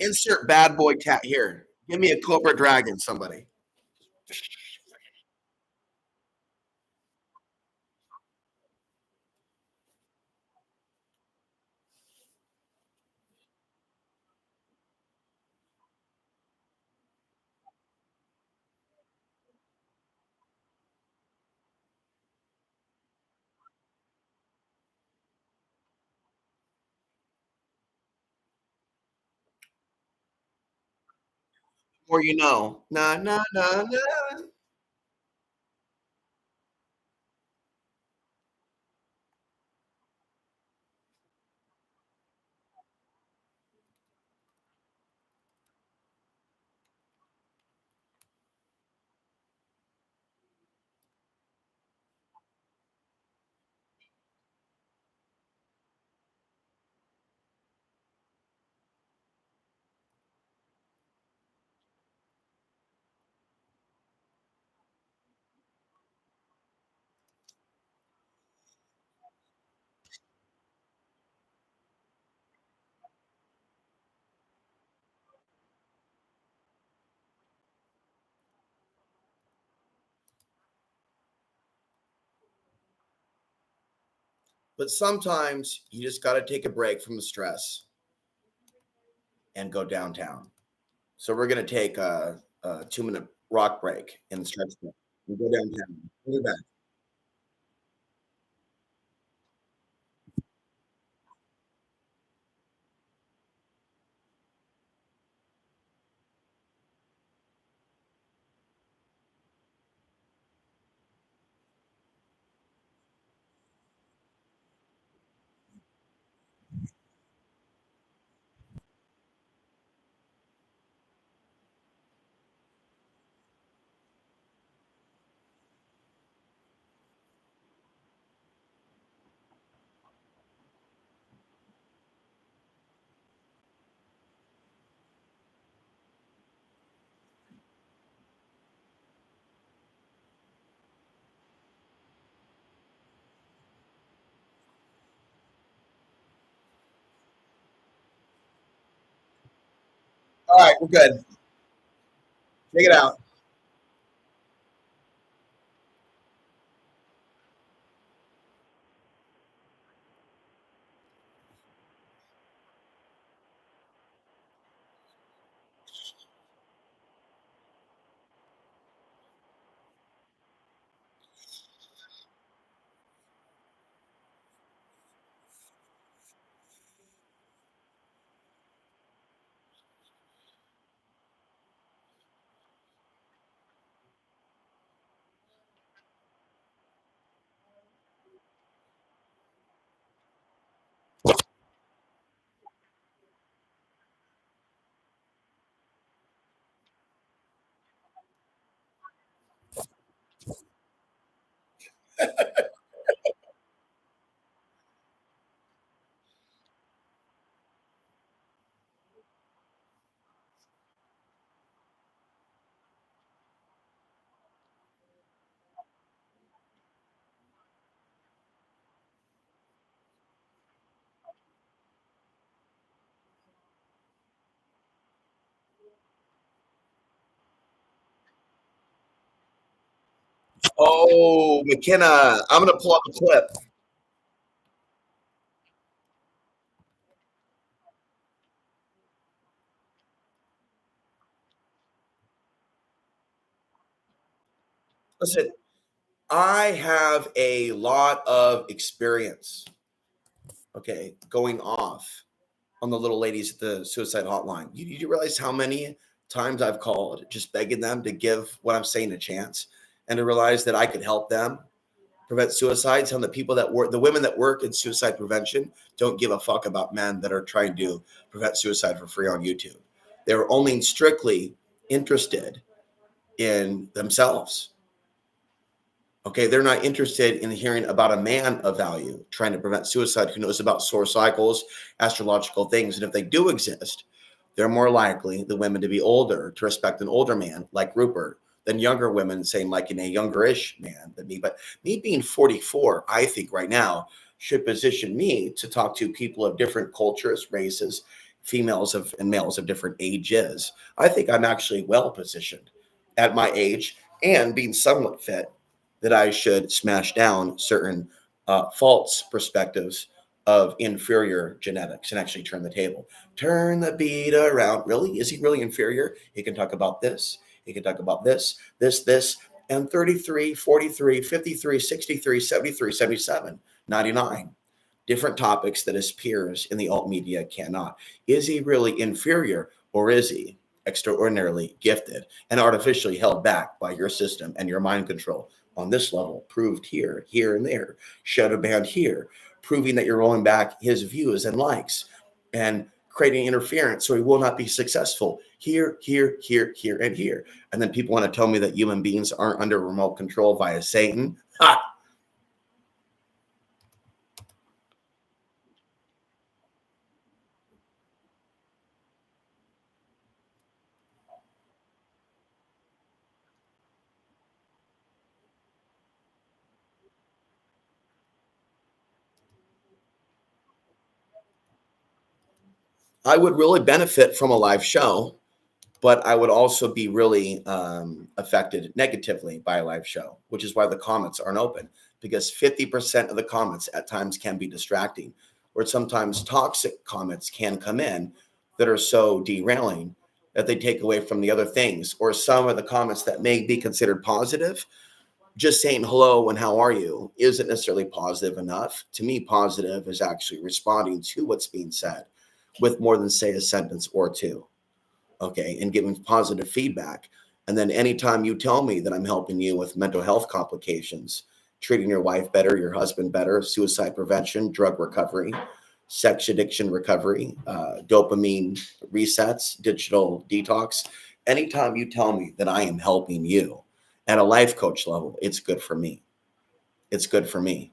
Insert bad boy cat here. Give me a Cobra Dragon, somebody. More you know. Na na na na. But sometimes you just got to take a break from the stress and go downtown. So we're going to take a 2 minute rock break in the stretch. We go downtown. We'll be back. All right, we're good. Take it out. Oh, McKenna, I'm going to pull up a clip. Listen, I have a lot of experience, okay, going off on the little ladies at the suicide hotline. You realize how many times I've called just begging them to give what I'm saying a chance and to realize that I could help them prevent suicide. Some of the people that work, the women that work in suicide prevention, don't give a fuck about men that are trying to prevent suicide for free on YouTube. They're only strictly interested in themselves. Okay, they're not interested in hearing about a man of value trying to prevent suicide who knows about solar cycles, astrological things. And if they do exist, they're more likely the women to be older, to respect an older man like Ruppert, than younger women, saying like in a younger-ish man than me. But me being 44, I think right now should position me to talk to people of different cultures, races, females of and males of different ages. I think I'm actually well positioned at my age and being somewhat fit that I should smash down certain false perspectives of inferior genetics and actually turn the table. Turn the beat around. Really? Is he really inferior? He can talk about this. He can talk about this, and 33, 43, 53, 63, 73, 77, 99. Different topics that his peers in the alt media cannot. Is he really inferior or is he? extraordinarily gifted and artificially held back by your system and your mind control on this level, proved here, here, and there, shadow banned here, proving that you're rolling back his views and likes and creating interference so he will not be successful here, here, here, here, and here. And then people want to tell me that human beings aren't under remote control via Satan. Ha! I would really benefit from a live show, but I would also be really affected negatively by a live show, which is why the comments aren't open, because 50% of the comments at times can be distracting, or sometimes toxic comments can come in that are so derailing that they take away from the other things, or some of the comments that may be considered positive. Just saying hello and how are you isn't necessarily positive enough. To me, positive is actually responding to what's being said with more than, say, a sentence or two. Okay, and giving positive feedback. And then anytime you tell me that I'm helping you with mental health complications, treating your wife better, your husband better, suicide prevention, drug recovery, sex addiction recovery, dopamine resets, digital detox, anytime you tell me that I am helping you at a life coach level, it's good for me. It's good for me.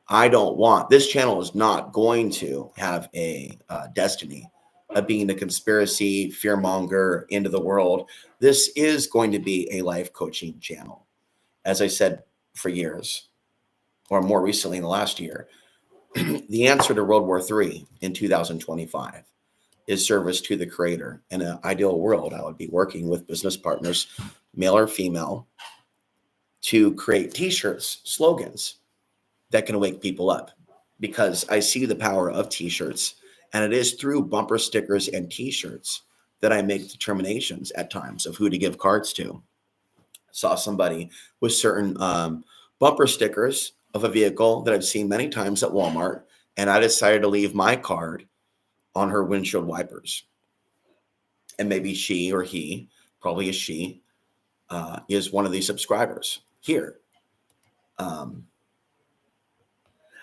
I don't want, this channel is not going to have a destiny of being a conspiracy, fearmonger, end of the world. This is going to be a life coaching channel. As I said for years, or more recently in the last year, the answer to World War III in 2025 is service to the creator. In an ideal world, I would be working with business partners, male or female, to create t-shirts, slogans that can wake people up, because I see the power of t-shirts, and it is through bumper stickers and t-shirts that I make determinations at times of who to give cards to. Saw somebody with certain bumper stickers of a vehicle that I've seen many times at Walmart, and I decided to leave my card on her windshield wipers. And maybe she or he, probably a she, is one of these subscribers here.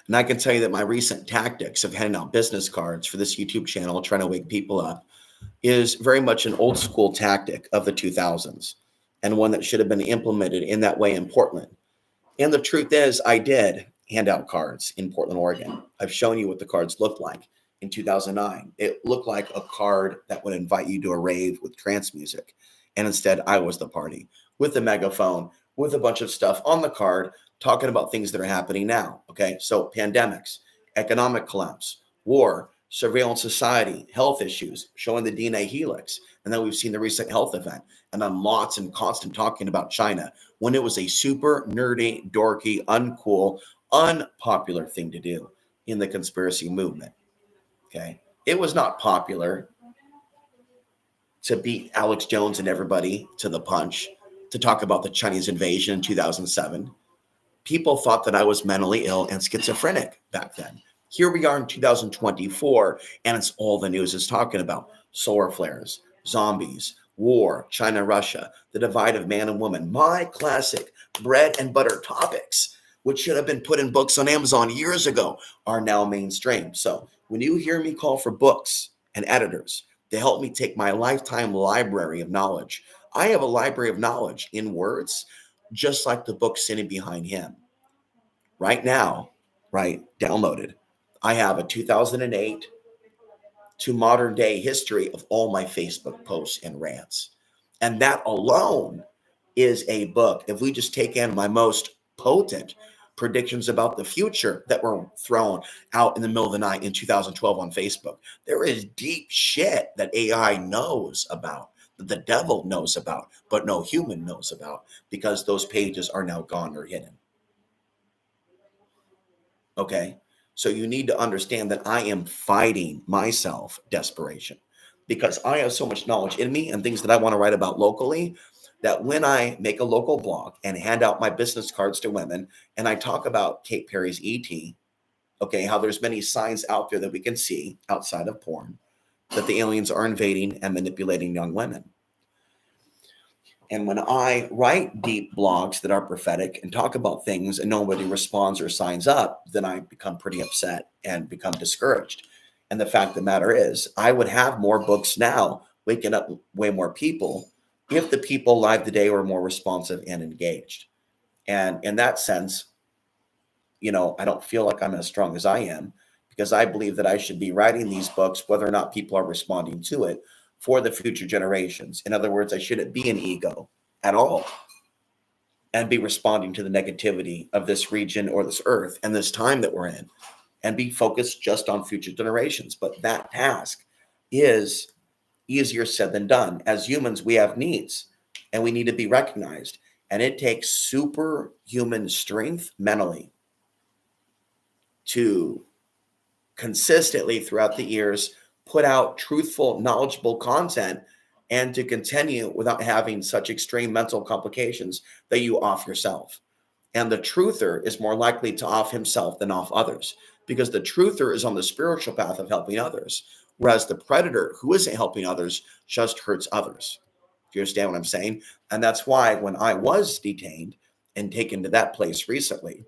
And I can tell you that my recent tactics of handing out business cards for this YouTube channel, trying to wake people up, is very much an old school tactic of the 2000s, and one that should have been implemented in that way in Portland. And the truth is, I did hand out cards in Portland, Oregon. I've shown you what the cards looked like in 2009. It looked like a card that would invite you to a rave with trance music. And instead, I was the party with a megaphone, with a bunch of stuff on the card, talking about things that are happening now. Okay, so pandemics, economic collapse, war, surveillance society, health issues, showing the DNA helix. And then we've seen the recent health event, and then lots and constant talking about China when it was a super nerdy, dorky, uncool, unpopular thing to do in the conspiracy movement. Okay, it was not popular to beat Alex Jones and everybody to the punch, to talk about the Chinese invasion in 2007. People thought that I was mentally ill and schizophrenic back then. Here we are in 2024, and it's all the news is talking about: solar flares, zombies, war, China, Russia, the divide of man and woman. My classic bread and butter topics, which should have been put in books on Amazon years ago, are now mainstream. So when you hear me call for books and editors to help me take my lifetime library of knowledge, I have a library of knowledge in words, just like the book sitting behind him. Right now, right, downloaded, I have a 2008 to modern day history of all my Facebook posts and rants. And that alone is a book. If we just take in my most potent predictions about the future that were thrown out in the middle of the night in 2012 on Facebook, there is deep shit that AI knows about, that the devil knows about, but no human knows about, because those pages are now gone or hidden. Okay. So you need to understand that I am fighting myself desperation, because I have so much knowledge in me and things that I want to write about locally, that when I make a local blog and hand out my business cards to women, and I talk about Kate Perry's ET, okay, how there's many signs out there that we can see outside of porn that the aliens are invading and manipulating young women. And when I write deep blogs that are prophetic and talk about things and nobody responds or signs up, then I become pretty upset and become discouraged. And the fact of the matter is, I would have more books now, waking up way more people, if the people alive today were more responsive and engaged. And in that sense, I don't feel like I'm as strong as I am because I believe that I should be writing these books, whether or not people are responding to it, for the future generations. In other words, I shouldn't be an ego at all and be responding to the negativity of this region or this earth and this time that we're in and be focused just on future generations. But that task is easier said than done. As humans, we have needs and we need to be recognized. And it takes superhuman strength mentally to consistently throughout the years put out truthful, knowledgeable content and to continue without having such extreme mental complications that you off yourself. And the truther is more likely to off himself than off others because the truther is on the spiritual path of helping others, whereas the predator who isn't helping others just hurts others. Do you understand what I'm saying? And that's why when I was detained and taken to that place recently,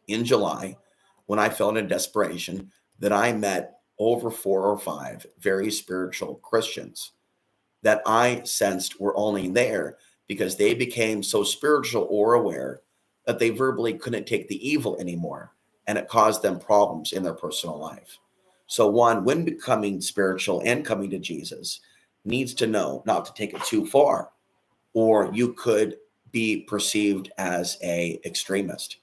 in July, when I felt in desperation, that I met over 4 or 5 very spiritual Christians that I sensed were only there because they became so spiritual or aware that they verbally couldn't take the evil anymore. And it caused them problems in their personal life. So, one, when becoming spiritual and coming to Jesus, needs to know not to take it too far, or you could be perceived as a extremist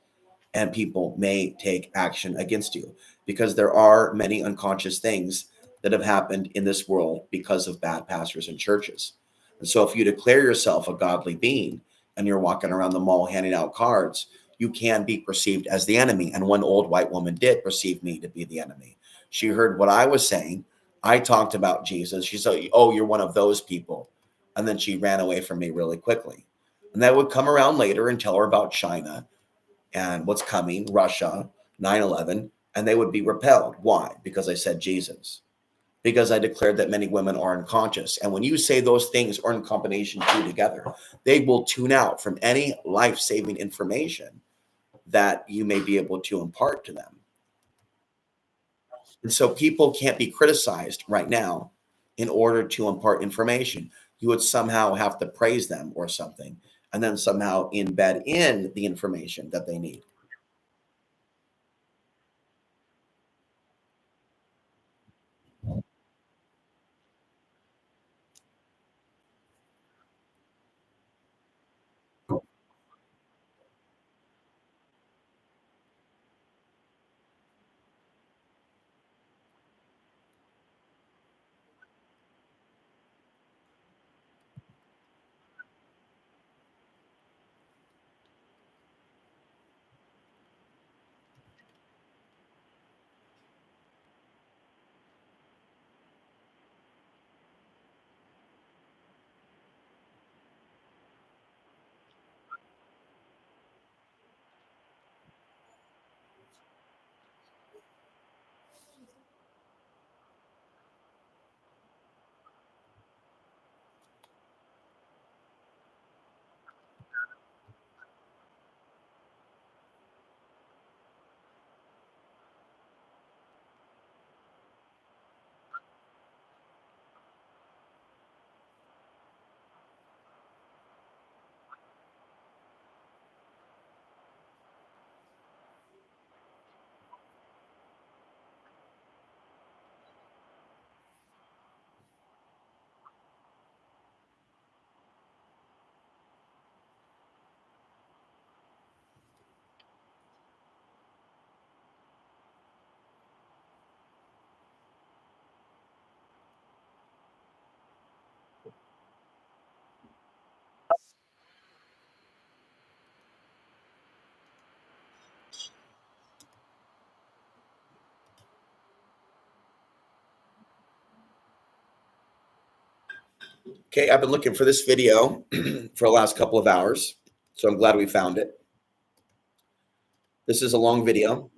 and people may take action against you because there are many unconscious things that have happened in this world because of bad pastors and churches. And so if you declare yourself a godly being and you're walking around the mall handing out cards, you can be perceived as the enemy. And one old white woman did perceive me to be the enemy. She heard what I was saying. I talked about Jesus. She said, "Oh, you're one of those people." And then she ran away from me really quickly. And that would come around later and tell her about China and what's coming, Russia, 9/11, and they would be repelled. Why? Because I said Jesus. Because I declared that many women are unconscious. And when you say those things or in combination two together, they will tune out from any life-saving information that you may be able to impart to them. And so people can't be criticized right now in order to impart information. You would somehow have to praise them or something, and then somehow embed in the information that they need. Okay, I've been looking for this video for the last couple of hours, so I'm glad we found it. This is a long video.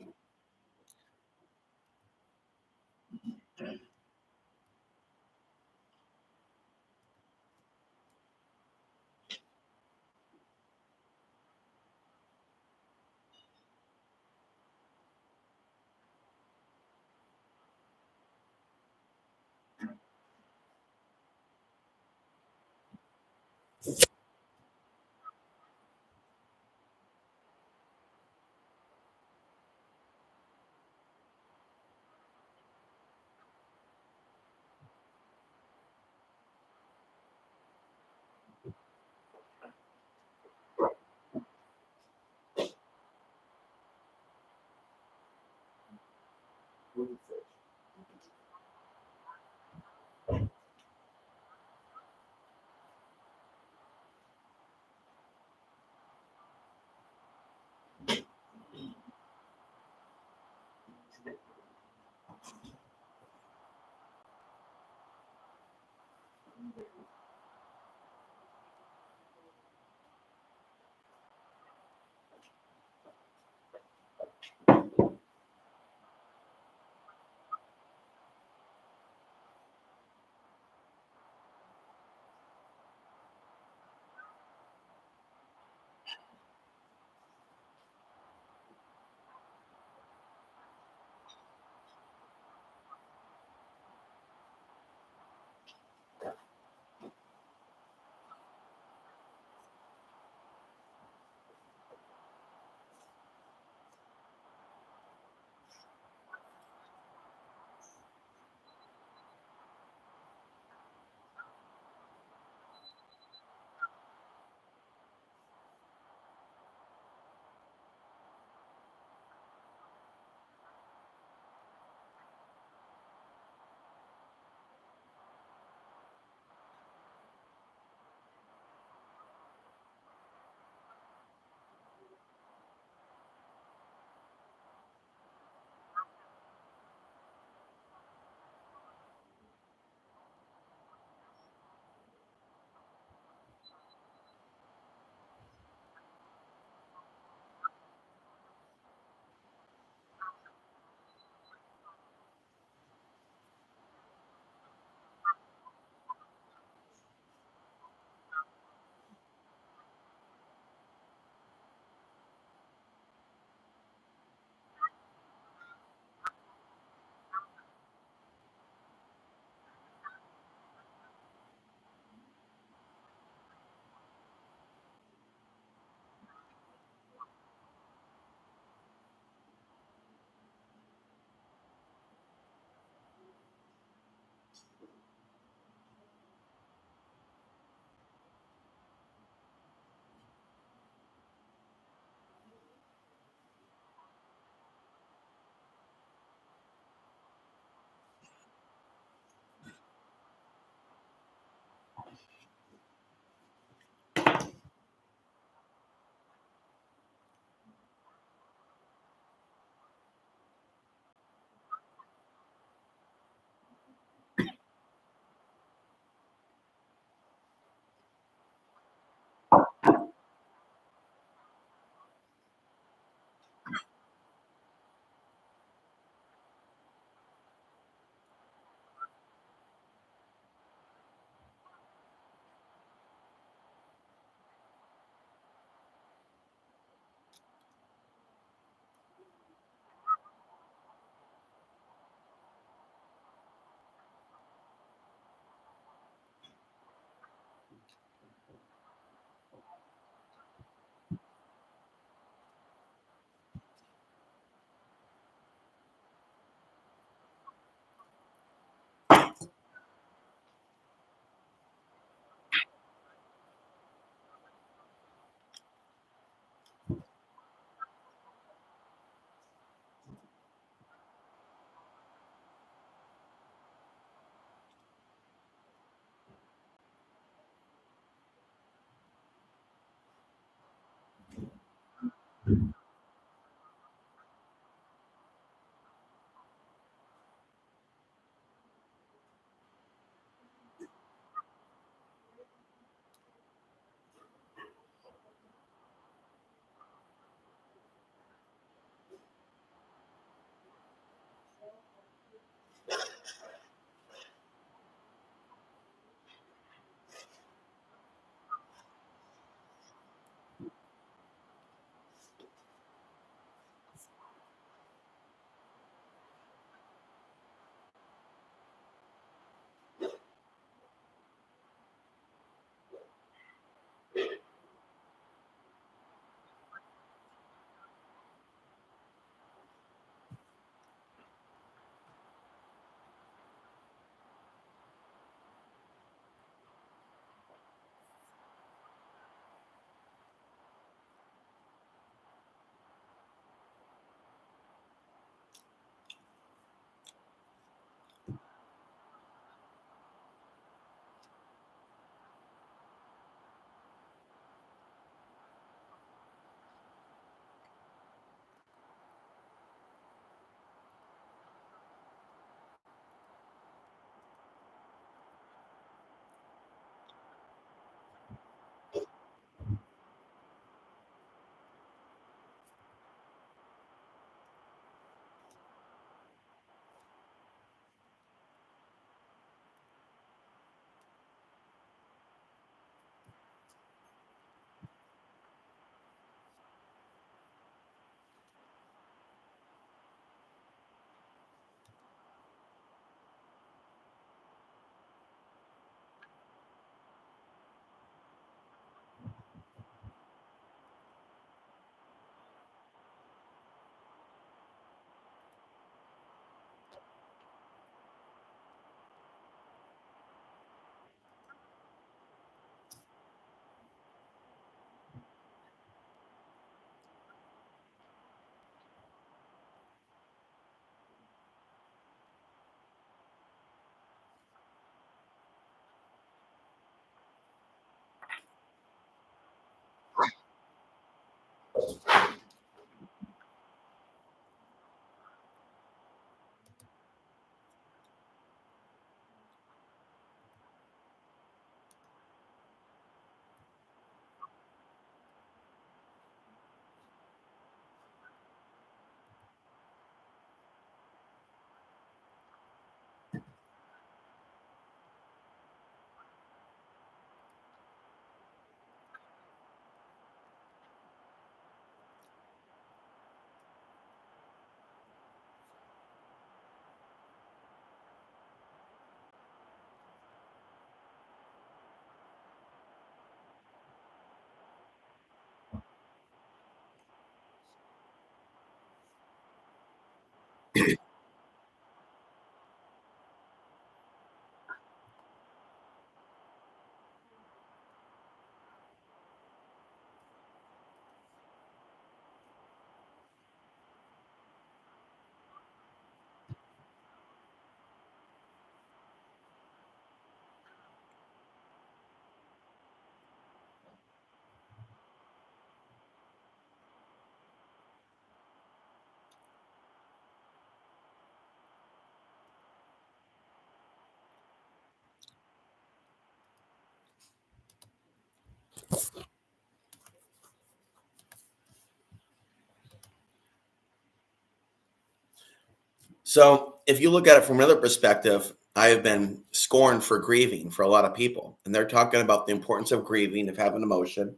So if you look at it from another perspective, I have been scorned for grieving for a lot of people. And they're talking about the importance of grieving, of having emotion.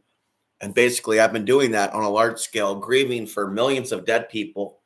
And basically, I've been doing that on a large scale, grieving for millions of dead people,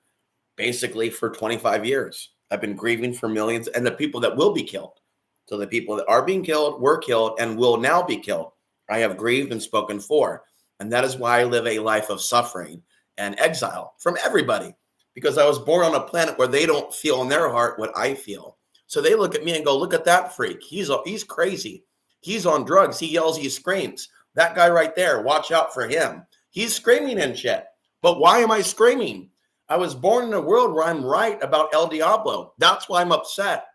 basically for 25 years. I've been grieving for millions and the people that will be killed. So the people that are being killed, were killed, and will now be killed, I have grieved and spoken for. And that is why I live a life of suffering and exile from everybody, because I was born on a planet where they don't feel in their heart what I feel. So they look at me and go, look at that freak. He's crazy. He's on drugs. He yells, he screams. That guy right there, watch out for him. He's screaming and shit. But why am I screaming? I was born in a world where I'm right about El Diablo. That's why I'm upset.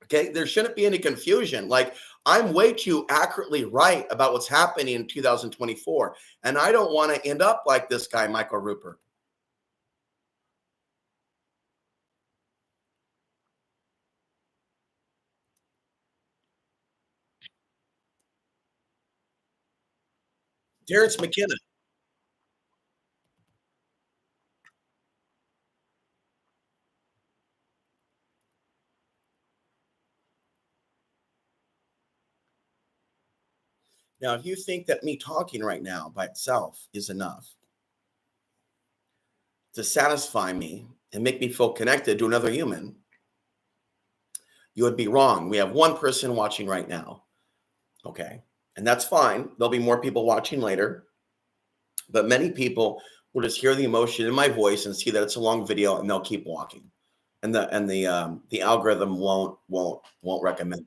Okay, there shouldn't be any confusion. Like, I'm way too accurately right about what's happening in 2024. And I don't want to end up like this guy, Michael Ruppert. Terrence McKenna. Now, if you think that me talking right now by itself is enough to satisfy me and make me feel connected to another human, you would be wrong. We have one person watching right now. Okay. And that's fine. There'll be more people watching later. But many people will just hear the emotion in my voice and see that it's a long video, and they'll keep walking. And the algorithm won't recommend it.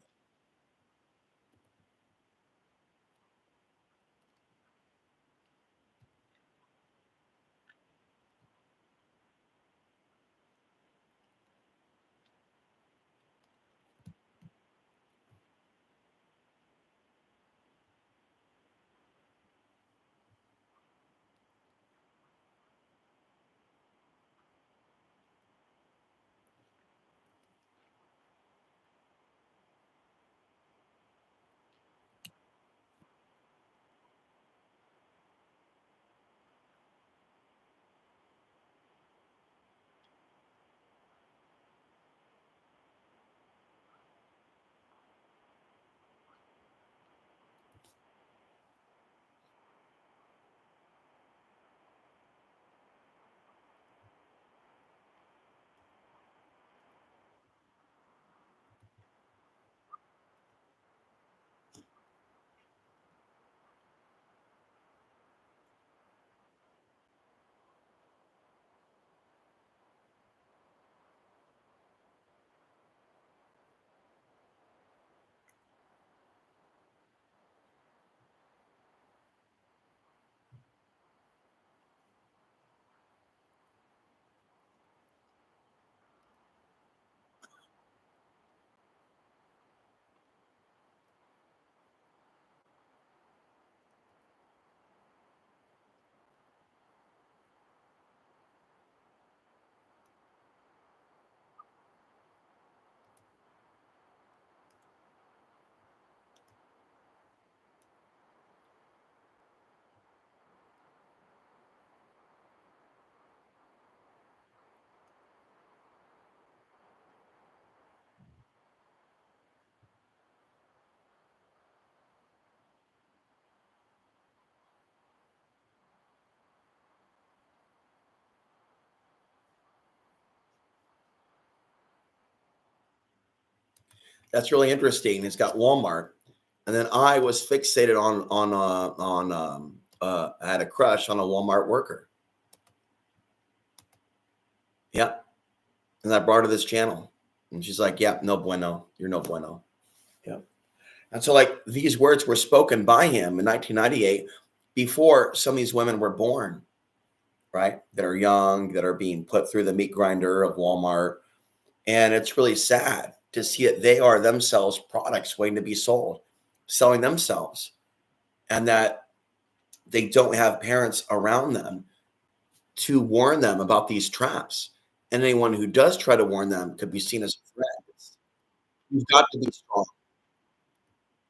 That's really interesting. It's got Walmart, and then I was fixated I had a crush on a Walmart worker. Yeah, and I brought her this channel, and she's like, "Yeah, no bueno. You're no bueno." Yeah. And so, like, these words were spoken by him in 1998 before some of these women were born, right? That are young, that are being put through the meat grinder of Walmart. And it's really sad to see it. They are themselves products waiting to be sold, selling themselves, and that they don't have parents around them to warn them about these traps. And anyone who does try to warn them could be seen as a threat. You've got to be strong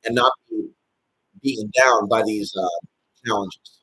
and not be beaten down by these challenges.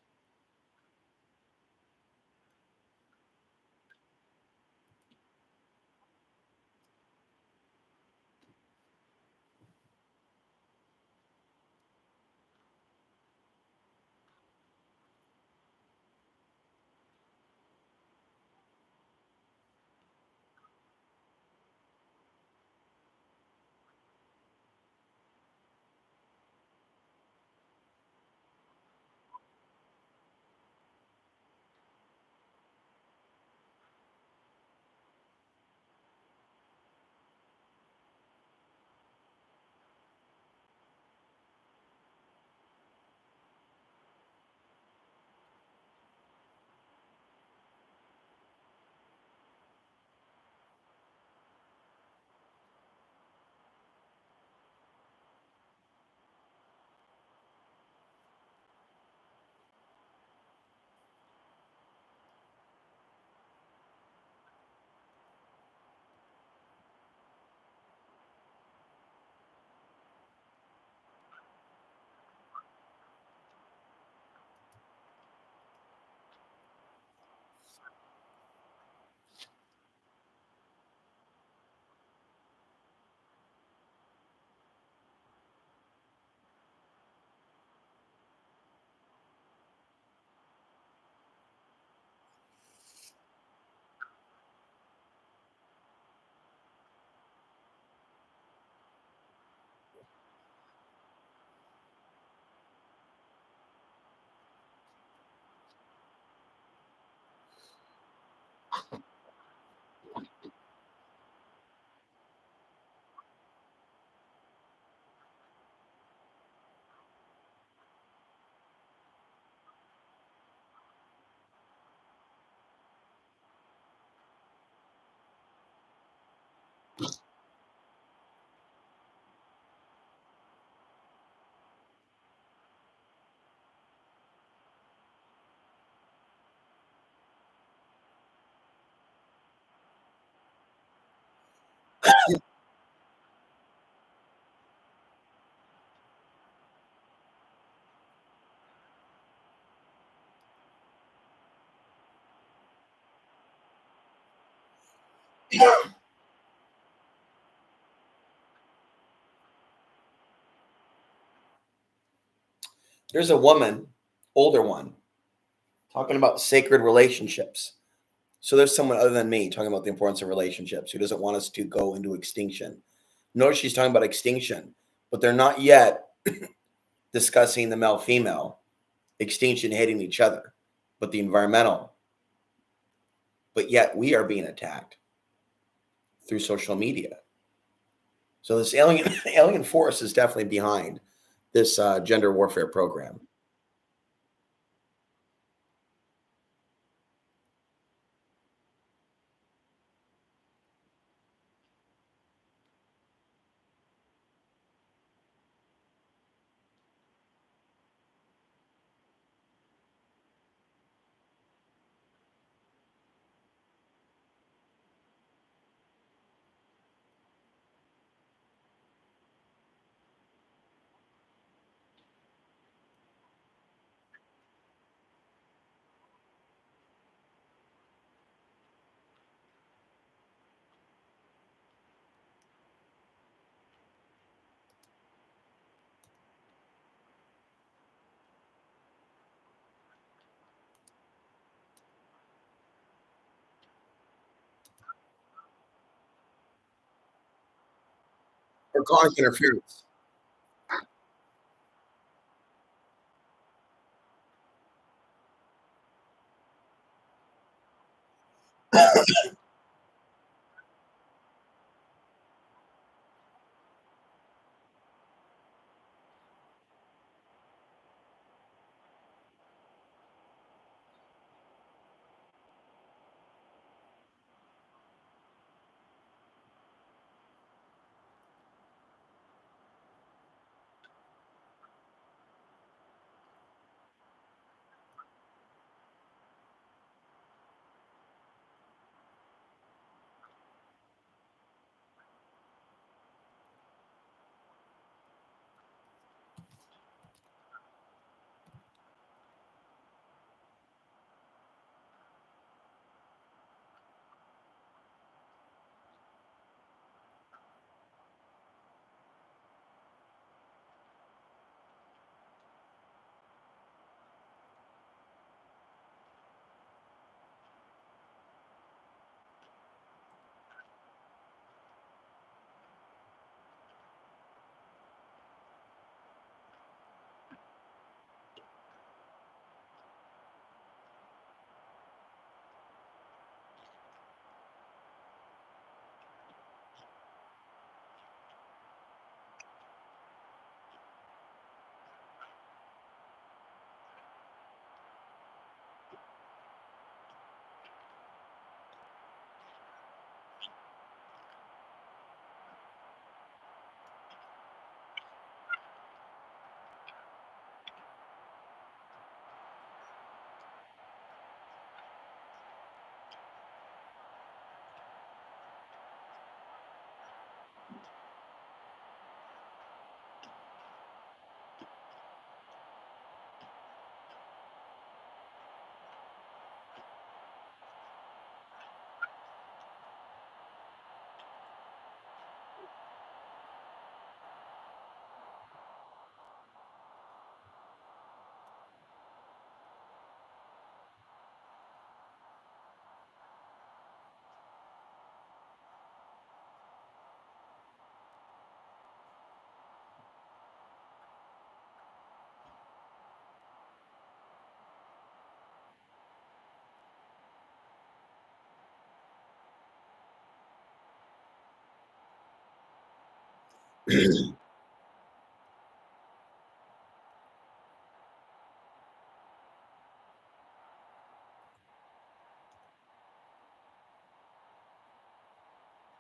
There's a woman, older one, talking about sacred relationships. So there's someone other than me talking about the importance of relationships who doesn't want us to go into extinction. Notice she's talking about extinction, but they're not yet discussing the male female extinction hating each other, but the environmental. But yet we are being attacked through social media. So this alien force is definitely behind this gender warfare program. Or cause interference.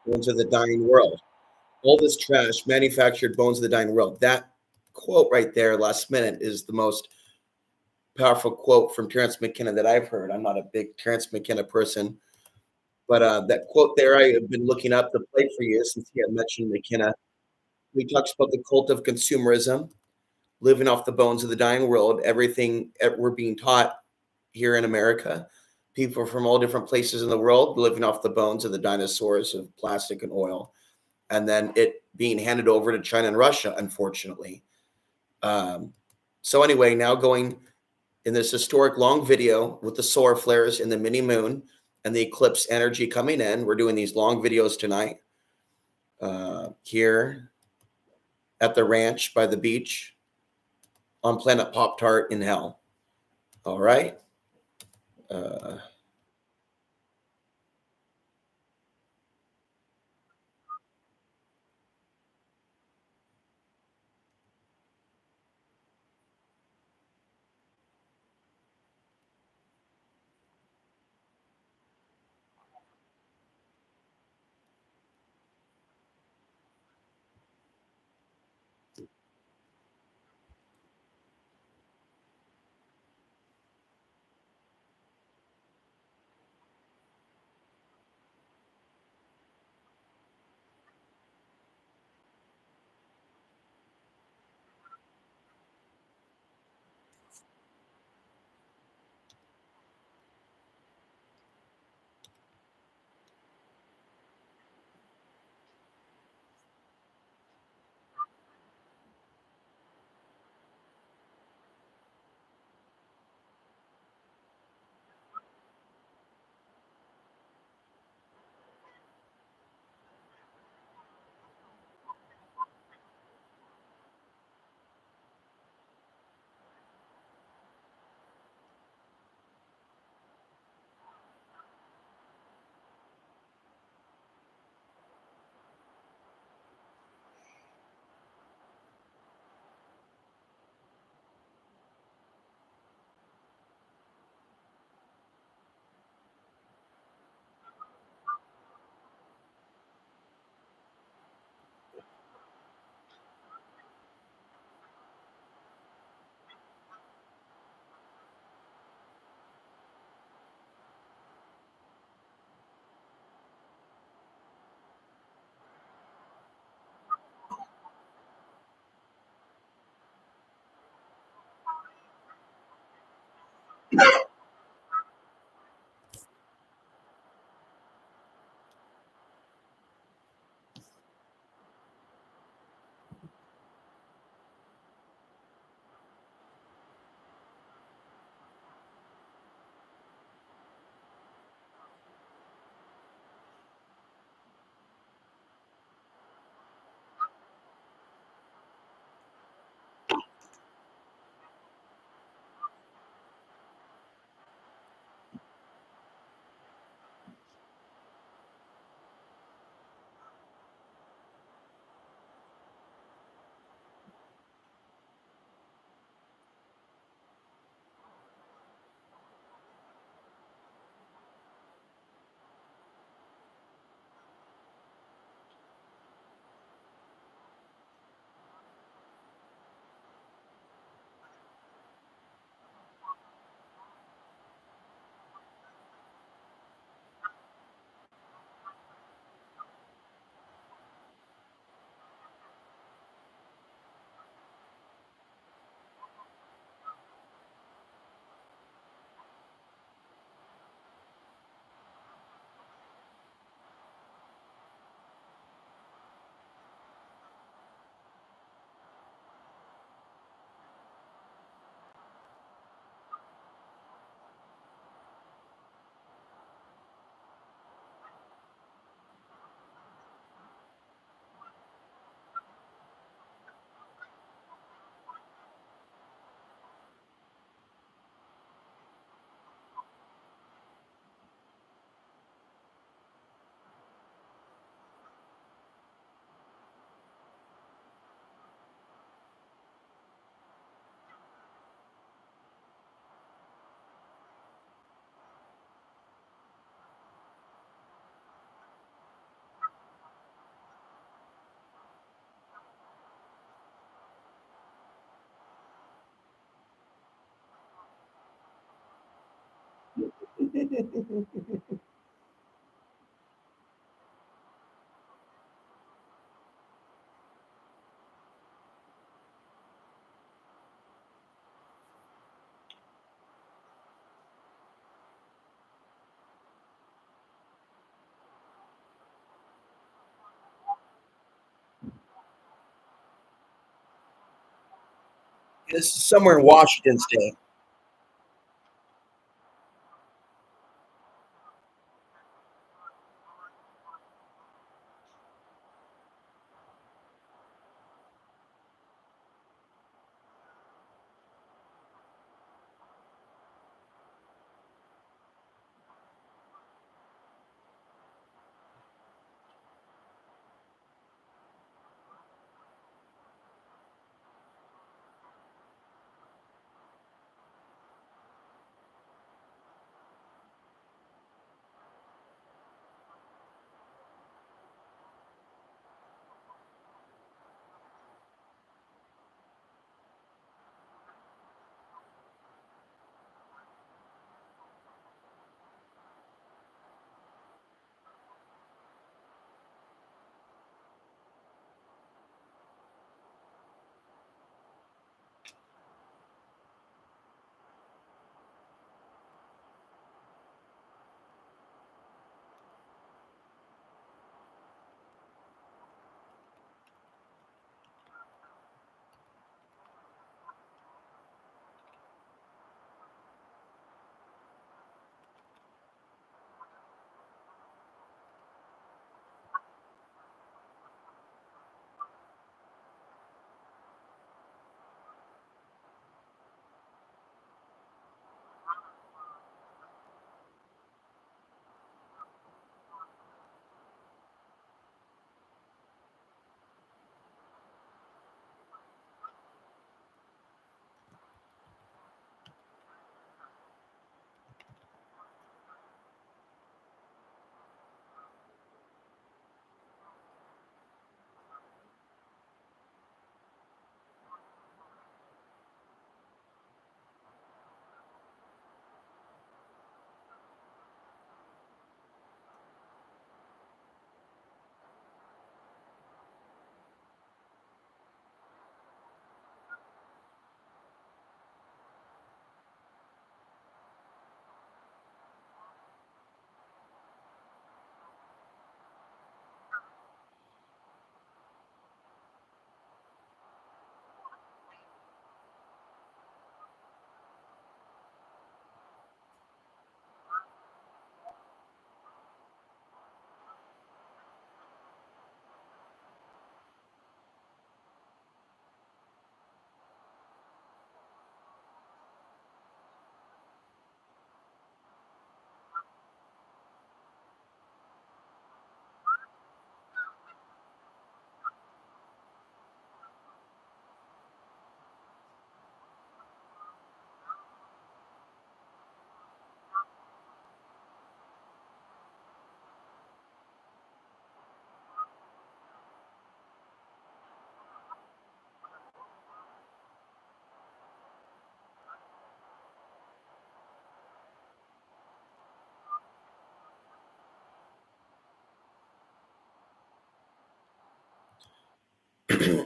Bones of the dying world. All this trash, manufactured bones of the dying world. That quote right there, last minute, is the most powerful quote from Terence McKenna that I've heard. I'm not a big Terence McKenna person. But that quote there, I have been looking up to play for you since he had mentioned McKenna. He talks about the cult of consumerism, living off the bones of the dying world. Everything we're being taught here in America, people from all different places in the world living off the bones of the dinosaurs of plastic and oil, and then it being handed over to China and Russia, unfortunately. Um, so anyway, now going in this historic long video with the solar flares and the mini moon and the eclipse energy coming in. We're doing these long videos tonight here at the ranch by the beach on planet Pop Tart in hell. All right. Uh, This is somewhere in Washington State.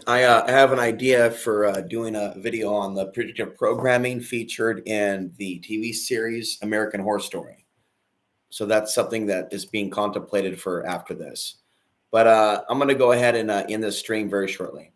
I have an idea for doing a video on the predictive programming featured in the TV series American Horror Story. So that's something that is being contemplated for after this. But I'm going to go ahead and end this stream very shortly.